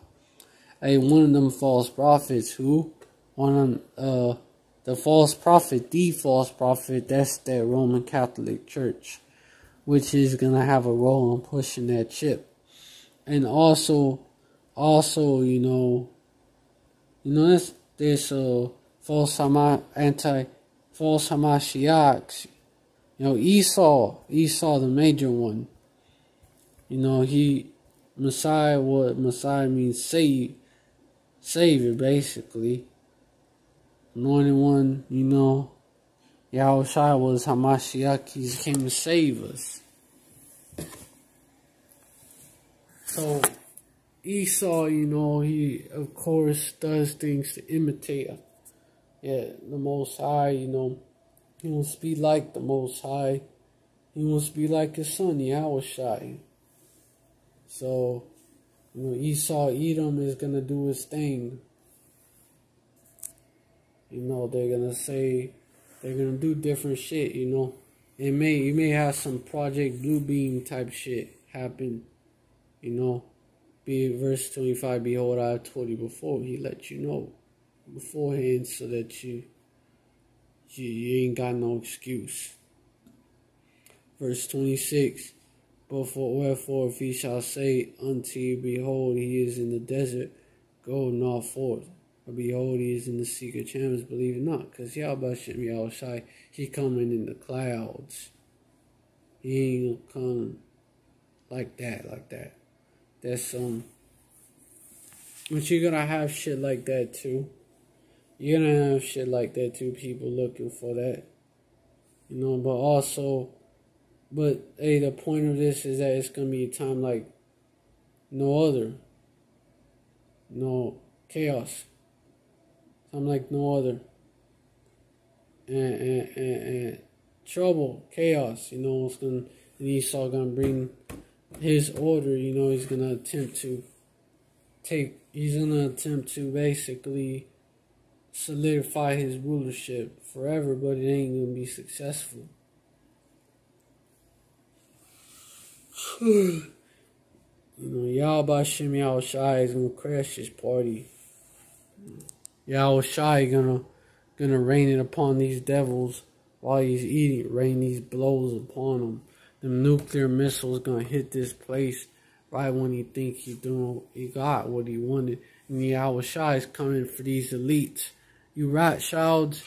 Hey, one of them false prophets, the false prophet, that's that Roman Catholic Church, which is going to have a role in pushing that chip. And also, there's false Hamashiachs. Esau, the major one. Messiah means Savior, basically. Anointed one, Yahushua was Hamashiach. He came to save us. So, Esau, he, of course, does things to imitate the Most High, He wants to be like the Most High. He wants to be like his son, Yahushua. So, Esau, Edom is going to do his thing. They're going to say, they're going to do different shit, You may have some Project Bluebeam type shit happen, Be verse 25, behold, I have told you before. He let you know beforehand so that you ain't got no excuse. Verse 26, wherefore if he shall say unto you, behold, he is in the desert, go not forth. Or behold, he is in the secret chambers, believe it not. Because Yahushua, he coming in the clouds. He ain't gonna come like that. That's but you're gonna have shit like that too. You're gonna have shit like that too, people looking for that. But hey, the point of this is that it's gonna be a time like no other. No chaos. Time like no other. And trouble, chaos, it's gonna, and Esau gonna bring his order, he's gonna attempt to basically solidify his rulership forever, but it ain't gonna be successful. Yahushua is gonna crash this party. Yahushua gonna rain it upon these devils while he's eating, rain these blows upon them. The nuclear missiles gonna hit this place right when he think he got what he wanted. And Yahushua is coming for these elites. You Rothschilds,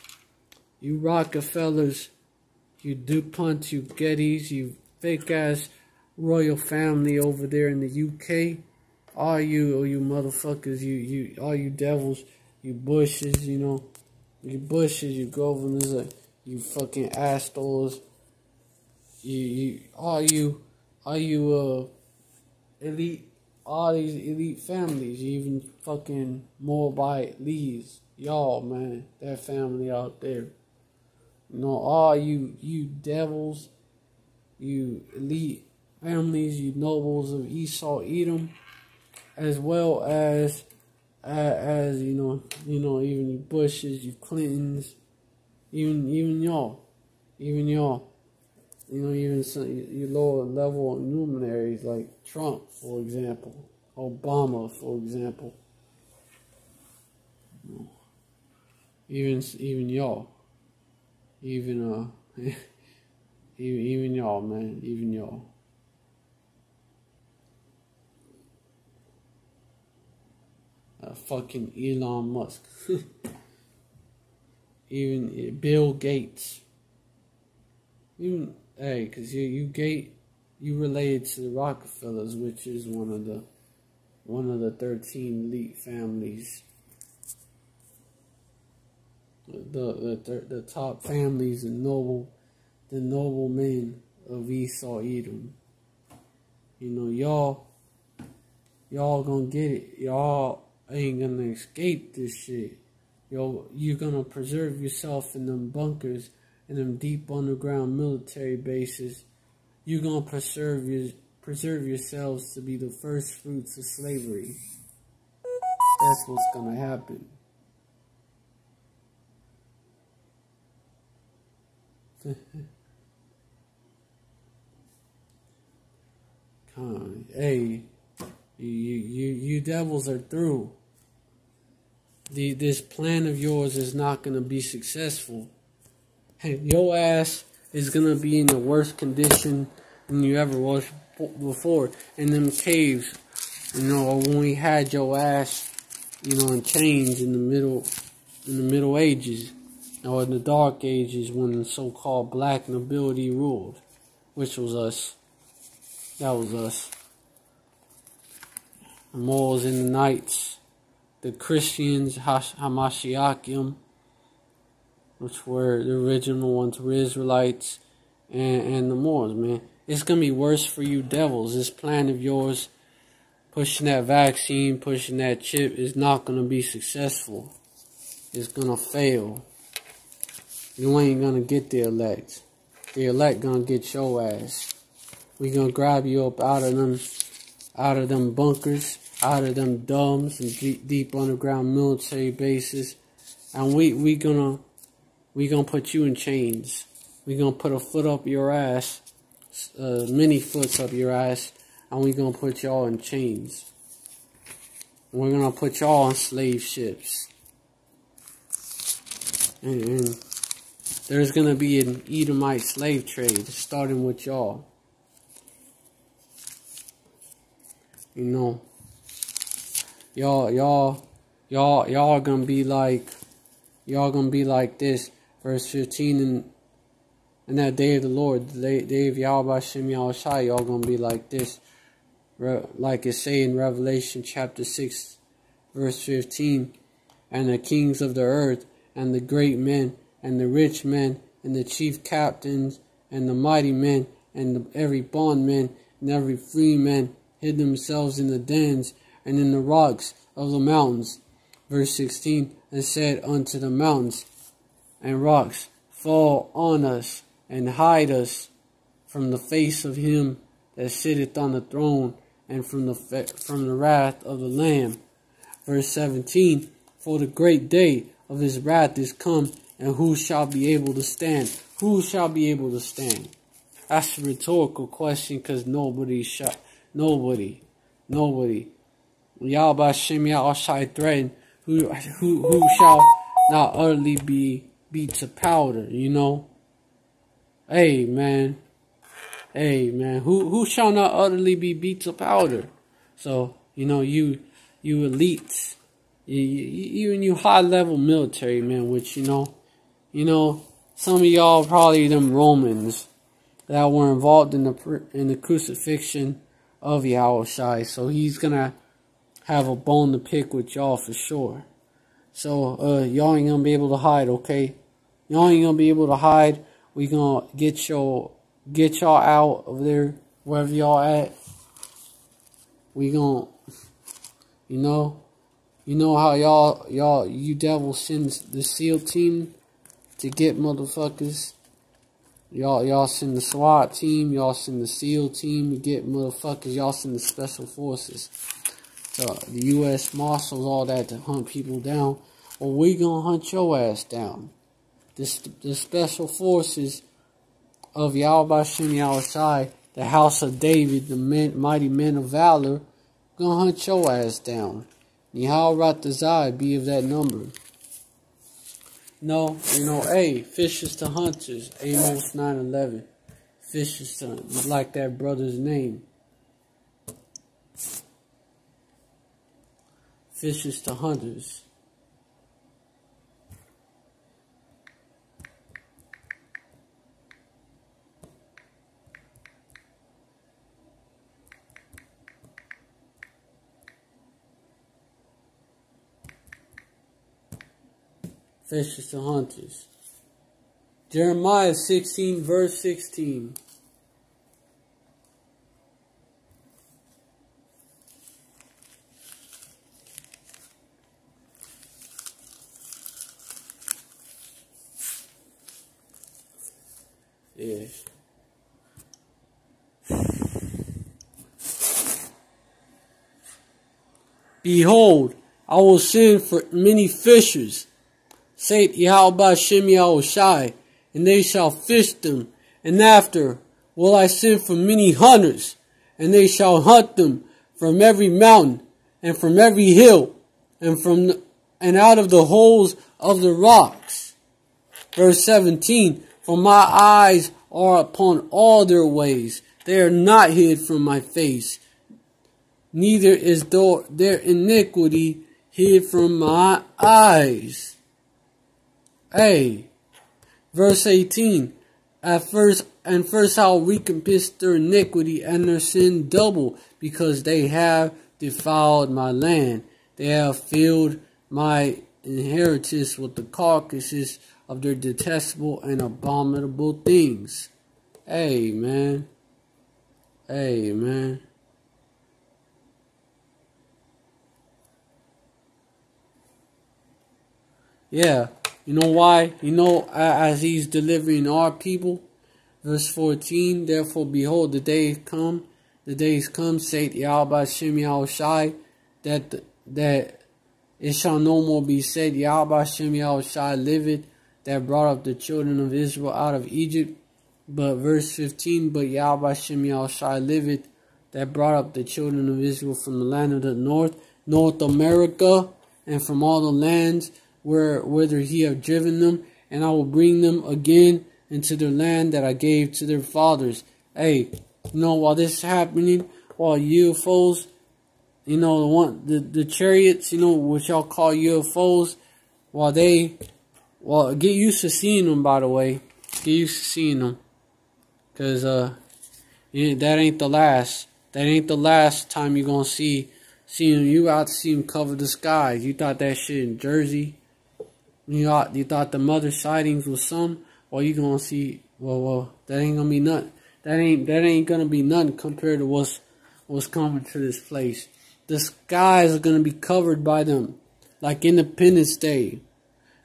you Rockefellers, you DuPont, you Gettys, you fake ass royal family over there in the UK. All you motherfuckers, all you devils, you Bushes, you Bushes, you governors, you fucking assholes, all you elite, all these elite families, even fucking Moabite Lees, y'all, man, that family out there, all you devils, you elite families, you nobles of Esau, Edom, as well as even you Bushes, you Clintons, even y'all, even some you lower level luminaries like Trump, for example, Obama, for example, even y'all, even y'all, man, even y'all. Fucking Elon Musk. Even Bill Gates. Even, hey, because you related to the Rockefellers, which is one of the 13 elite families. the top families, the noble men of Esau, Edom. You know, y'all gonna get it. Y'all ain't gonna escape this shit. You're gonna preserve yourself in them bunkers, in them deep underground military bases. You're gonna preserve yourselves to be the first fruits of slavery. That's what's gonna happen. Hey, you devils are through. This plan of yours is not gonna be successful. Hey, your ass is gonna be in the worst condition than you ever was before. In them caves, you know, when we had your ass, you know, in chains in the Middle Ages, or in the Dark Ages when the so-called black nobility ruled, which was us. That was us. The Moors and the Knights, the Christians, Hamashiachim, which were the original ones, were Israelites, and the Moors, man. It's going to be worse for you devils. This plan of yours, pushing that vaccine, pushing that chip, is not going to be successful. It's going to fail. You ain't going to get the elect. The elect going to get your ass. We going to grab you up out of them bunkers, out of them dumbs and deep underground military bases. And we gonna put you in chains. We gonna put a foot up your ass, many foots up your ass, and we gonna put y'all in chains. And we're gonna put y'all on slave ships. And there's gonna be an Edomite slave trade starting with y'all. You know, y'all are gonna be like this. Verse 15, in that day of the Lord, the day of Yahweh Hashem Yahushai, y'all gonna be like this. Like it say in Revelation chapter 6, verse 15, and the kings of the earth, and the great men, and the rich men, and the chief captains, and the mighty men, and every bondman, and every free man, hid themselves in the dens and in the rocks of the mountains. Verse 16, and said unto the mountains and rocks, fall on us, and hide us from the face of him that sitteth on the throne, and from the wrath of the Lamb. Verse 17, for the great day of his wrath is come, and who shall be able to stand? Who shall be able to stand? That's a rhetorical question, because nobody. Yahweh Hashem Yahushai threatened, who shall not utterly be beat to powder, you know? Hey man, who shall not utterly be beat to powder? So, you know, you elites, you high level military men, which, you know, some of y'all probably them Romans that were involved in the crucifixion of Yahushai, so he's gonna have a bone to pick with y'all for sure. So y'all ain't gonna be able to hide, okay? Y'all ain't gonna be able to hide. We gonna get y'all out of there, wherever y'all at. We gonna, you know how you devils send the SEAL team to get motherfuckers. Y'all send the SWAT team, y'all send the SEAL team to get motherfuckers, y'all send the special forces, so the U.S. Marshals, all that, to hunt people down. Well, we gonna hunt your ass down. The special forces of Yahweh Hashem Yahushai, the house of David, the mighty men of valor, gonna hunt your ass down. Nihal Ratazai be of that number. No, you know, hey, fishes to hunters, Amos 9:11. Fishes to, you like that brother's name. Fishes to hunters. fishers and hunters. Jeremiah 16 verse 16. Yeah. Behold, I will send for many fishers, saith Yahweh Shem Yahushai, and they shall fish them. And after will I send for many hunters, and they shall hunt them from every mountain, and from every hill, and out of the holes of the rocks. Verse 17, for my eyes are upon all their ways, they are not hid from my face. Neither is their iniquity hid from my eyes. Hey, verse 18. First I will recompense their iniquity and their sin double, because they have defiled my land. They have filled my inheritance with the carcasses of their detestable and abominable things. Amen. Amen. Yeah, you know why? You know, as he's delivering our people. Verse 14, therefore, behold, the days come, saith Yahweh Shem Yahushai, that it shall no more be said, Yahweh Shem Yahushai liveth, that brought up the children of Israel out of Egypt. But verse 15, but Yahweh Shem Yahushai liveth, that brought up the children of Israel from the land of the North America, and from all the lands whither he have driven them, and I will bring them again into their land that I gave to their fathers. Hey, you know, while this is happening, while UFOs, you know, the chariots, you know, which y'all call UFOs, get used to seeing them, by the way. Get used to seeing them. Because, that ain't the last. That ain't the last time you're going to see them. You got to see them cover the skies. You thought that shit in Jersey. You thought the mother sightings was some. Well, you gonna see. Well, that ain't gonna be nothing. That ain't gonna be nothing compared to what's coming to this place. The skies are gonna be covered by them, like Independence Day.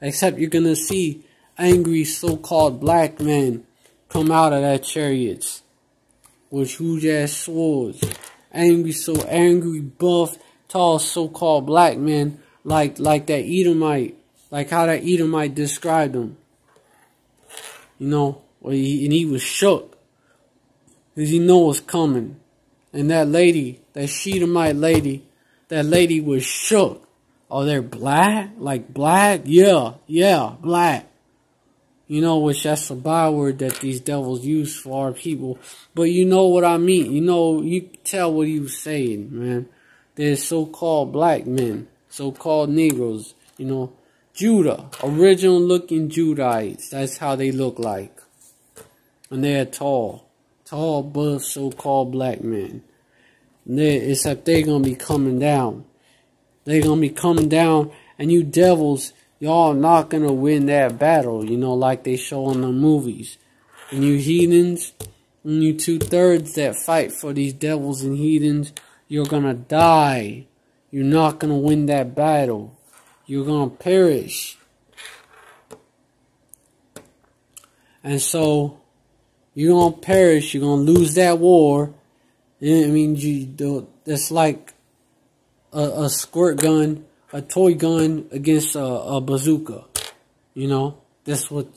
Except you're gonna see angry so-called black men come out of that chariots with huge ass swords. Angry, buff, tall so-called black men, like that Edomite. Like how that Edomite described him. You know, and he was shook. Because he know what's coming. And that lady, that Shedemite lady, that lady was shook. Oh, they're black? Like black? Yeah, black. You know, which that's a byword that these devils use for our people. But you know what I mean. You know, you can tell what he was saying, man. They're so-called black men. So-called Negroes, you know. Judah, original looking Judahites. That's how they look like. And they're tall, buff, so-called black men. Except they're going to be coming down. They're going to be coming down, and you devils, y'all not going to win that battle, you know, like they show in the movies. And you heathens, and you 2/3 that fight for these devils and heathens, you're going to die. You're not going to win that battle. You're going to perish. And so, you're going to perish. You're going to lose that war. I mean, it's like a squirt gun, a toy gun against a bazooka. You know? That's what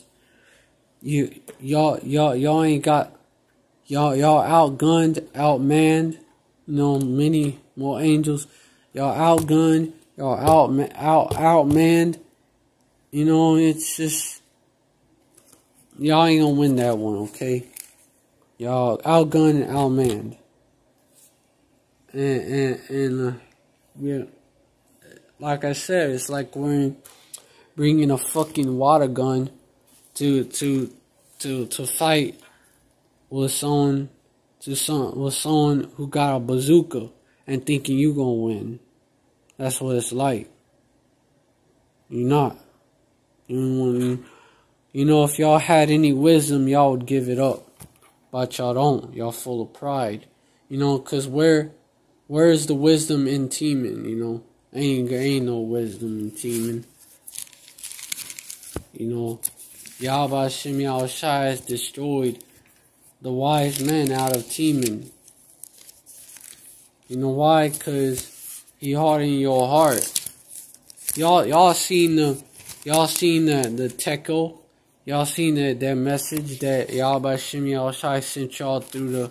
y'all ain't got. Y'all outgunned, outmanned. You know, many more angels. Y'all outgunned. Y'all outmanned. You know, it's just, y'all ain't gonna win that one, okay? Y'all outgunned and outmanned. And yeah, like I said, it's like we're bringing a fucking water gun to fight with someone who got a bazooka and thinking you gonna win. That's what it's like. You're not. You know, if y'all had any wisdom, y'all would give it up. But y'all don't. Y'all full of pride. You know, because where is the wisdom in teaming, you know? Ain't no wisdom in teaming. You know, Yahweh Hashem Yahushua has destroyed the wise men out of teaming. You know why? Because he hardened your heart. Y'all seen the techo? Y'all seen that message that Yahweh Hashem Yahushua sent y'all through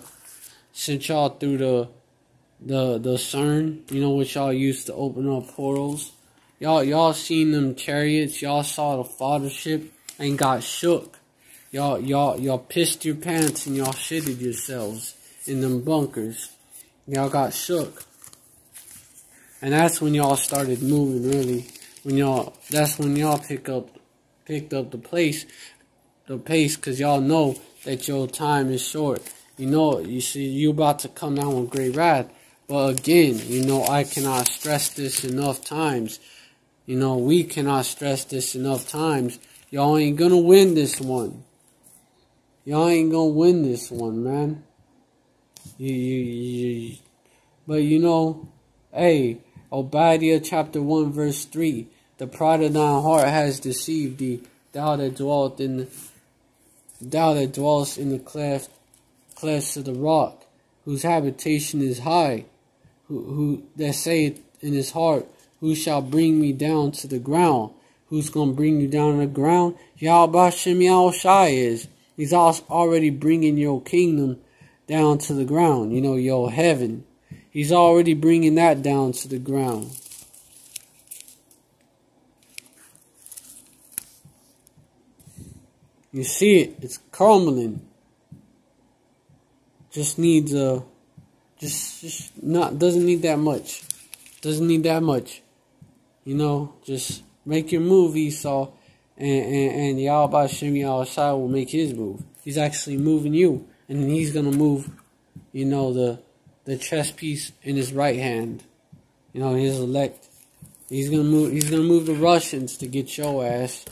the CERN, you know, which y'all used to open up portals. Y'all seen them chariots, y'all saw the fathership and got shook. Y'all pissed your pants and y'all shitted yourselves in them bunkers. Y'all got shook. And that's when y'all started moving, really. That's when y'all picked up the pace, because y'all know that your time is short. You know, you see, you about to come down with great wrath. But again, you know, I cannot stress this enough times. You know, we cannot stress this enough times. Y'all ain't gonna win this one. Y'all ain't gonna win this one, man. But you know, hey, Obadiah chapter 1 verse 3. The pride of thine heart has deceived thee, thou that dwellest in the clefts of the rock, whose habitation is high, who that saith in his heart, who shall bring me down to the ground? Who's gonna bring you down to the ground? Yahweh Hashem Yahushua is. He's already bringing your kingdom down to the ground. You know, your heaven. He's already bringing that down to the ground. You see it. It's crumbling. Just needs doesn't need that much. Doesn't need that much. You know, just make your move, Esau, and Yahweh Hashem Yahushua will make his move. He's actually moving you, and then he's gonna move, you know, the chess piece in his right hand. You know, his elect. He's gonna move the Russians to get your ass.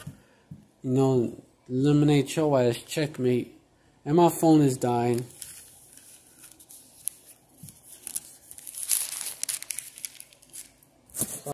You know, eliminate your ass, checkmate. And my phone is dying.